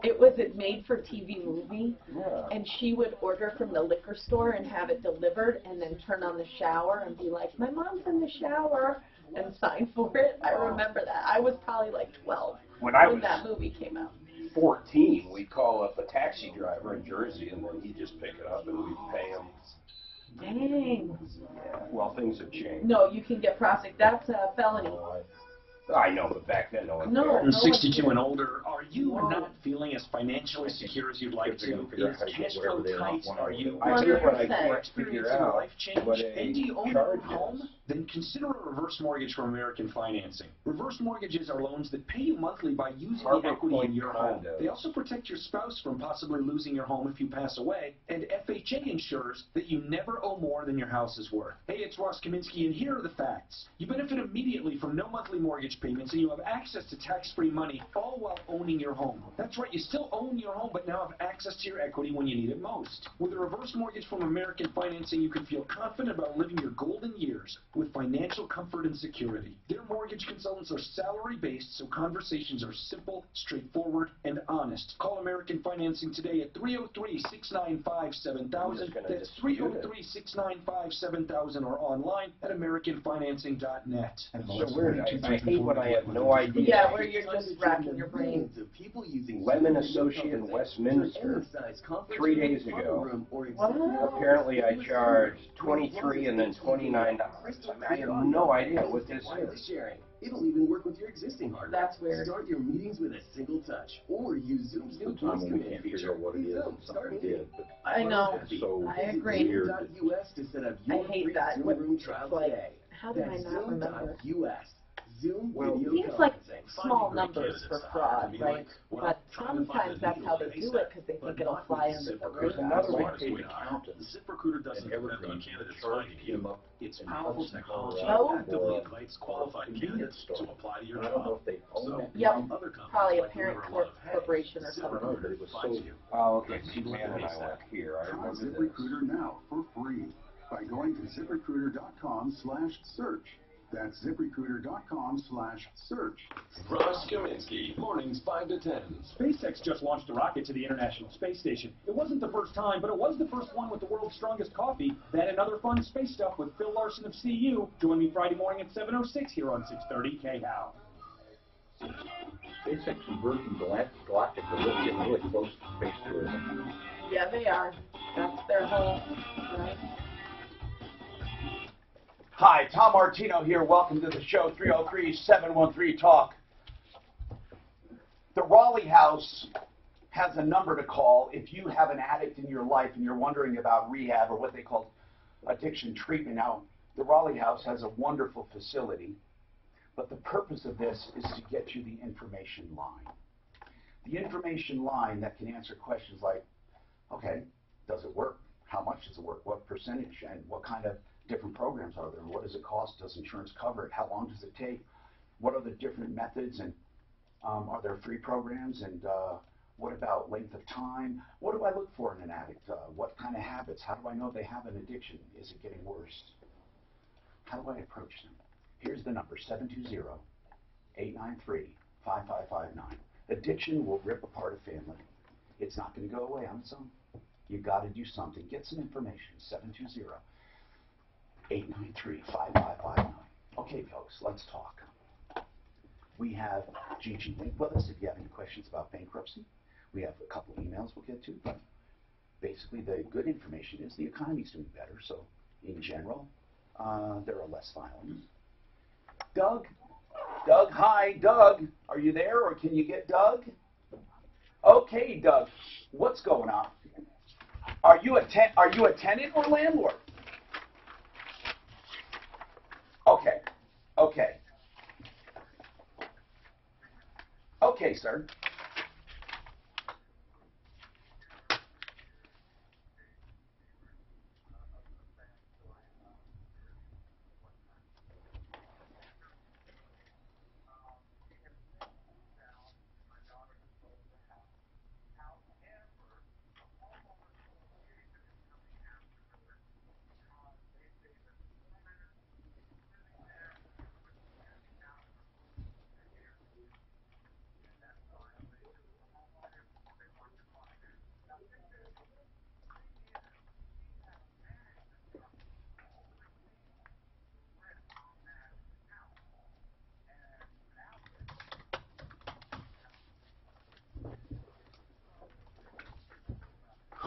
It was a made-for-TV movie, and she would order from the liquor store and have it delivered and then turn on the shower and be like, my mom's in the shower, and sign for it. I remember that. I was probably like 12 when that movie came out. 14, we'd call up a taxi driver in Jersey, and then he'd just pick it up and we'd pay him. Dang. Yeah, well, things have changed. No, you can get prosecute. That's a felony. I know, but back then no one cared. 62 and older, are you not feeling as financially secure as you'd like to? Is cash flow tight? Are you I hear what I can't figure out. Life change? And do you own your own home? Then consider a reverse mortgage from American Financing. Reverse mortgages are loans that pay you monthly by using the equity in your home. They also protect your spouse from possibly losing your home if you pass away. And FHA ensures that you never owe more than your house is worth. Hey, it's Ross Kaminsky, and here are the facts. You benefit immediately from no monthly mortgage payments, and you have access to tax-free money, all while owning your home. That's right, you still own your home, but now have access to your equity when you need it most. With a reverse mortgage from American Financing, you can feel confident about living your golden years with financial comfort and security. Their mortgage consultants are salary-based, so conversations are simple, straightforward, and honest. Call American Financing today at 303-695-7000. That's 303-695-7000, or online at AmericanFinancing.net. So weird. I hate when I have no idea. Yeah, where you're just racking your brain. Lemon Associate in Westminster 3 days ago. Apparently I charged $23 and then $29. I have no idea what this is. It'll even work with your existing hardware. That's weird. Start your meetings with a single touch, or use Zoom's new voice command feature. What it is. I know. I agree. Zoom.us to set up your I hate that. Zoom room trial like, today. How do I not remember? Zoom.us. Zoom Well, video it seems like conferencing. small Finding great numbers candidates for to hire fraud, can be right? like, well, But trying to find sometimes the that's needle how in a they do it haystack, because they but think it'll not fly with under the ZipRecruiter. radar. That's the smartest way to hire. ZipRecruiter doesn't and depend on evergreen candidates charge finding him you. up Its in powerful Hudson, technology Colorado actively for invites qualified convenience candidates to store. apply to your I don't know job. if they own So, it. Yep. while other companies Probably a might parent deliver a lot of hay, corporation or something. No, but it was finds so. you. Oh, okay. See, man and I work here. I Try remember this. ZipRecruiter now for free by going to ZipRecruiter.com/search. That's ZipRecruiter.com/search. Ross Kaminsky, mornings 5 to 10. SpaceX just launched a rocket to the International Space Station. It wasn't the first time, but it was the first one with the world's strongest coffee. That and other fun space stuff with Phil Larson of CU. Join me Friday morning at 7:06 here on 630 KHOW. SpaceX and Virgin Galactic are getting really close to space tourism. Yeah, they are. That's their whole, right? Hi, Tom Martino here. Welcome to the show, 303-713-TALK. The Raleigh House has a number to call if you have an addict in your life and you're wondering about rehab or what they call addiction treatment. Now, the Raleigh House has a wonderful facility, but the purpose of this is to get you the information line. The information line that can answer questions like, okay, does it work? How much does it work? What percentage? And what kind of different programs are there? What does it cost? Does insurance cover it? How long does it take? What are the different methods? And are there free programs? And what about length of time? What do I look for in an addict? What kind of habits? How do I know they have an addiction? Is it getting worse? How do I approach them? Here's the number, 720-893-5559. Addiction will rip apart a family. It's not going to go away on its own. You've got to do something. Get some information, 720-893-5559. Okay, folks, let's talk. We have Gigi Link with us if you have any questions about bankruptcy. We have a couple emails we'll get to, but basically the good information is the economy's doing better, so in general, there are less filings. Doug, hi, Doug, are you there, or can you get Doug? Okay, Doug, what's going on? Are you a tenant or landlord? Okay. Okay, sir.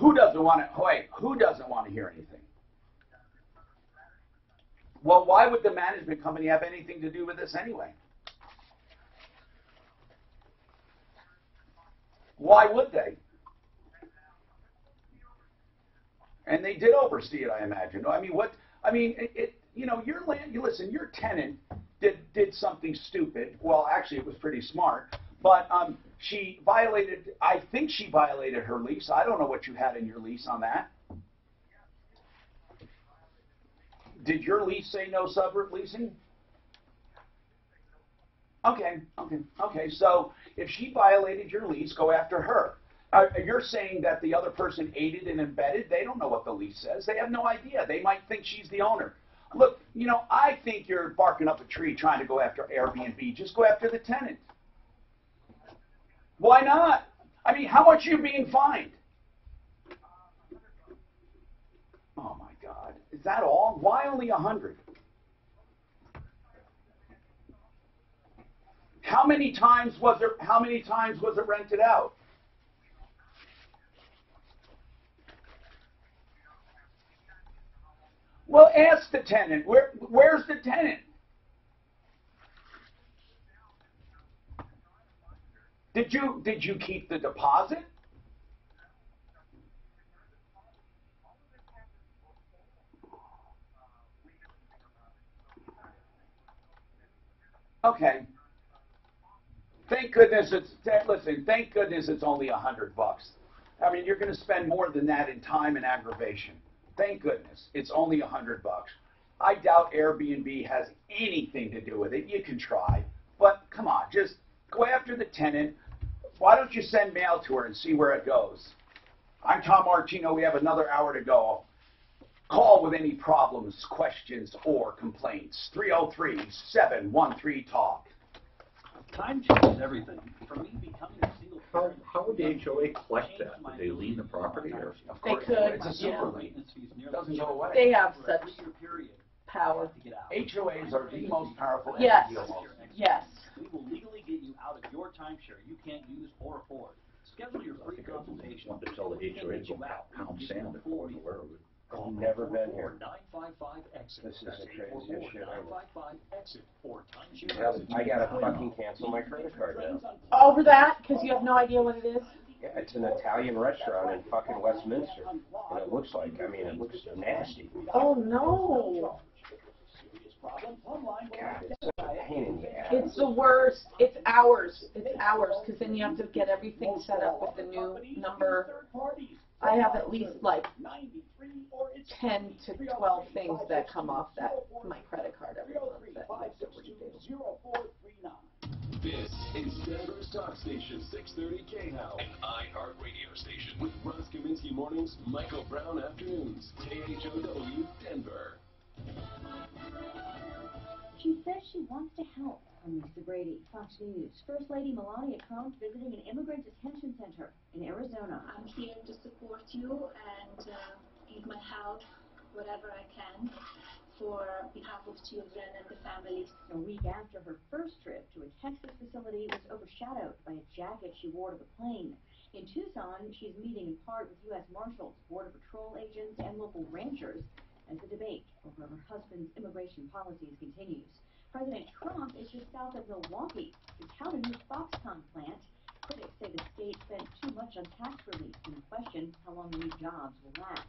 Who doesn't want to hear anything? Well, why would the management company have anything to do with this anyway? Why would they? And they did oversee it, I imagine. Listen, your tenant did something stupid. Well, actually, it was pretty smart. But I think she violated her lease. I don't know what you had in your lease on that. Did your lease say no sublet leasing? Okay. So if she violated your lease, go after her. You're saying that the other person aided and abetted? They don't know what the lease says. They have no idea. They might think she's the owner. Look, I think you're barking up a tree trying to go after Airbnb. Just go after the tenant. Why not? How much are you being fined? Oh my God. Is that all? Why only 100? How many times was it rented out? Well, ask the tenant. Where's the tenant? Did you keep the deposit? Okay. Thank goodness listen, thank goodness it's only $100. I mean, you're going to spend more than that in time and aggravation. Thank goodness it's only $100. I doubt Airbnb has anything to do with it. You can try, but come on, just go after the tenant. Why don't you send mail to her and see where it goes? I'm Tom Martino. We have another hour to go. Call with any problems, questions, or complaints. 303-713-TALK. Time changes everything. For me, becoming a single parent. How would the HOA collect that? Would they lien the property? Or of They course, could, it's a super maintenance fees. Doesn't go away. They have such power. HOAs are the most powerful Yes. entity of all. Yes. We will legally get you out of your timeshare you can't use or afford. Schedule your free consultation. Want to tell the HOA to pound sand before you were. I've never been here. 955-EXIT. This is the craziest shit ever. 955-EXIT or timeshare. I gotta fucking cancel my credit card now. Over that, because you have no idea what it is? Yeah, it's an Italian restaurant in fucking Westminster. And it looks like, I mean, it looks nasty. Oh, no. God, it's such a pain in the ass. It's the worst. It's ours. It's ours, because then you have to get everything set up with the new number. I have at least like 10 to 12 things that come off my credit card every month that you have to redo. This is Denver's Talk Station, 630 KHOW, an iHeart radio station with Russ Kaminsky mornings, Michael Brown afternoons, KHOW, Denver. She says she wants to help. I'm Lisa Brady, Fox News. First Lady Melania Trump visiting an immigrant detention center in Arizona. I'm here to support you and give my help, whatever I can, for behalf of children and the families. A week after her first trip to a Texas facility was overshadowed by a jacket she wore to the plane. In Tucson, she's meeting in part with U.S. Marshals, Border Patrol agents, and local ranchers as the debate over her husband's immigration policies continues. President Trump is just south of Milwaukee to tout a new Foxconn plant. Critics say the state spent too much on tax relief and question how long the new jobs will last.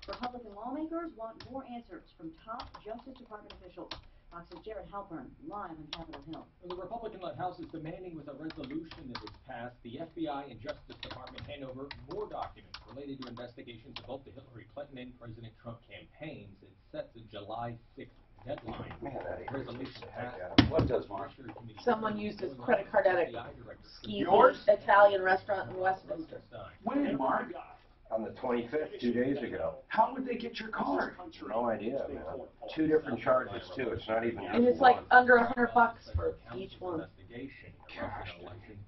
Republican lawmakers want more answers from top Justice Department officials. Fox's Jared Halpern, live on Capitol Hill. The Republican-led House is demanding with a resolution that is passed, the FBI and Justice Department hand over more documents related to investigations of both the Hillary Clinton and President Trump campaigns. It sets a July 6th deadline. Resolution passed. What does, Mark? Someone used his credit card at a Yours? Italian restaurant in Westminster. When, Mark? On the 25th, 2 days ago. How would they get your card? No idea, man. 2 different charges, too. It's not even And it's like under $100 for each one. Gosh.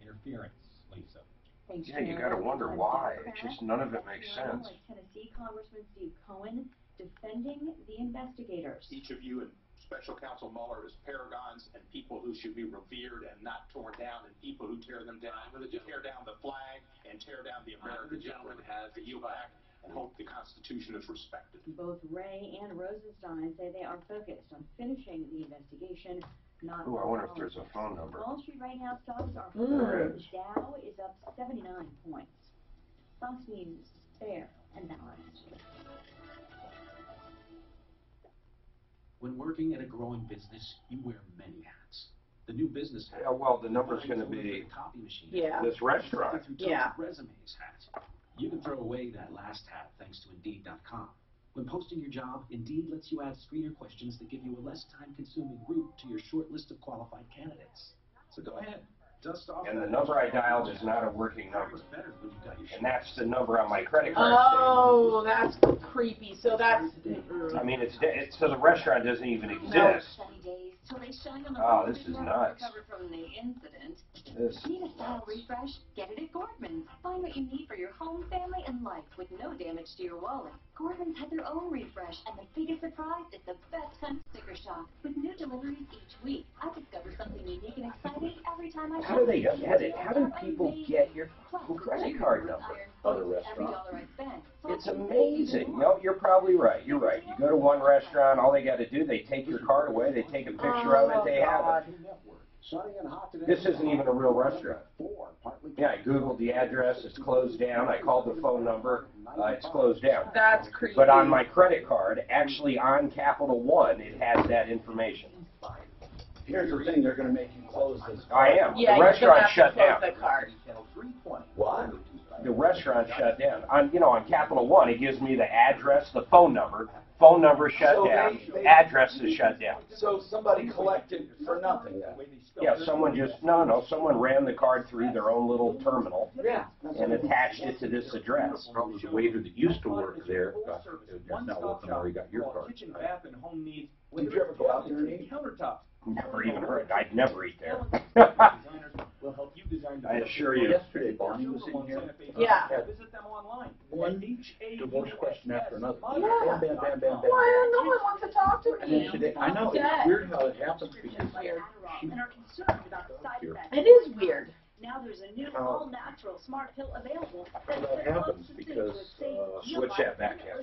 Interference, Lisa. Thanks, Yeah, you gotta wonder why. It's just none of it makes sense. Tennessee Congressman Steve Cohen defending the investigators. Each of you and Special Counsel Mueller is paragons and people who should be revered and not torn down, and people who tear them down, tear down the flag and tear down the American gentleman has to yield back and hope the Constitution is respected. Both Ray and Rosenstein say they are focused on finishing the investigation, not. Ooh, I wonder if there's a phone number. Wall Street right now stocks are There is. Dow is up 79 points. Fox News, fair and balanced. When working at a growing business, you wear many hats. The new business hat. Yeah, well, the number's going to be this restaurant. Yeah. Resumes hat. You can throw away that last hat thanks to Indeed.com. When posting your job, Indeed lets you add screener questions that give you a less time-consuming route to your short list of qualified candidates. So go ahead, dust off. And the number I dialed is not a working number. And that's the number on my credit card. Oh, that's creepy. So that's. I mean, it's so the restaurant doesn't even exist. Oh, this is nuts. From the incident. This. Need a style refresh? Get it at Gordman's. Find what you need for your home, family, and life with no damage to your wallet. Gordman's has their own refresh, and the biggest surprise is the best kind of sticker shock with new deliveries each week. I discover something unique and exciting every time I How do they get it? How do people get your credit card number on a restaurant? It's amazing. No, you're probably right. You're right. You go to one restaurant, all they got to do, they take your card away, they take a picture of it, they have it. This isn't even a real restaurant. Yeah, I Googled the address, it's closed down. I called the phone number, it's closed down. That's creepy. But on my credit card, actually on Capital One, it has that information. Here's the thing, they're going to make you close this. I am. Yeah, The restaurant shut close down. the card. What? The restaurant shut down. On Capital One, it gives me the address, the phone number. Phone number shut down. Address is shut down. So somebody collected for nothing. Yeah, someone ran the card through their own little terminal and attached it to this address. Probably the waiter that used to work there is not working where he got your card. Kitchen, bath, and home needs. Did you ever go out there and eat? Countertops. Never even heard. I'd never eat there. Will help you design. I assure you. Yesterday, Bonnie was in here. Yeah. Visit them online. One divorce question after another. Yeah. Bam, bam, bam, bam, bam. Well, no one wants to talk to And me. then today, I know, it's weird how it happens because and are concerned about the side effects. It is weird. Now there's a new all-natural smart pill available that that happens because, Switch that back half.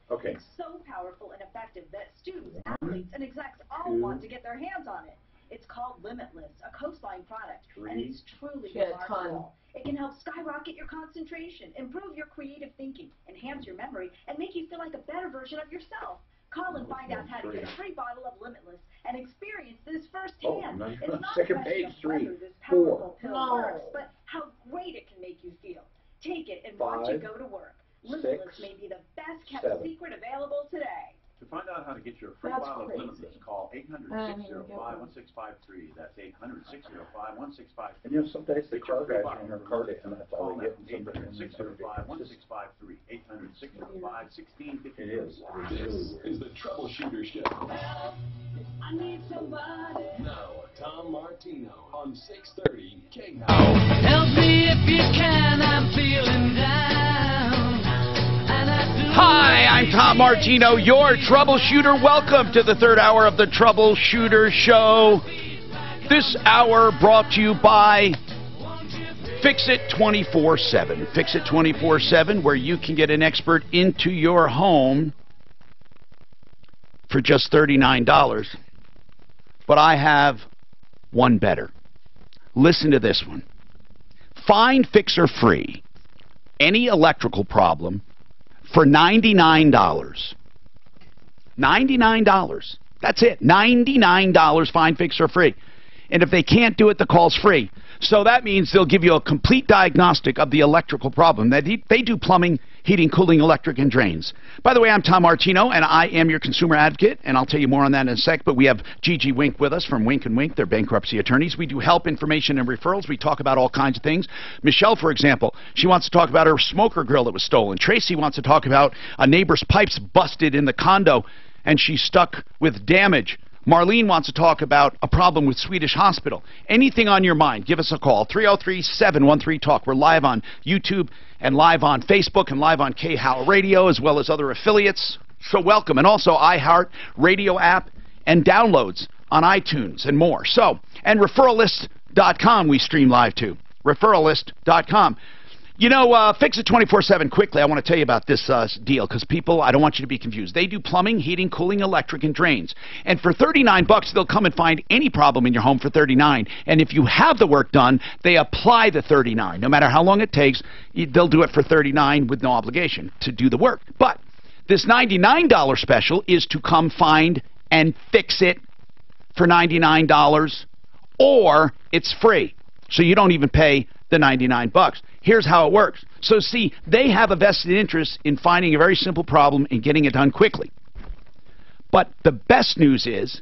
Okay. It's so powerful and effective that students, athletes, and execs all want to get their hands on it. It's called Limitless, a Coastline product, and it's truly remarkable. It can help skyrocket your concentration, improve your creative thinking, enhance your memory, and make you feel like a better version of yourself. Call and find out how to get a free bottle of Limitless and experience this firsthand. It's not second just page, whether 3, this 4. powerful pill works, but how great it can make you feel. Take it and watch it go to work. Limitless may be the best kept 7. secret available today. To find out how to get your free That's bottle crazy. of Limitless, call 800-605-1653. That's 800-605-1653. And you know, some days they charge guys on their card and that's all they get. 800-605-1653. 800-605-1653. It is. This is the Troubleshooter Show. I need somebody. Now, Tom Martino on 630 KHOW. Help me if you can, I'm feeling down. Hi, I'm Tom Martino, your troubleshooter. Welcome to the third hour of the Troubleshooter Show. This hour brought to you by Fix It 24/7. Fix It 24/7, where you can get an expert into your home for just $39. But I have one better. Listen to this one. Find, fix, or free any electrical problem for $99. $99. That's it. $99, find, fix, or free. And if they can't do it, the call's free. So that means they'll give you a complete diagnostic of the electrical problem. They do plumbing, heating, cooling, electric, and drains. By the way, I'm Tom Martino, and I am your consumer advocate, and I'll tell you more on that in a sec. But we have Gigi Wink with us from Wink & Wink. They're bankruptcy attorneys. We do help, information, and referrals. We talk about all kinds of things. Michelle, for example, she wants to talk about her smoker grill that was stolen. Tracy wants to talk about a neighbor's pipes busted in the condo, and she's stuck with damage. Marlene wants to talk about a problem with Swedish Hospital. Anything on your mind, give us a call. 303-713-TALK. We're live on YouTube and live on Facebook and live on KHOW Radio as well as other affiliates. So welcome. And also iHeart Radio app and downloads on iTunes and more. So, and referralist.com we stream live to. Referralist.com. You know, Fix It 24/7, quickly, I want to tell you about this deal, because people, I don't want you to be confused. They do plumbing, heating, cooling, electric, and drains. And for $39, they'll come and find any problem in your home for $39. And if you have the work done, they apply the $39. No matter how long it takes, they'll do it for $39 with no obligation to do the work. But this $99 special is to come find and fix it for $99, or it's free. So you don't even pay the $99. Here's how it works. So see, they have a vested interest in finding a very simple problem and getting it done quickly. But the best news is,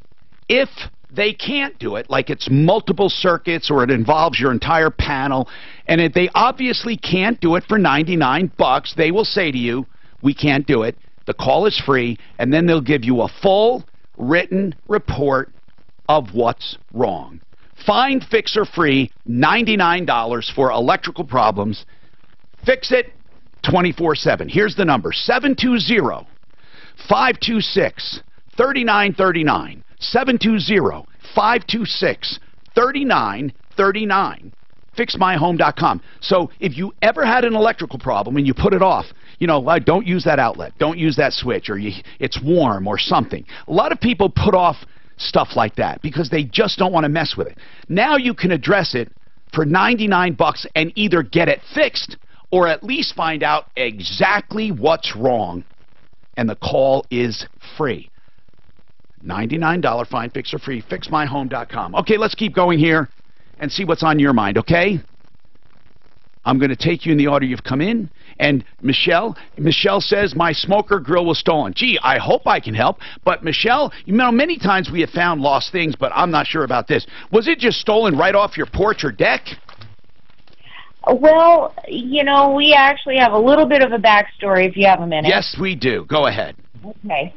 if they can't do it, like it's multiple circuits or it involves your entire panel, and if they obviously can't do it for $99, they will say to you, we can't do it. The call is free, and then they'll give you a full written report of what's wrong. Find, fix, or free, $99 for electrical problems. Fix It 24/7. Here's the number, 720-526-3939. 720-526-3939. FixMyHome.com. So if you ever had an electrical problem and you put it off, you know, don't use that outlet, don't use that switch, or it's warm or something. A lot of people put off stuff like that because they just don't want to mess with it. Now you can address it for $99 and either get it fixed or at least find out exactly what's wrong, and the call is free. $99 fine, fix or free, fixmyhome.com. Okay, let's keep going here and see what's on your mind, okay? I'm going to take you in the order you've come in. And Michelle says, my smoker grill was stolen. Gee, I hope I can help. But Michelle, you know, many times we have found lost things, but I'm not sure about this. Was it just stolen right off your porch or deck? Well, you know, we actually have a little bit of a backstory if you have a minute. Yes, we do. Go ahead. Okay.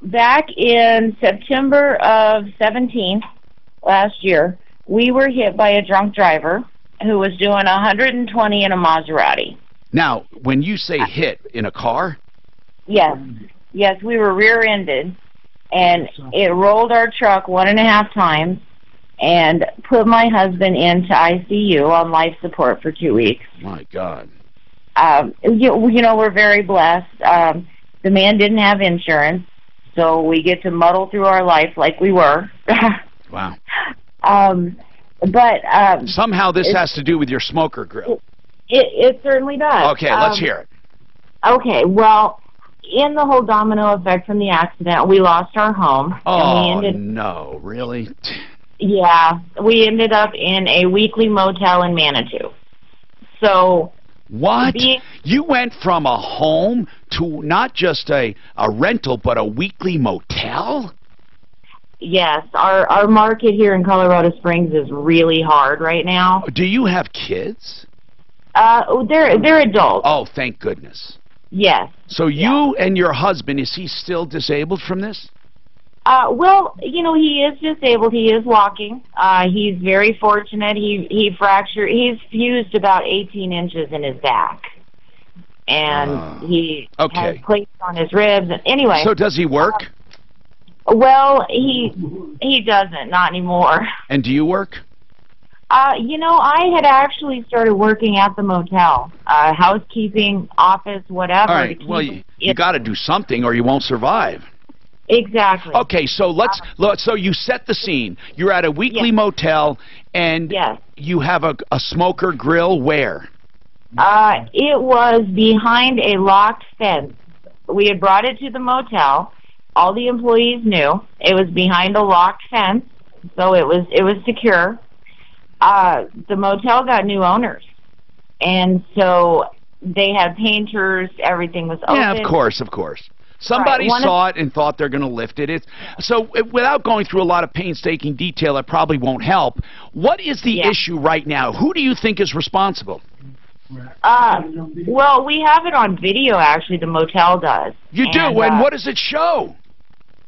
Back in September of 17, last year, we were hit by a drunk driver who was doing 120 in a Maserati. Now, when you say hit in a car? Yes. Yes, we were rear-ended, and it rolled our truck 1.5 times and put my husband into ICU on life support for 2 weeks. My God. You know, we're very blessed. The man didn't have insurance, so we get to muddle through our life like we were. Wow. But somehow this has to do with your smoker grill. It certainly does. Okay, let's hear it. Okay, well, in the whole domino effect from the accident, we lost our home. Oh, and we no, really? Yeah, we ended up in a weekly motel in Manitou. So... What? You went from a home to not just a rental, but a weekly motel? Yes, our market here in Colorado Springs is really hard right now. Do you have kids? They're adults. Oh, thank goodness. Yes. So you and your husband, is he still disabled from this? Well, you know, he is disabled. He is walking. He's very fortunate. He's fused about 18 inches in his back. And he has plates on his ribs. And anyway. So does he work? Well, he doesn't, not anymore. And do you work? You know, I had actually started working at the motel, housekeeping, office, whatever. All right, well, you got to do something or you won't survive. Exactly. Okay, so so you set the scene. You're at a weekly motel, and you have a smoker grill where? It was behind a locked fence. We had brought it to the motel. All the employees knew. It was behind a locked fence, so it was secure. The motel got new owners, and so they had painters. Everything was open. Yeah, of course, of course. Somebody saw it and thought they're going to lift it. So without going through a lot of painstaking detail, it probably won't help. What is the issue right now? Who do you think is responsible? Well, we have it on video, actually. The motel does. You do? And what does it show?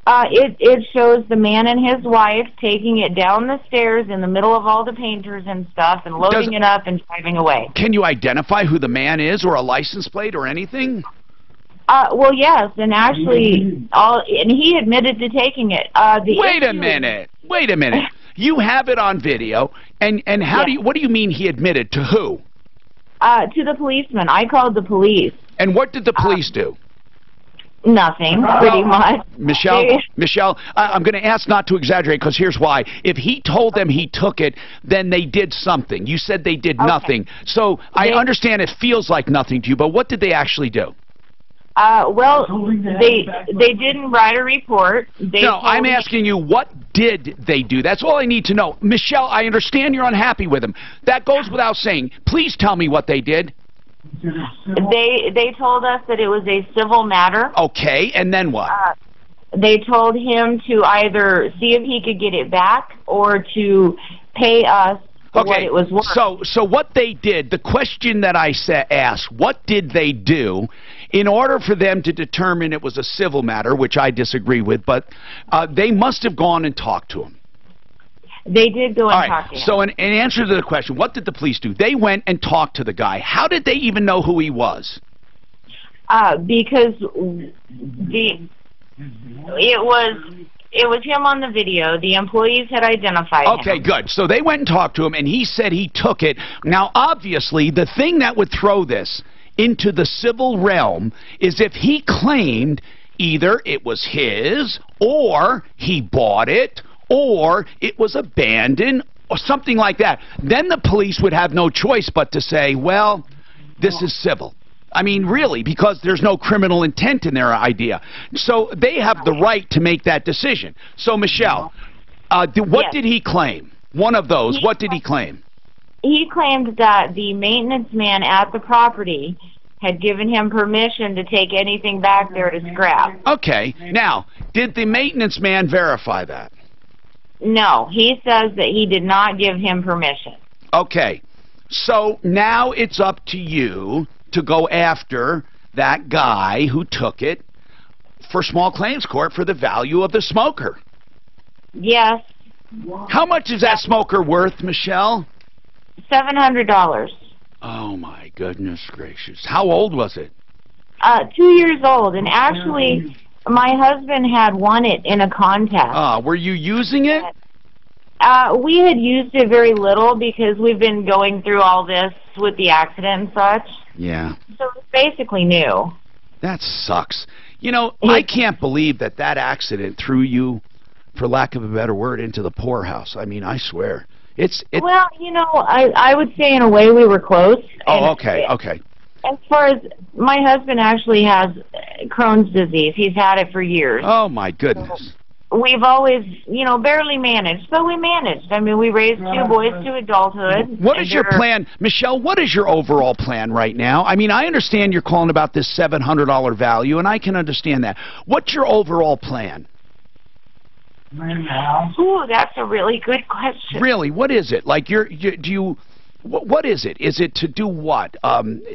It shows the man and his wife taking it down the stairs in the middle of all the painters and stuff and loading it up and driving away. Can you identify who the man is or a license plate or anything? Well, yes, and actually, and he admitted to taking it. Wait a minute. Wait a minute. You have it on video, and how do you? What do you mean he admitted to who? To the policeman. I called the police. And what did the police do? Nothing, pretty much. Michelle, I'm going to ask not to exaggerate because here's why. If he told them he took it, then they did something. You said they did nothing. So I understand it feels like nothing to you, but what did they actually do? Well, they didn't write a report. No, I'm asking you, what did they do? That's all I need to know. Michelle, I understand you're unhappy with him. That goes without saying. Please tell me what they did. They told us that it was a civil matter. Okay, and then what? They told him to either see if he could get it back or to pay us what it was worth. So what they did, the question that I asked, what did they do in order for them to determine it was a civil matter, which I disagree with, but they must have gone and talked to him. They did go and talk to him. So in answer to the question, what did the police do? They went and talked to the guy. How did they even know who he was? Because it was him on the video. The employees had identified him. Okay, good. So they went and talked to him, and he said he took it. Now, obviously, the thing that would throw this into the civil realm is if he claimed either it was his, or he bought it, or it was abandoned, or something like that. Then the police would have no choice but to say, well, this is civil. I mean, really, because there's no criminal intent in their idea. So they have the right to make that decision. So, Michelle, what did he claim? One of those, what did he claim? He claimed that the maintenance man at the property had given him permission to take anything back there to scrap. Okay. Now, did the maintenance man verify that? No, he says that he did not give him permission. Okay. So now it's up to you to go after that guy who took it for small claims court for the value of the smoker. Yes. How much is that smoker worth, Michelle? $700. Oh, my goodness gracious. How old was it? 2 years old, and actually, my husband had won it in a contest. Were you using it? We had used it very little because we've been going through all this with the accident and such. Yeah. So it's basically new. That sucks. You know, I can't believe that accident threw you, for lack of a better word, into the poorhouse. I mean, I swear. Well, you know, I would say in a way we were close. Oh, okay, okay. As far as my husband actually has Crohn's disease. He's had it for years. Oh, my goodness. We've always, you know, barely managed, but we managed. I mean, we raised 2 boys to adulthood. What is your plan, Michelle? What is your overall plan right now? I mean, I understand you're calling about this $700 value, and I can understand that. What's your overall plan? Ooh, that's a really good question. Really, what is it? Like, what is it? Is it to do what?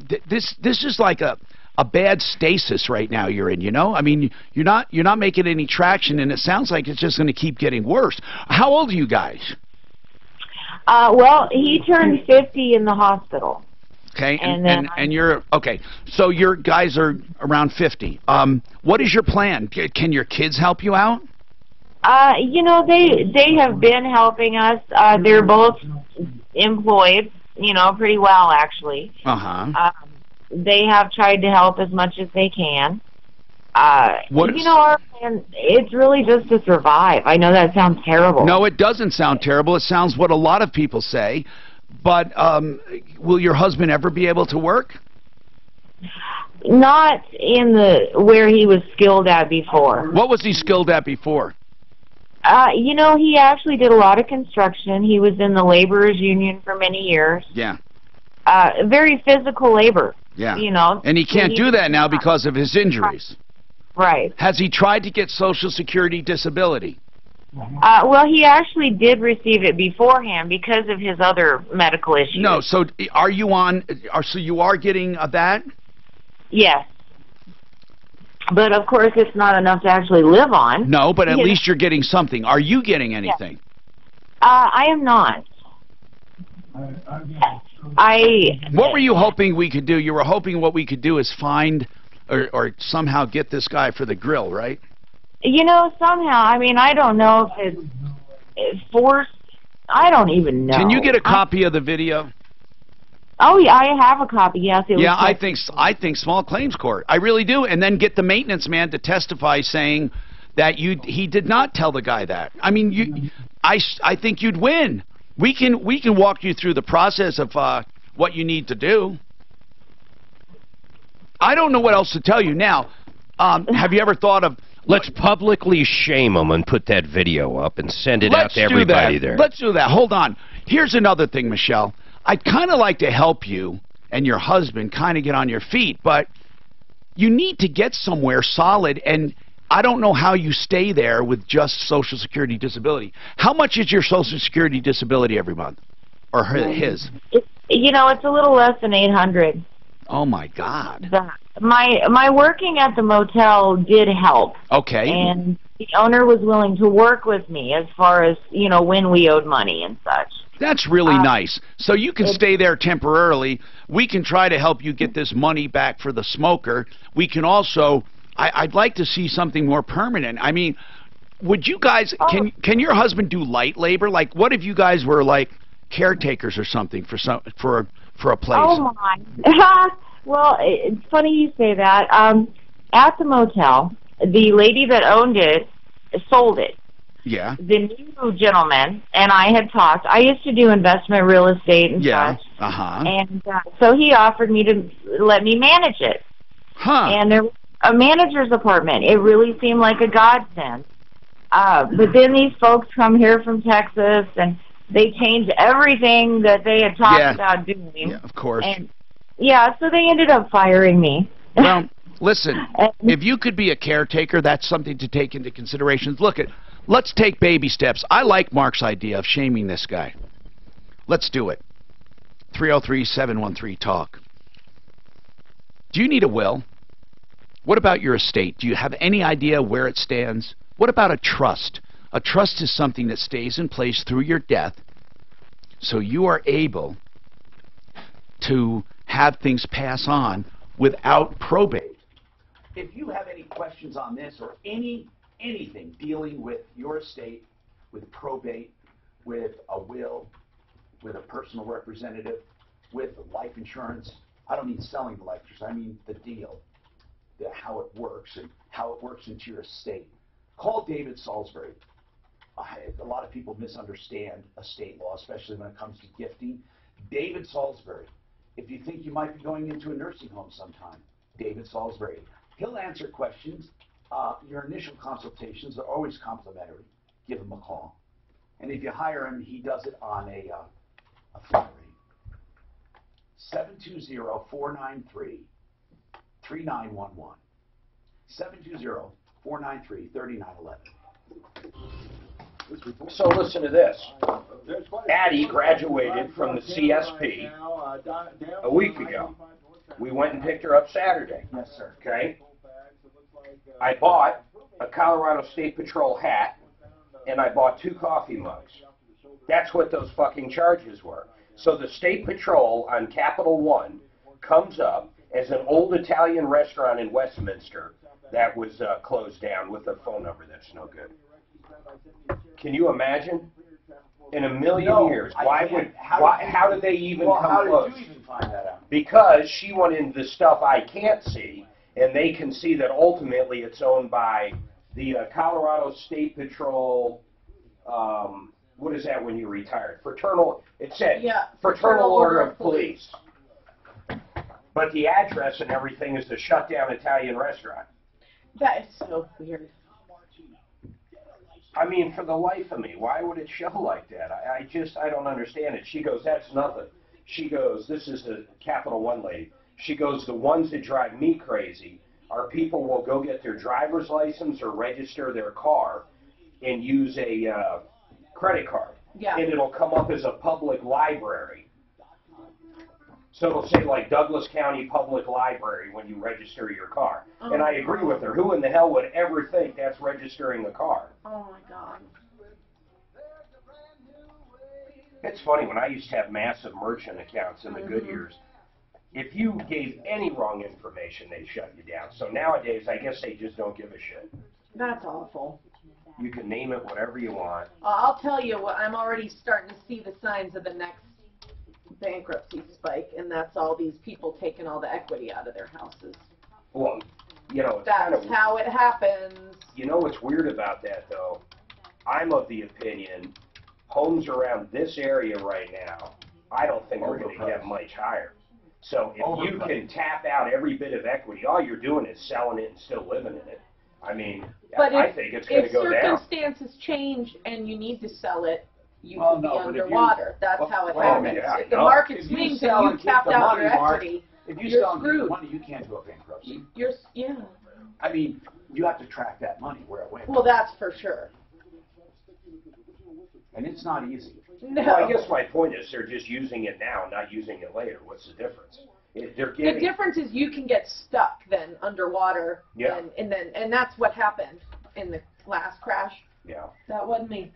This is like a bad stasis right now you're in, you know? I mean, you're not making any traction, and it sounds like it's just going to keep getting worse. How old are you guys? Well, he turned 50 in the hospital. Okay, and you're okay. So your guys are around 50. What is your plan? Can your kids help you out? You know, they have been helping us. They're both employed, you know, pretty well actually. They have tried to help as much as they can. You know, our plan, it's really just to survive. I know that sounds terrible. No, it doesn't sound terrible. It sounds what a lot of people say. But will your husband ever be able to work? Not in where he was skilled at before. What was he skilled at before? You know, he actually did a lot of construction. He was in the laborers union for many years. Yeah. Very physical labor. Yeah. You know. And he can't do that now because of his injuries. Right. Has he tried to get Social Security disability? Well, he actually did receive it beforehand because of his other medical issues. No, so are you on, so you are getting that? Yes. But, of course, it's not enough to actually live on. No, but at least you're getting something. Are you getting anything? I am not. What were you hoping we could do? You were hoping what we could do is find or somehow get this guy for the grill, right? You know, somehow, I mean, I don't know if it's forced. I don't even know. Can you get a copy of the video? Oh, yeah, I have a copy, yes. Yeah, I think small claims court. I really do. And then get the maintenance man to testify saying that he did not tell the guy that. I mean, I think you'd win. We can walk you through the process of what you need to do. I don't know what else to tell you. Now, have you ever thought of... Let's publicly shame them and put that video up and send it out to everybody there. Let's do that. Hold on. Here's another thing, Michelle. I'd kind of like to help you and your husband kind of get on your feet, but you need to get somewhere solid, and I don't know how you stay there with just Social Security disability. How much is your Social Security disability every month? Or his? You know, it's a little less than $800. Oh, my God. My working at the motel did help. Okay. And the owner was willing to work with me as far as, you know, when we owed money and such. That's really nice. So you can stay there temporarily. We can try to help you get this money back for the smoker. We can also, I'd like to see something more permanent. I mean, would you guys, can your husband do light labor? Like, what if you guys were like caretakers or something for a place? Oh, my. Well, it's funny you say that. At the motel, the lady that owned it sold it. Yeah. The new gentleman and I had talked. I used to do investment real estate and Yeah. such. Uh-huh. And so he offered me to let me manage it. Huh. And there was a manager's apartment. It really seemed like a godsend. But then these folks come here from Texas, and they change everything that they had talked about doing. Yeah, of course. And yeah, so they ended up firing me. Well, listen, if you could be a caretaker, that's something to take into consideration. Let's take baby steps. I like Mark's idea of shaming this guy. Let's do it. 303-713-TALK. Do you need a will? What about your estate? Do you have any idea where it stands? What about a trust? A trust is something that stays in place through your death, so you are able to have things pass on without probate. If you have any questions on this or anything dealing with your estate, with probate, with a will, with a personal representative, with life insurance, I don't mean selling the life insurance, I mean the deal, how it works and how it works into your estate. Call David Salisbury. A lot of people misunderstand estate law, especially when it comes to gifting. David Salisbury. If you think you might be going into a nursing home sometime, David Salisbury. He'll answer questions. Your initial consultations are always complimentary. Give him a call. And if you hire him, he does it on a flat rate. 720-493-3911. 720-493-3911. So listen to this. Addie graduated from the CSP a week ago. We went and picked her up Saturday. Yes, sir. Okay? I bought a Colorado State Patrol hat, and I bought 2 coffee mugs. That's what those fucking charges were. So the State Patrol on Capital One comes up as an old Italian restaurant in Westminster that was closed down with a phone number that's no good. Can you imagine? In a million years, how did they even come close? How did you even find that out? Because she went into stuff I can't see, and they can see that ultimately it's owned by the Colorado State Patrol. What is that when you retired? Fraternal. It said Fraternal Order of Police. But the address and everything is the shut-down Italian restaurant. That is so weird. I mean, for the life of me, why would it show like that? I don't understand it. She goes, that's nothing. She goes, this is the Capital One lady. She goes, the ones that drive me crazy are people will go get their driver's license or register their car and use a credit card. Yeah. And it'll come up as a public library. So it'll say like Douglas County Public Library when you register your car. Oh, and I agree with her. Who in the hell would ever think that's registering a car? Oh my God. It's funny, when I used to have massive merchant accounts in the good years, if you gave any wrong information, they shut you down. So nowadays, I guess they just don't give a shit. That's awful. You can name it whatever you want. I'll tell you what, I'm already starting to see the signs of the next bankruptcy spike, and that's all these people taking all the equity out of their houses. Well, you know, it's That's kind of, how it happens. you know what's weird about that, though? I'm of the opinion homes around this area right now, I don't think we're going to get much higher. So if you can tap out every bit of equity, all you're doing is selling it and still living in it. I mean, But I think it's going to go down. if circumstances change and you need to sell it, you could be underwater. That's how it happens. If the market swings and you tapped out your equity, if you you're sell and keep the screwed. money, you can't do a bankruptcy. Yeah. I mean, you have to track that money where it went. Well, that's for sure. And it's not easy. No. Well, I guess my point is they're just using it now, not using it later. What's the difference? They're The difference is you can get stuck then underwater, Yeah. and that's what happened in the last crash. Yeah. That wasn't me.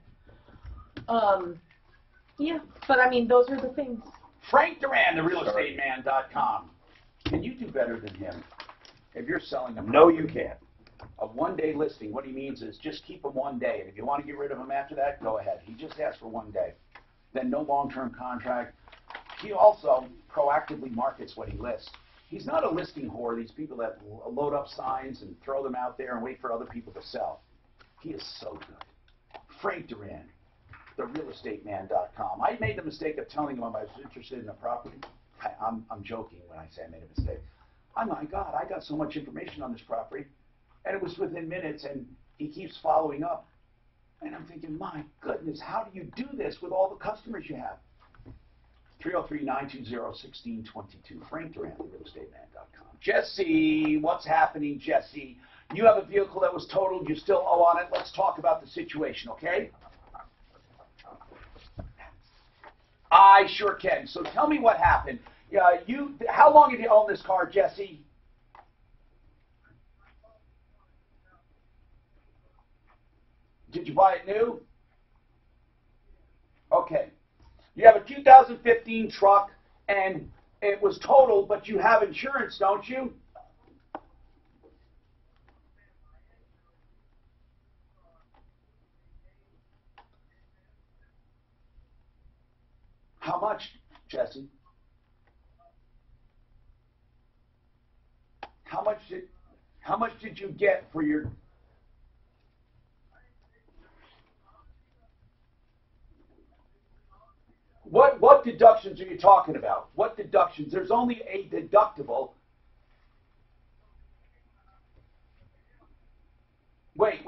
Yeah, but I mean, those are the things. Frank Duran, therealestateman.com. Can you do better than him? If you're selling a property, No, you can't. A one-day listing, what he means is just keep him one day. And if you want to get rid of him after that, go ahead. He just asked for one day. Then no long-term contract. He also proactively markets what he lists. He's not a listing whore, these people that load up signs and throw them out there and wait for other people to sell. He is so good. Frank Duran, therealestateman.com. I made the mistake of telling him I was interested in a property. I'm joking when I say I made a mistake. Oh my God, I got so much information on this property, and it was within minutes, and he keeps following up. And I'm thinking, my goodness, how do you do this with all the customers you have? 303-920-1622. Frank Duran, therealestateman.com. Jesse, what's happening, Jesse? You have a vehicle that was totaled. You still owe on it. Let's talk about the situation, okay? I sure can. So tell me what happened. How long have you owned this car, Jesse? Did you buy it new? Okay. You have a 2015 truck, and it was totaled, but you have insurance, don't you? How much, Jesse? How much did you get for your... What deductions are you talking about? What deductions? There's only a deductible. Wait.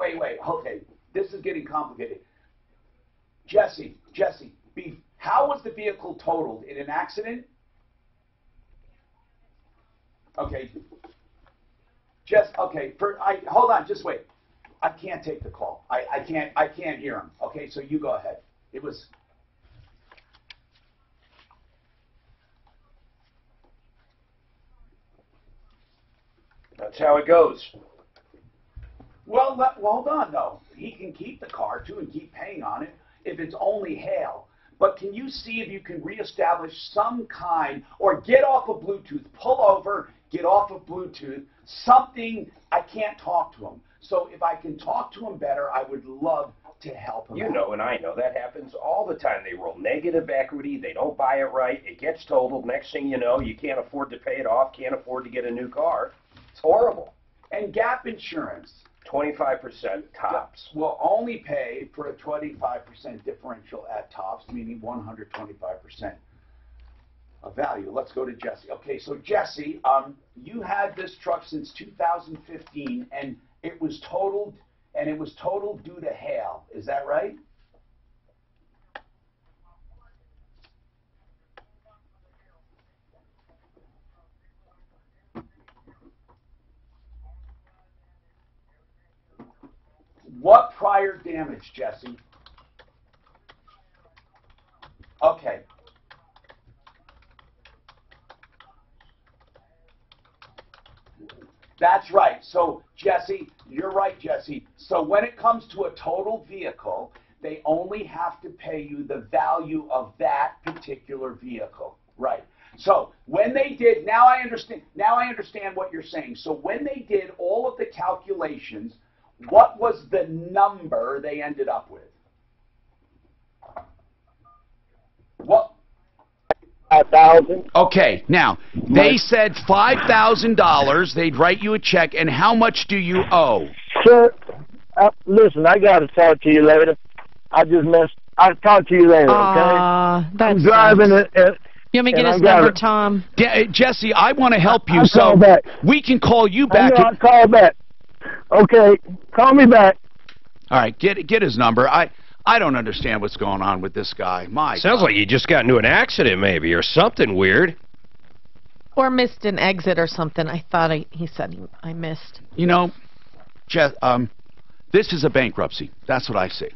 Okay, this is getting complicated. Jesse, how was the vehicle totaled? In an accident? Okay. Hold on, just wait. I can't take the call. I can't hear him. Okay, so you go ahead. It was... That's how it goes. Well, hold on, though. He can keep the car, too, and keep paying on it if it's only hail. But can you see if you can reestablish some kind, or get off of Bluetooth, pull over, get off of Bluetooth, something. I can't talk to him. So if I can talk to him better, I would love to help him out. You know, and I know, that happens all the time. They roll negative equity, they don't buy it right, it gets totaled. Next thing you know, you can't afford to pay it off, can't afford to get a new car. It's horrible. And gap insurance. 25% tops. Will only pay for a 25% differential at tops, meaning 125% of value. Let's go to Jesse. Okay, so Jesse, you had this truck since 2015, and it was totaled due to hail. Is that right? What prior damage, Jesse? Okay. That's right. So, Jesse, you're right, Jesse. So when it comes to a total vehicle, they only have to pay you the value of that particular vehicle. Right. So when they did, now I understand what you're saying. So when they did all of the calculations, what was the number they ended up with? What? 5,000. Okay, now they said $5,000. They'd write you a check, and how much do you owe? Sir, listen, I got to talk to you later. I just missed. I'll talk to you later, okay? That's I'm driving it. You want me to get his number, Tom? Jesse, I want to help you, I'll so call back. We can call you back. I'll call back. Okay, call me back. All right, get his number. I don't understand what's going on with this guy. Sounds like he just got into an accident maybe, or something weird. Or missed an exit or something. I thought he said I missed. You know, this is a bankruptcy. That's what I see.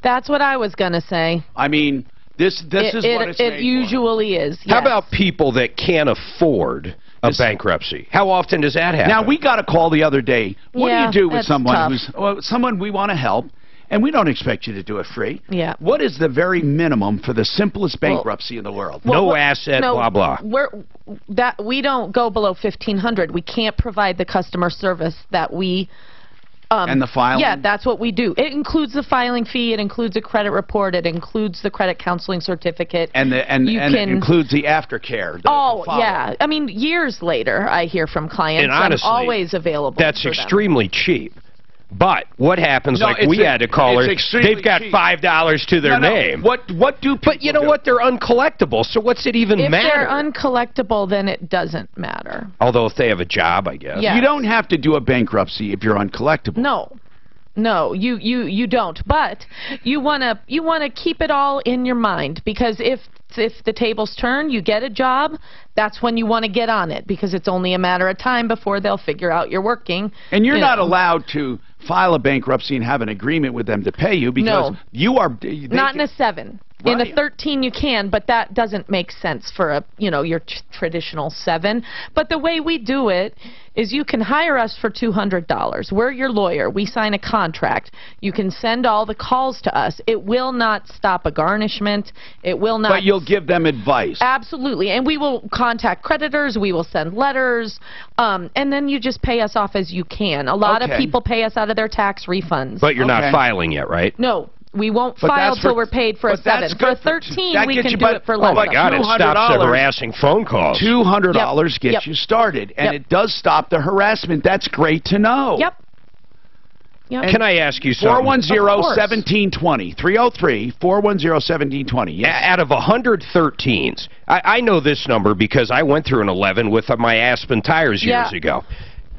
That's what I was going to say. I mean, this is what it's made It usually is, yes. How about people that can't afford a bankruptcy? How often does that happen? Now, we got a call the other day. What do you do with someone tough. someone we want to help, and we don't expect you to do it free? Yeah. What is the very minimum for the simplest bankruptcy in the world? No asset, blah, blah. We don't go below $1,500. We can't provide the customer service that we... and the filing? Yeah, that's what we do. It includes the filing fee. It includes a credit report. It includes the credit counseling certificate. And it includes the aftercare. Yeah. I mean, years later, I hear from clients. And honestly, I'm always available. That's extremely cheap. But what happens, No, like we had a caller, they've got cheap. $5 to their name. What do people But you know what? They're uncollectible, so what's it even If matter? they're uncollectible, then it doesn't matter. Although if they have a job, I guess. Yeah. You don't have to do a bankruptcy if you're uncollectible. No, you don't. But you wanna keep it all in your mind, because if the tables turn, you get a job, that's when you want to get on it, because it's only a matter of time before they'll figure out you're working. And you're not allowed to file a bankruptcy and have an agreement with them to pay you, because you are not in a 7. In a 13 you can, but that doesn't make sense for a, your traditional 7. But the way we do it is you can hire us for $200. We're your lawyer. We sign a contract. You can send all the calls to us. It will not stop a garnishment. It will not. But you'll give them advice. Absolutely. And we will contact creditors. We will send letters. And then you just pay us off as you can. A lot of people pay us out of their tax refunds. But you're not filing yet, right? No. We won't file till we're paid for a 7. For a 13, we can do it for less. Oh, my God, it stops the harassing phone calls. $200 gets you started, and it does stop the harassment. That's great to know. Yep. Can I ask you something? 410-1720. 303-410-1720. Yes. Out of 113s, I know this number because I went through an 11 with my Aspen tires years ago.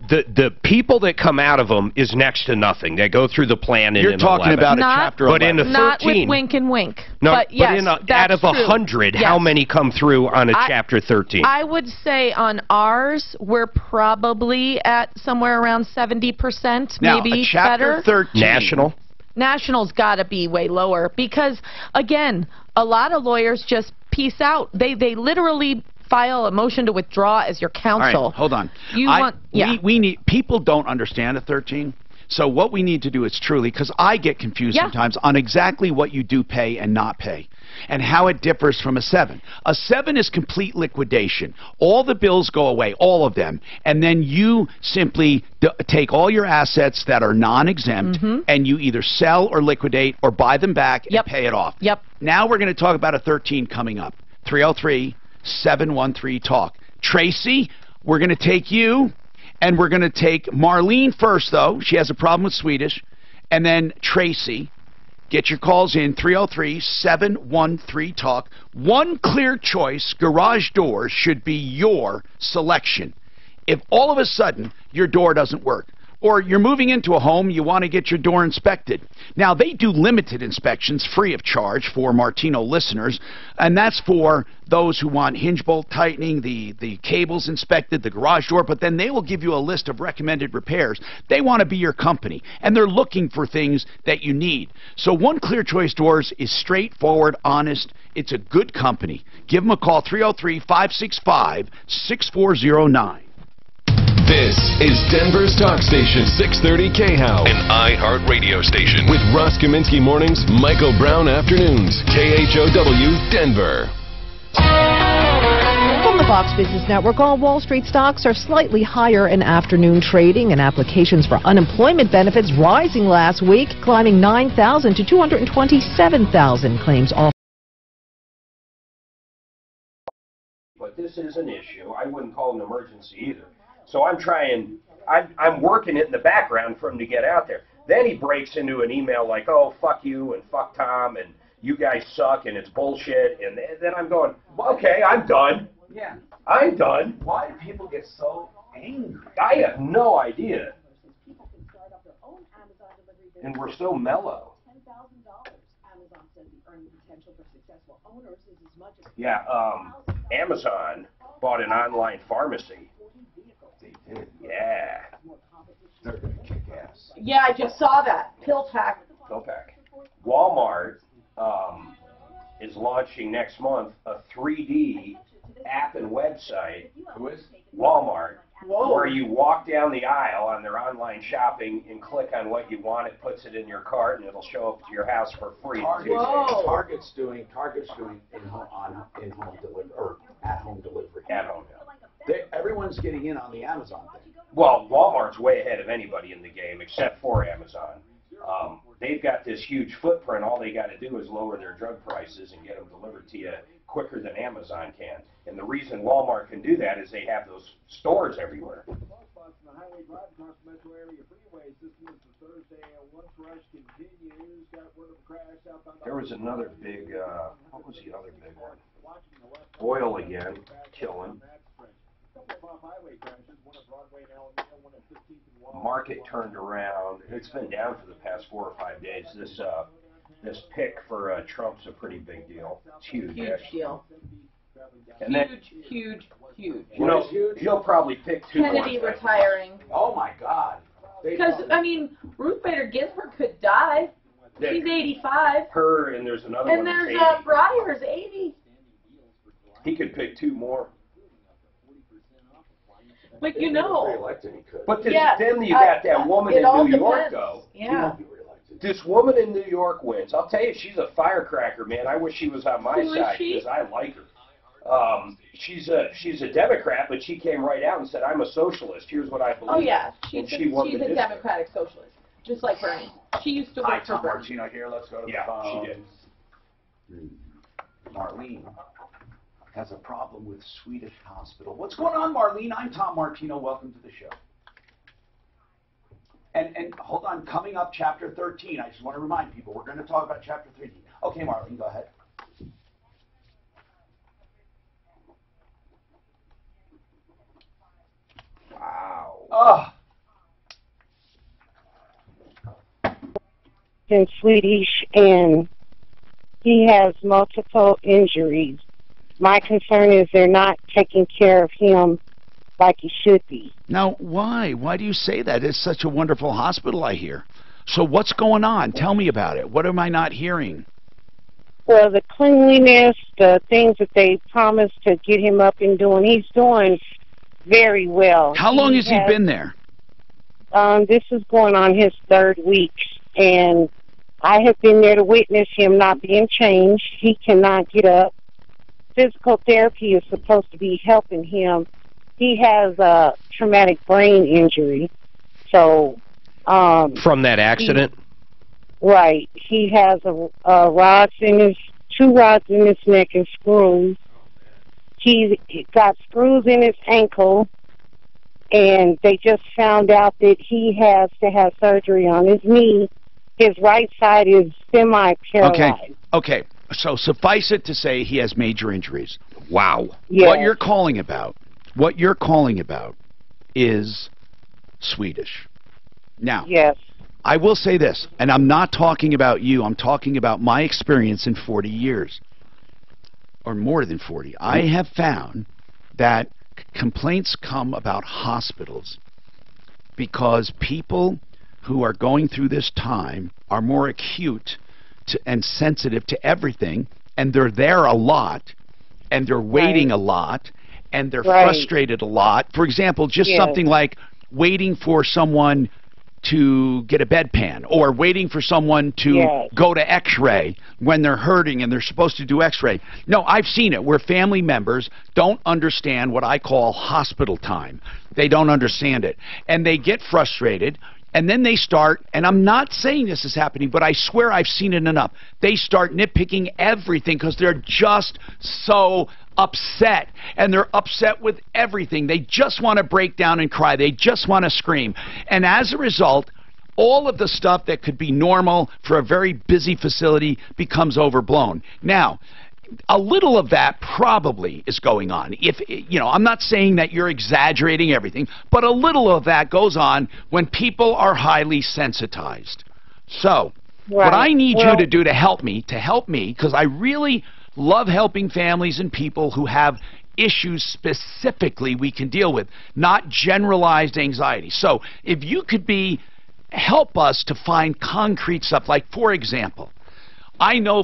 The people that come out of them is next to nothing. They go through the plan in You're an talking 11. about a chapter 11. But in a 13... Not with wink and wink. No, but yes, out of 100, how many come through on a chapter 13? I would say on ours, we're probably at somewhere around 70%, now, maybe a chapter better. 13. National's got to be way lower because, again, a lot of lawyers just peace out. They literally file a motion to withdraw as your counsel. All right, hold on. We need, people don't understand a 13. So what we need to do is truly, because I get confused sometimes on exactly what you do pay and not pay, and how it differs from a 7. A 7 is complete liquidation. All the bills go away, all of them, and then you simply take all your assets that are non-exempt, and you either sell or liquidate or buy them back and pay it off. Now we're going to talk about a 13 coming up. 303-713-TALK. Tracy, we're going to take you, and we're going to take Marlene first, though. She has a problem with Swedish. And then Tracy. Get your calls in, 303-713-TALK. One clear choice, garage doors, should be your selection. If all of a sudden your door doesn't work, or you're moving into a home, you want to get your door inspected. Now, they do limited inspections free of charge for Martino listeners, and that's for those who want hinge bolt tightening, the cables inspected, the garage door, but then they will give you a list of recommended repairs. They want to be your company, and they're looking for things that you need. So One Clear Choice Doors is straightforward, honest. It's a good company. Give them a call, 303-565-6409. This is Denver's Talk Station, 630 KHOW, an iHeart radio station with Ross Kaminsky mornings, Michael Brown afternoons, KHOW, Denver. From the Fox Business Network, all Wall Street stocks are slightly higher in afternoon trading, and applications for unemployment benefits rising last week, climbing 9,000 to 227,000 claims off. But this is an issue. I wouldn't call it an emergency either. So I'm working it in the background for him to get out there. Then he breaks into an email like, oh, fuck you and fuck Tom and you guys suck and it's bullshit. And then I'm going, okay, I'm done. Yeah. I'm done. Why do people get so angry? I have no idea. And we're so mellow. Yeah, Amazon bought an online pharmacy. Yeah. They're going to kick ass. Yeah, I just saw that. PillPack. Walmart is launching next month a 3D app and website. Who is? Walmart. Whoa. Where you walk down the aisle on their online shopping and click on what you want. It puts it in your cart and it'll show up to your house for free. Target's doing in-home delivery or at-home delivery. At home. Everyone's getting in on the Amazon thing. Well, Walmart's way ahead of anybody in the game except for Amazon. They've got this huge footprint. All they got to do is lower their drug prices and get them delivered to you quicker than Amazon can. And the reason Walmart can do that is they have those stores everywhere. highway drive across the metro area freeway system as the Thursday lunch rush continues. Got word of a crash southbound. There was another big, what was the other big one? Oil again, killing. Market turned around. It's been down for the past 4 or 5 days. This pick for Trump's a pretty big deal. It's huge. Huge deal. And then, Huge. You know, he'll probably pick 2 more. Kennedy retiring. Oh my God. Because, I mean, Ruth Bader Ginsburg could die. She's 85. Her, and there's another one. And there's that's 80. Breyer's 80. He could pick 2 more. Like, you know. But then you got that woman in New York, though. Yeah. This woman in New York wins. I'll tell you, she's a firecracker, man. I wish she was on my side because I like her. She's a Democrat, but she came right out and said, "I'm a socialist. Here's what I believe." Oh yeah, she's a Democratic socialist, just like Bernie. She used to work for Bernie. Martino here. Let's go to the phone. She did. Marlene has a problem with Swedish Hospital. What's going on, Marlene? I'm Tom Martino. Welcome to the show. And hold on, coming up, Chapter 13. I just want to remind people, we're going to talk about Chapter 13. Okay, Marlene, go ahead. Wow. In Swedish, and he has multiple injuries. My concern is they're not taking care of him like he should be. Now, why? Why do you say that? It's such a wonderful hospital, I hear. So what's going on? Tell me about it. What am I not hearing? Well, the cleanliness, the things that they promised to get him up and doing, he's doing very well. How long has he been there? This is going on his 3rd week, and I have been there to witness him not being changed. He cannot get up. Physical therapy is supposed to be helping him. He has a traumatic brain injury, so from that accident. Right, he has two rods in his neck and screws. He got screws in his ankle, and they just found out that he has to have surgery on his knee. His right side is semi-paralyzed. Okay. So suffice it to say he has major injuries. Wow. Yes. What you're calling about is Swedish. Now, yes. I will say this, and I'm not talking about you. I'm talking about my experience in 40 years, or more than 40. I have found that complaints come about hospitals because people who are going through this time are more acute and sensitive to everything, and they're there a lot, and they're waiting a lot, and they're frustrated a lot. For example, just something like waiting for someone to get a bedpan, or waiting for someone to go to x-ray when they're hurting and they're supposed to do x-ray. No, I've seen it where family members don't understand what I call hospital time. They don't understand it, and they get frustrated. And then they start, and I'm not saying this is happening, but I swear I've seen it enough. They start nitpicking everything because they're just so upset. And they're upset with everything. They just want to break down and cry. They just want to scream. And as a result, all of the stuff that could be normal for a very busy facility becomes overblown. Now, a little of that probably is going on. If I'm not saying that you're exaggerating everything, but a little of that goes on when people are highly sensitized. So, what I need you to do to help me, because I really love helping families and people who have issues specifically we can deal with, not generalized anxiety. So, if you could help us to find concrete stuff, like, for example, I know,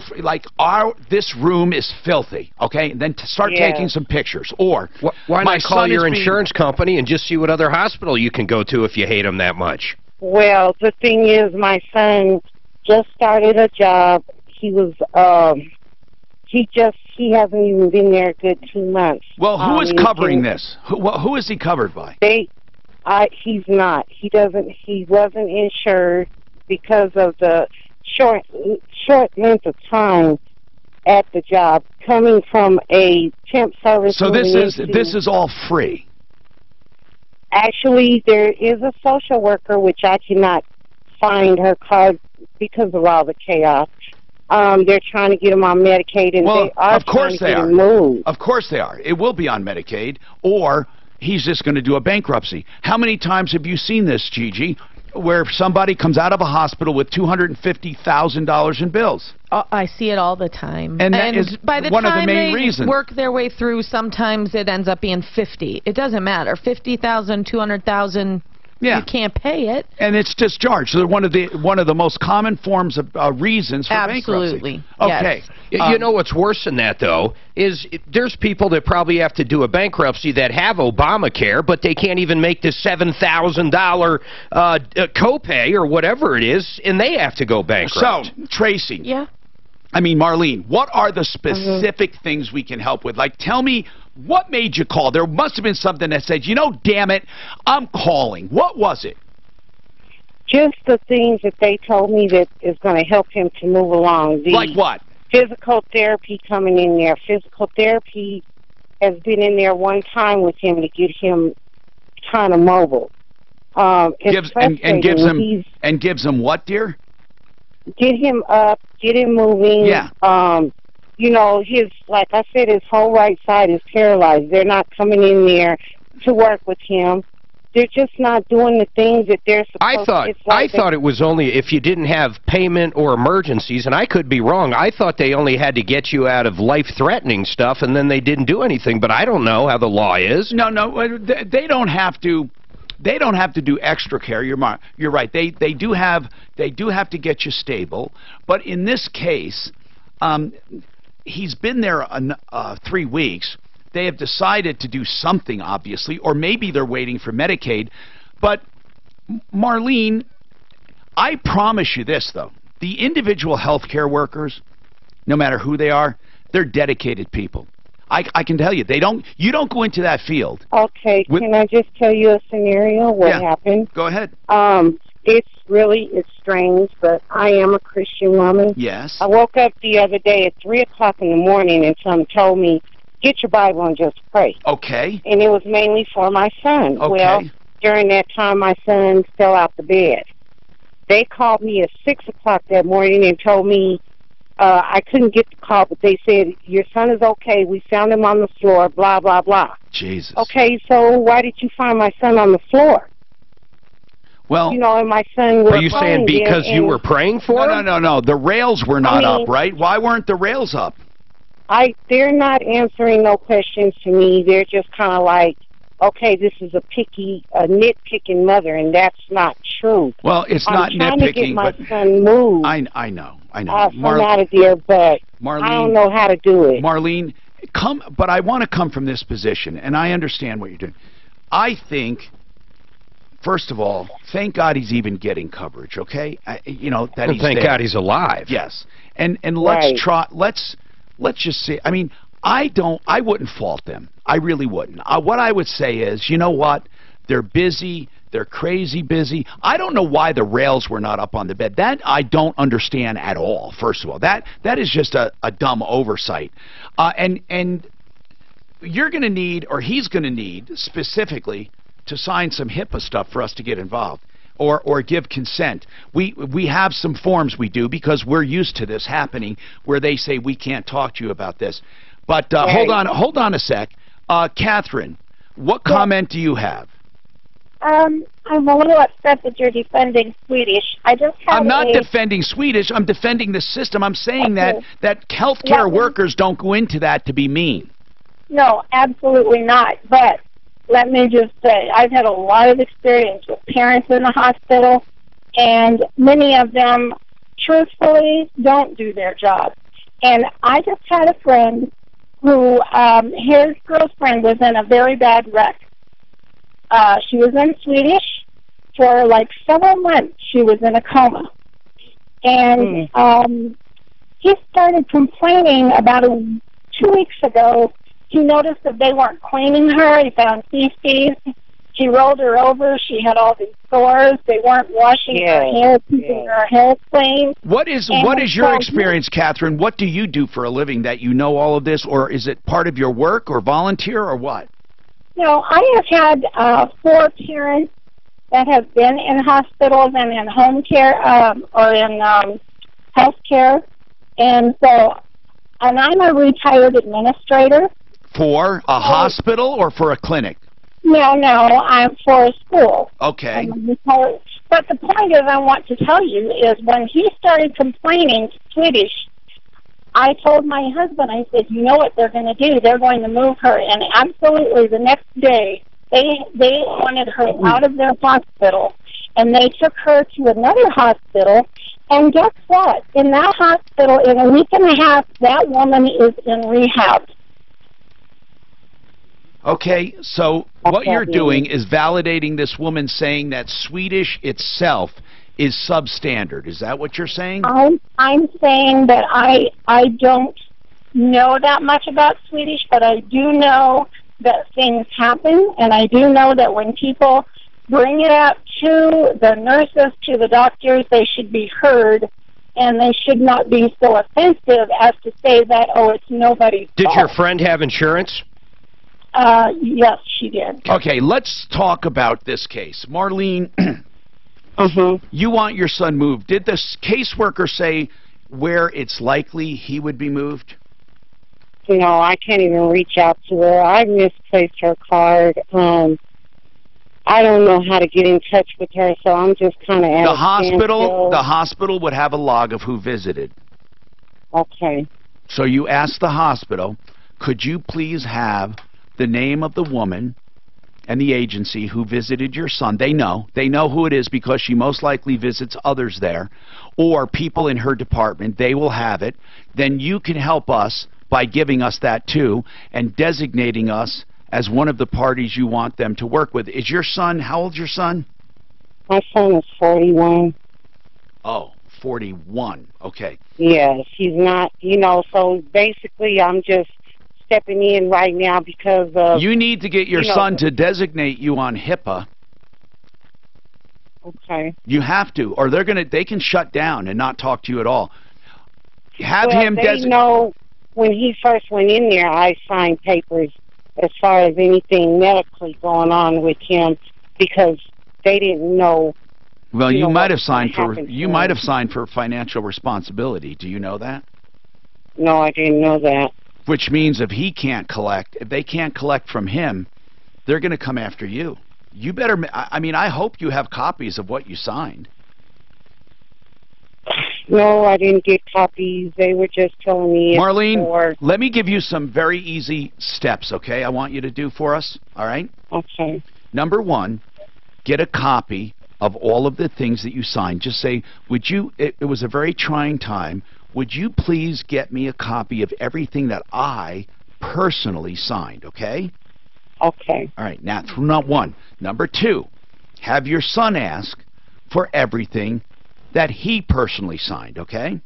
this room is filthy, okay? And then to start taking some pictures. Or why not call your insurance company and just see what other hospital you can go to if you hate them that much? Well, the thing is, my son just started a job. He was, he hasn't even been there a good 2 months. Well, who is covering this? Who is he covered by? He's not. He wasn't insured because of the short length of time at the job, coming from a temp service. So this is all free. Actually, there is a social worker, which I cannot find her card because of all the chaos. They're trying to get him on Medicaid, and Well, they are of course trying to they get are. him moved. Of course they are. It will be on Medicaid, or he's just going to do a bankruptcy. How many times have you seen this, Gigi, where somebody comes out of a hospital with $250,000 in bills? I see it all the time. And that is by the one of the time main they reasons. work their way through, sometimes it ends up being 50. It doesn't matter. 50,000, 200,000. Yeah. You can't pay it. And it's discharged. So they're one of the most common forms of reasons for Absolutely. bankruptcy. Okay. You know what's worse than that, though, is there's people that probably have to do a bankruptcy that have Obamacare, but they can't even make the $7,000 copay or whatever it is, and they have to go bankrupt. So, Tracy. Yeah. I mean, Marlene, what are the specific things we can help with? Like, tell me, what made you call? There must have been something that said, you know, damn it, I'm calling. What was it? Just the things that they told me that is going to help him to move along. Like what? Physical therapy coming in there. Physical therapy has been in there one time with him to get him kind of mobile. Gives him what, dear? Get him up, get him moving. Yeah. You know, like I said, his whole right side is paralyzed. They're not coming in there to work with him. They're just not doing the things that they're supposed to. I thought it was only if you didn't have payment or emergencies, and I could be wrong. I thought they only had to get you out of life-threatening stuff, and then they didn't do anything. But I don't know how the law is. No, they don't have to. They don't have to do extra care. You're right. They do have to get you stable. But in this case, he's been there 3 weeks. They have decided to do something, obviously, or maybe they're waiting for Medicaid. But, Marlene, I promise you this, though. The individual health care workers, no matter who they are, they're dedicated people. I can tell you, you don't go into that field. Okay, can I just tell you a scenario? What happened? Go ahead. It's strange, but I am a Christian woman. Yes. I woke up the other day at 3 o'clock in the morning and someone told me, get your Bible and just pray. Okay. And it was mainly for my son. Okay. Well, during that time, my son fell out the bed. They called me at 6 o'clock that morning and told me I couldn't get the call, but they said, your son is okay. We found him on the floor, blah, blah, blah. Jesus. Okay, so why did you find my son on the floor? Well, you know, and my son was Are you saying because you were praying for him? No. The rails were not up, right? Why weren't the rails up? They're not answering no questions to me. They're just kind of like, okay, this is a nitpicking mother, and that's not true. Well, it's not nitpicking. I'm trying to get my son moved. I know. From out of there, but Marlene, I don't know how to do it. Marlene, but I want to come from this position, and I understand what you're doing. I think, first of all, thank God he's even getting coverage, okay? Thank God he's alive. Yes. And let's just say, I mean, I wouldn't fault them. I really wouldn't. What I would say is, you know what? They're busy. They're crazy busy. I don't know why the rails were not up on the bed. That I don't understand at all, first of all. That is just a dumb oversight. And you're going to need, or he's going to need, specifically, to sign some HIPAA stuff for us to get involved. Or give consent. We have some forms we do because we're used to this happening where they say we can't talk to you about this. But hold on a sec. Catherine, what comment do you have? I'm a little upset that you're defending Swedish. I'm not defending Swedish. I'm defending the system. I'm saying that healthcare workers don't go into that to be mean. No, absolutely not. But let me just say, I've had a lot of experience with parents in the hospital, and many of them, truthfully, don't do their job. And I just had a friend who, his girlfriend was in a very bad wreck. She was in Swedish for like several months. She was in a coma. And he started complaining about 2 weeks ago. He noticed that they weren't cleaning her. He found feces. He rolled her over. She had all these sores. They weren't washing her hair, keeping her hair clean. What is your experience, Catherine? What do you do for a living that you know all of this, or is it part of your work or volunteer or what? No, I have had 4 parents that have been in hospitals and in home care or in health care. And so, and I'm a retired administrator. For a hospital or for a clinic? No, I'm for a school. Okay. I'm a retired. But the point is, I want to tell you, is when he started complaining Swedish, I told my husband, I said, you know what they're going to do? They're going to move her. And absolutely the next day, they wanted her out of their hospital. And they took her to another hospital. And guess what? In that hospital, in a week and a half, that woman is in rehab. Okay, so what you're doing is validating this woman saying that Swedish itself is substandard. Is that what you're saying? I'm saying that I don't know that much about Swedish, but I do know that things happen, and I do know that when people bring it up to the nurses, to the doctors, they should be heard, and they should not be so offensive as to say that, oh, it's nobody's fault. Did your friend have insurance? Yes, she did. Okay, let's talk about this case. Marlene, you want your son moved. Did the caseworker say where it's likely he would be moved? No, I can't even reach out to her. I misplaced her card. I don't know how to get in touch with her, so I'm just kind of at the hospital. The hospital would have a log of who visited. Okay. So you asked the hospital, could you please have the name of the woman and the agency who visited your son? They know who it is because she most likely visits others there, or people in her department. They will have it. Then you can help us by giving us that too and designating us as one of the parties you want them to work with. Is your son, how old's your son? My son is 41. Oh, 41. Okay. Yes, he's not, so basically I'm just stepping in right now because of... You need to get your son to designate you on HIPAA. Okay. You have to, or they can shut down and not talk to you at all. Have him designate. No, when he first went in there, I signed papers as far as anything medically going on with him because they didn't know. Well, you might have signed for financial responsibility. Do you know that? No, I didn't know that. Which means if they can't collect from him, they're going to come after you. You better, I hope you have copies of what you signed. No, I didn't get copies. They were just telling me. Marlene, let me give you some very easy steps, okay, I want you to do for us, all right? Okay. Number 1, get a copy of all of the things that you signed. Just say, would you, it was a very trying time, would you please get me a copy of everything that I personally signed, okay? Okay. All right, now, not 1. Number 2, have your son ask for everything that he personally signed, okay?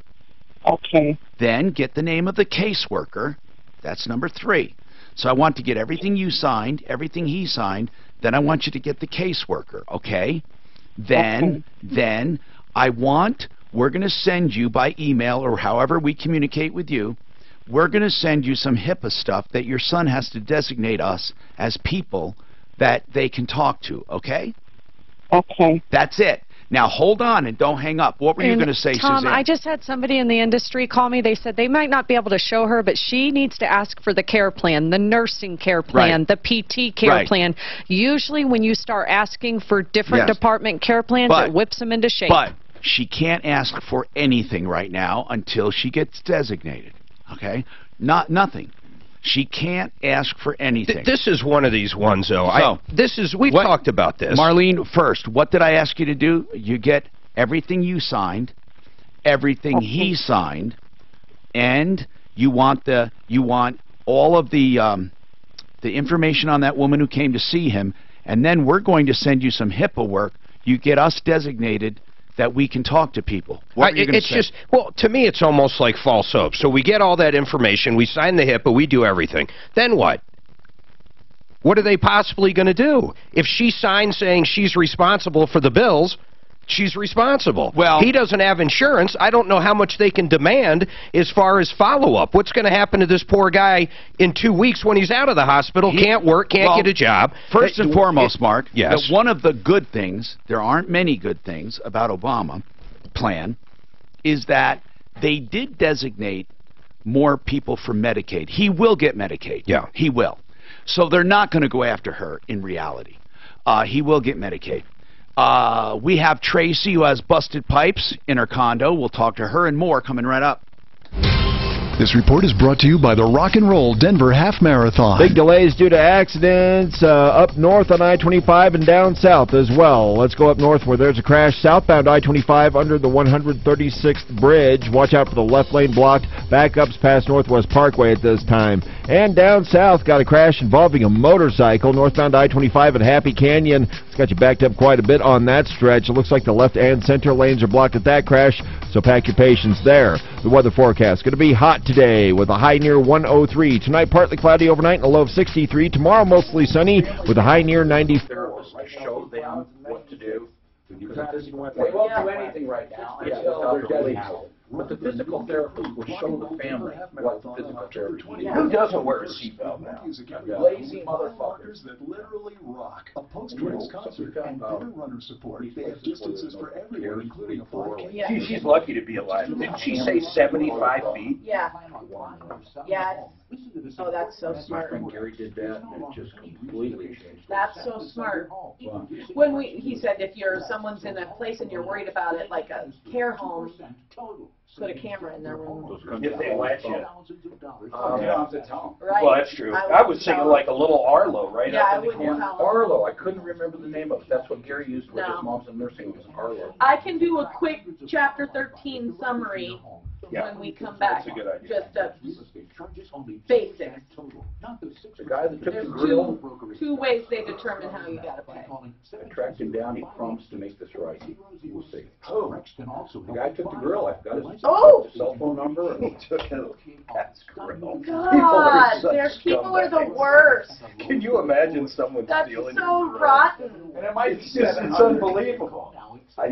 Okay. Then get the name of the caseworker. That's number 3. So I want to get everything you signed, everything he signed, then I want you to get the caseworker, okay? Then we're going to send you by email or however we communicate with you, we're going to send you some HIPAA stuff that your son has to designate us as people that they can talk to, okay? Okay. That's it. Now, hold on and don't hang up. What were you going to say, Tom, Suzanne? I just had somebody in the industry call me. They said they might not be able to show her, but she needs to ask for the care plan, the nursing care plan, the PT care plan. Usually when you start asking for different department care plans, it whips them into shape. But she can't ask for anything right now until she gets designated, okay? Nothing. She can't ask for anything. This is one of these ones, though. We've talked about this. Marlene, first, what did I ask you to do? You get everything you signed, everything he signed, and you want all of the information on that woman who came to see him, and then we're going to send you some HIPAA work. You get us designated that we can talk to people. What are you going to say? Well, to me, it's almost like false hope. So we get all that information, we sign the HIPAA, we do everything. Then what? What are they possibly going to do? If she signs saying she's responsible for the bills, she's responsible. Well, he doesn't have insurance. I don't know how much they can demand as far as follow-up. What's going to happen to this poor guy in 2 weeks when he's out of the hospital, can't work, can't get a job? First and foremost, Mark, yes. that one of the good things, there aren't many good things about Obama plan, is that they did designate more people for Medicaid. He will get Medicaid. Yeah. He will. So they're not going to go after her in reality. He will get Medicaid. We have Tracy, who has busted pipes in her condo. We'll talk to her and more coming right up. This report is brought to you by the Rock and Roll Denver Half Marathon. Big delays due to accidents up north on I-25 and down south as well. Let's go up north where there's a crash. Southbound I-25 under the 136th bridge. Watch out for the left lane blocked. Backups past Northwest Parkway at this time. And down south, got a crash involving a motorcycle. Northbound I-25 at Happy Canyon. It's got you backed up quite a bit on that stretch. It looks like the left and center lanes are blocked at that crash, so pack your patience there. The weather forecast going to be hot today with a high near 103. Tonight, partly cloudy overnight and a low of 63. Tomorrow, mostly sunny with a high near 90. Show them what to do. They won't do anything right now until they're designated. But the physical therapist will show the family what physical therapy is. Who doesn't wear a seatbelt now? Lazy motherfuckers. That literally rock. A post-race concert and better runner support. They have distances for everyone, including a 5K. Yeah. She's lucky to be alive. Didn't she say 75 feet? Yeah. Yeah. Oh, that's so smart. Gary did that, and it just completely changed. That's so smart. When he said if someone's in a place and you're worried about it, like a care home, put a camera in their room. If they let you. You don't have to tell them. Right. Well, that's true. I was thinking like a little Arlo, right? Yeah, I up in the wouldn't corner. tell them. Arlo, I couldn't remember the name of it. That's what Gary used with his mom's in nursing, was Arlo. I can do a quick Chapter 13 summary when we come back. That's a good idea. Just a basics. The guy that took the There's grill, two ways they determine how you gotta pay. I tracked him down. He promised to make this right. We'll see. Oh, the guy took the grill. I got his cell phone number, and he took that's grill. God, people are the worst. Can you imagine someone That's stealing so your grill? rotten. And it might be It's unbelievable.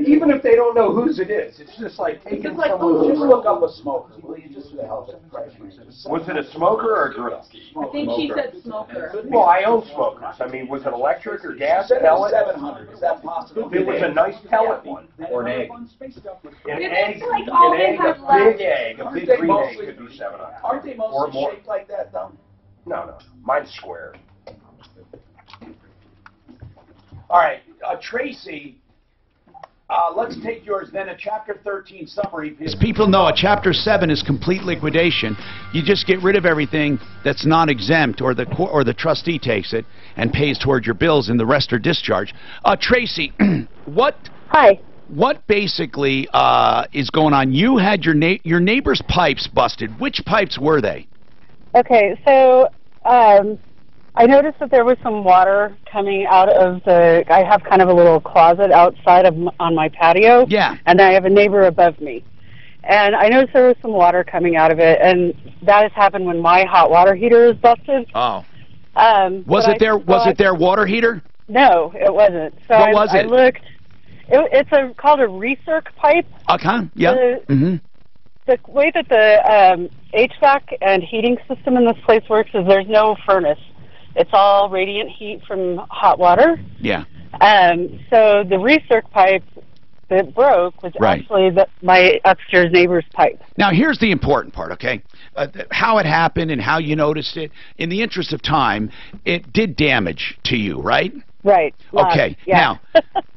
Even if they don't know whose it is, it's just like taking like, someone's Just look up a smoker, will you, just for the hell of it? Was it a smoker or a grill? I think she said smoker. Well, I own smokers. I mean, was it electric or gas? Said it was Pellet? 700, is that possible? It was a nice pellet one. or an egg. An It's egg, like all an they egg, have a left. big egg, a Aren't big they green egg mostly- could be 700. Aren't they Or mostly more. shaped like that, though? No, mine's square. All right, Tracy, let's take yours then, a Chapter 13 summary. As people know, a Chapter 7 is complete liquidation. You just get rid of everything that's not exempt, or the trustee takes it and pays toward your bills, and the rest are discharged. Tracy, what basically is going on? You had your neighbor's pipes busted. Which pipes were they? Okay, so I noticed that there was some water coming out of I have kind of a little closet outside on my patio. Yeah. And I have a neighbor above me. And I noticed there was some water coming out of it, and that has happened when my hot water heater is busted. Oh. Was it their water heater? No, it wasn't. So What was it? I looked. It's called a recirc pipe. Okay, yeah. The way that the HVAC and heating system in this place works is there's no furnace. It's all radiant heat from hot water. Yeah. So the recirc pipe that broke was actually my upstairs neighbor's pipe. Now, here's the important part, okay? How it happened and how you noticed it. In the interest of time, it did damage to you, right? Right. Okay. Yeah.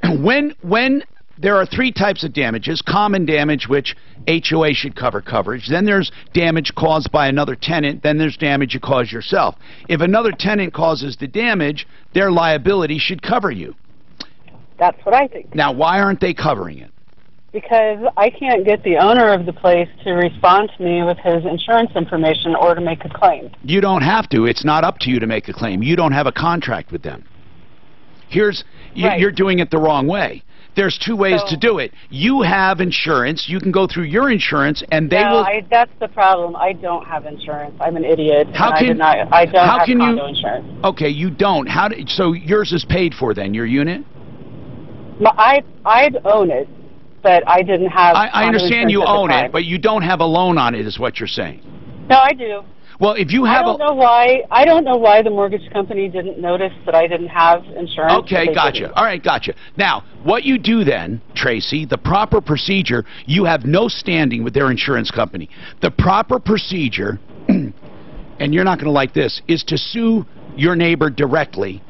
Now, when there are three types of damages: common damage, which HOA should cover coverage. Then there's damage caused by another tenant. Then there's damage you cause yourself. If another tenant causes the damage, their liability should cover you. That's what I think. Now, why aren't they covering it? Because I can't get the owner of the place to respond to me with his insurance information or to make a claim. You don't have to. It's not up to you to make a claim. You don't have a contract with them. You're doing it the wrong way. There's two ways to do it. You have insurance. You can go through your insurance, and they will. That's the problem. I don't have insurance. I'm an idiot. How can I don't have condo insurance. Okay, you don't. So yours is paid for then, your unit? I own it, but I didn't have. I understand you at the own time. it, but you don't have a loan on it, is what you're saying. No, I do. Well, if you have I don't know why the mortgage company didn't notice that I didn't have insurance. Okay, gotcha. All right, gotcha. Now, what you do then, Tracy, the proper procedure, you have no standing with their insurance company. The proper procedure, and you're not going to like this, is to sue your neighbor directly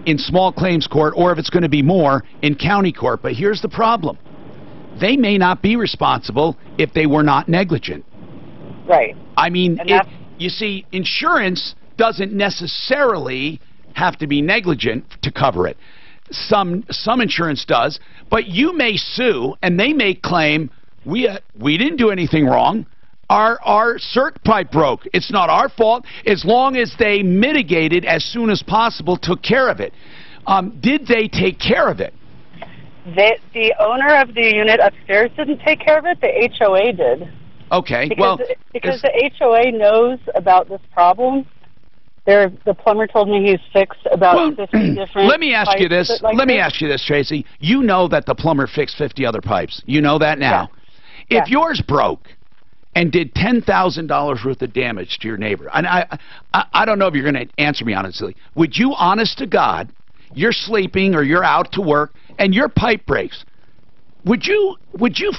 in small claims court, or if it's going to be more, in county court. But here's the problem. They may not be responsible if they were not negligent. Right. I mean, you see, insurance doesn't necessarily have to be negligent to cover it. Some insurance does, but you may sue, and they may claim, we didn't do anything wrong. Our circuit pipe broke. It's not our fault, as long as they mitigated as soon as possible, took care of it. Did they take care of it? The owner of the unit upstairs didn't take care of it. The HOA did. Okay, because the HOA knows about this problem. The plumber told me he's fixed about 50 different. Let me ask you this. Like ask you this, Tracy. You know that the plumber fixed 50 other pipes. You know that now. Yeah. If yours broke and did $10,000 worth of damage to your neighbor, and I don't know if you're going to answer me honestly. Would you, honest to God, you're sleeping or you're out to work and your pipe breaks? Would you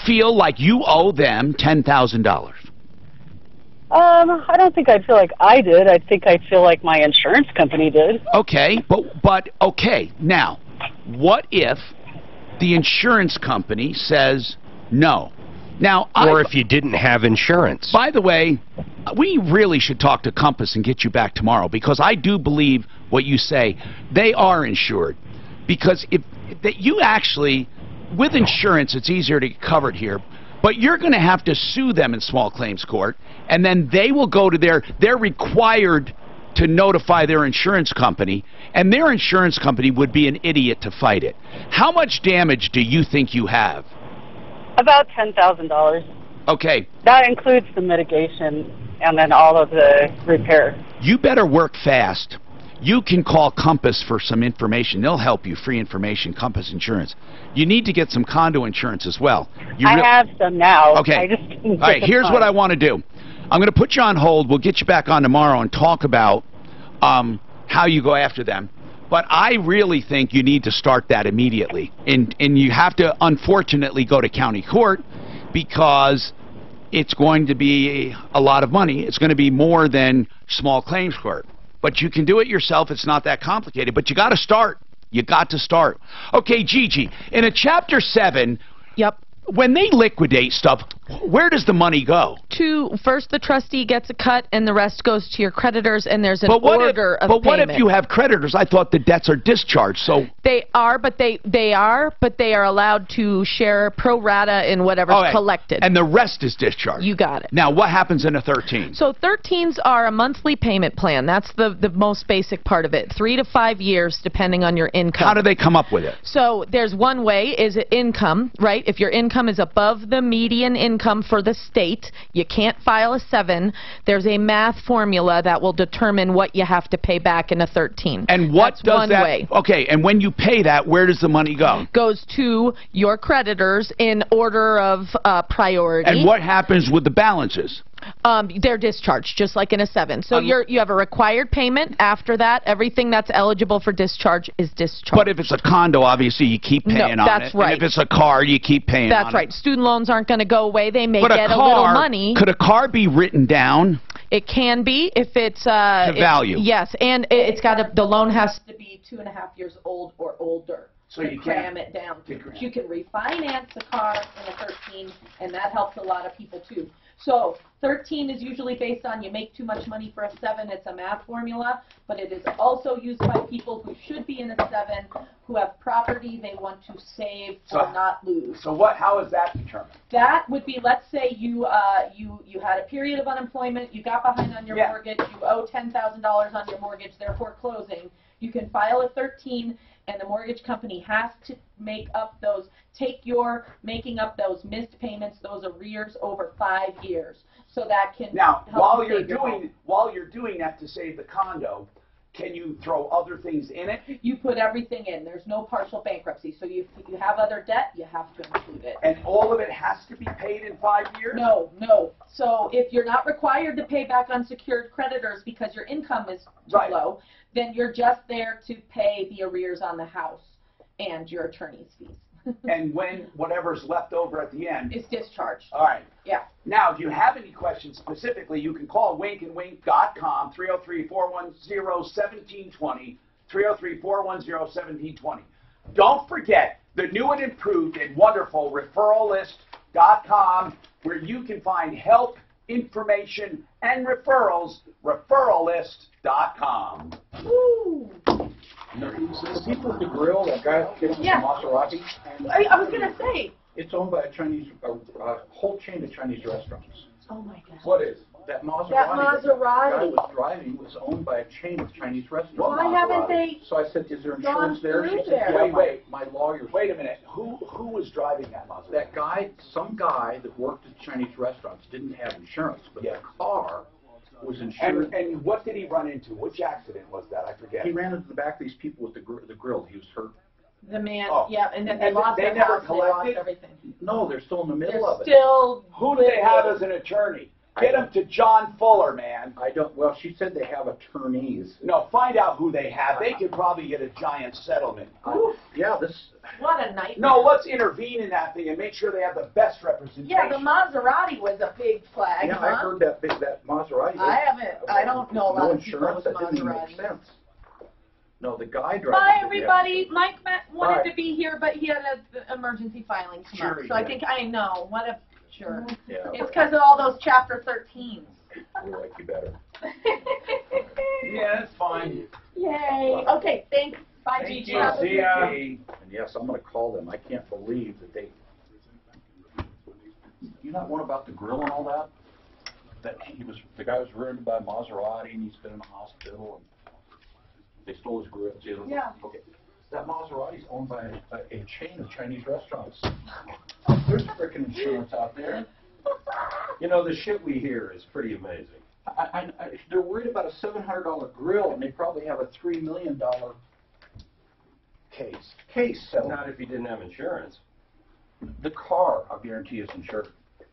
feel like you owe them $10,000? I don't think I'd feel like I did. I think I'd feel like my insurance company did. Okay, but okay. Now, what if the insurance company says no? Now, or if you didn't have insurance. By the way, we really should talk to Compass and get you back tomorrow, because I do believe what you say. They are insured, because if you actually, with insurance, it's easier to get covered here. But you're going to have to sue them in small claims court, and then they will go to they're required to notify their insurance company, and their insurance company would be an idiot to fight it. How much damage do you think you have? About $10,000. Okay. That includes the mitigation and then all of the repair. You better work fast. You can call Compass for some information. They'll help you. Free information, Compass Insurance. You need to get some condo insurance as well. I have some now. Okay. I just didn't all right, here's what I want to do. I'm going to put you on hold. We'll get you back on tomorrow and talk about how you go after them. But I really think you need to start that immediately. And you have to, unfortunately, go to county court, because it's going to be a lot of money. It's going to be more than small claims court. But you can do it yourself. It's not that complicated. But you got to start. You got to start. Okay, Gigi, in a Chapter 7, when they liquidate stuff, where does the money go? First, the trustee gets a cut, and the rest goes to your creditors, and there's an order of payment. But what if you have creditors? I thought the debts are discharged. So they are, but they are allowed to share pro rata in whatever's collected. And the rest is discharged. You got it. Now, what happens in a 13? So 13s are a monthly payment plan. That's the most basic part of it. 3 to 5 years, depending on your income. How do they come up with it? So there's one way, is income, right? If your income is above the median income for the state, you can't file a 7. There's a math formula that will determine what you have to pay back in a 13. And what That's does one that? Way. Okay, and when you pay that, where does the money go? Goes to your creditors in order of priority. And what happens with the balances? They're discharged, just like in a 7. So you have a required payment. After that, everything that's eligible for discharge is discharged. But if it's a condo, obviously you keep paying on it. That's right. And if it's a car, you keep paying on it. That's right. Student loans aren't going to go away. They may get a little money. Could a car be written down? It can be if it's to value. Yes, and it's got the loan has to be 2.5 years old or older. So you cram it down. You can refinance a car in a 13, and that helps a lot of people too. So 13 is usually based on you make too much money for a 7. It's a math formula, but it is also used by people who should be in a 7, who have property they want to save or not lose. So how is that determined? That would be, let's say you had a period of unemployment, you got behind on your mortgage, you owe $10,000 on your mortgage, they're foreclosing. You can file a 13, and the mortgage company has to making up those missed payments, those arrears over 5 years. So that can now help while you're doing that to save the condo, can you throw other things in it? You put everything in. There's no partial bankruptcy. So if you have other debt, you have to include it. And all of it has to be paid in 5 years? No, no. So if you're not required to pay back unsecured creditors because your income is too low, then you're just there to pay the arrears on the house and your attorney's fees. And when whatever's left over at the end is discharged. All right. Yeah. Now, if you have any questions specifically, you can call winkandwink.com, 303-410-1720, 303-410-1720. Don't forget the new and improved and wonderful referrallist.com, where you can find help, information, and referrals, referrallist.com. Woo! The people at the grill, that guy that gets Yeah. Maserati. I was going to say. It's owned by a Chinese, a whole chain of Chinese restaurants. Oh my God. What is? That Maserati. That Maserati. The guy was driving was owned by a chain of Chinese restaurants. Why haven't they So I said, is there gone insurance there? She through said, there? yeah, my lawyer's. Wait a minute. Who was driving that Maserati? That guy, some guy that worked at Chinese restaurants didn't have insurance, but the car was insured. And what did he run into? Which accident was that? I forget. He ran into the back of these people with the grill. He was hurt. The man, Oh. yeah, and then they And lost they their never house, they lost collected? everything. No, they're still in the middle of it. Still. Who do they have as an attorney? Get him to John Fuller, man. I don't. Well, she said they have attorneys. No, find out who they have. They could probably get a giant settlement. Yeah, this. What a nightmare. No, let's intervene in that thing and make sure they have the best representation. Yeah, the Maserati was a big flag, Yeah, huh? I heard that Maserati. I don't know a lot no of people insurance. with That didn't even make Maseratis. sense. No, the guy driving. Bye, everybody. Mike wanted Bye. to be here, but he had an emergency filing come Sure up. he So I did. think I know. What a sure. Yeah, It's because of all those Chapter 13s. we like you better. Yeah, that's fine. Yay. Okay, thanks. Bye, Thank Gigi. you. Have a See good ya. day. And yes, I'm going to call them. I can't believe that they. You know one about the grill and all that? That the guy was ruined by Maserati and he's been in the hospital and they stole his grill. Yeah. Okay. That Maserati's owned by a chain of Chinese restaurants. There's freaking insurance out there. You know, the shit we hear is pretty amazing. They're worried about a $700 grill and they probably have a $3 million case. Case settled. Not if you didn't have insurance. The car, I'll guarantee, is insured.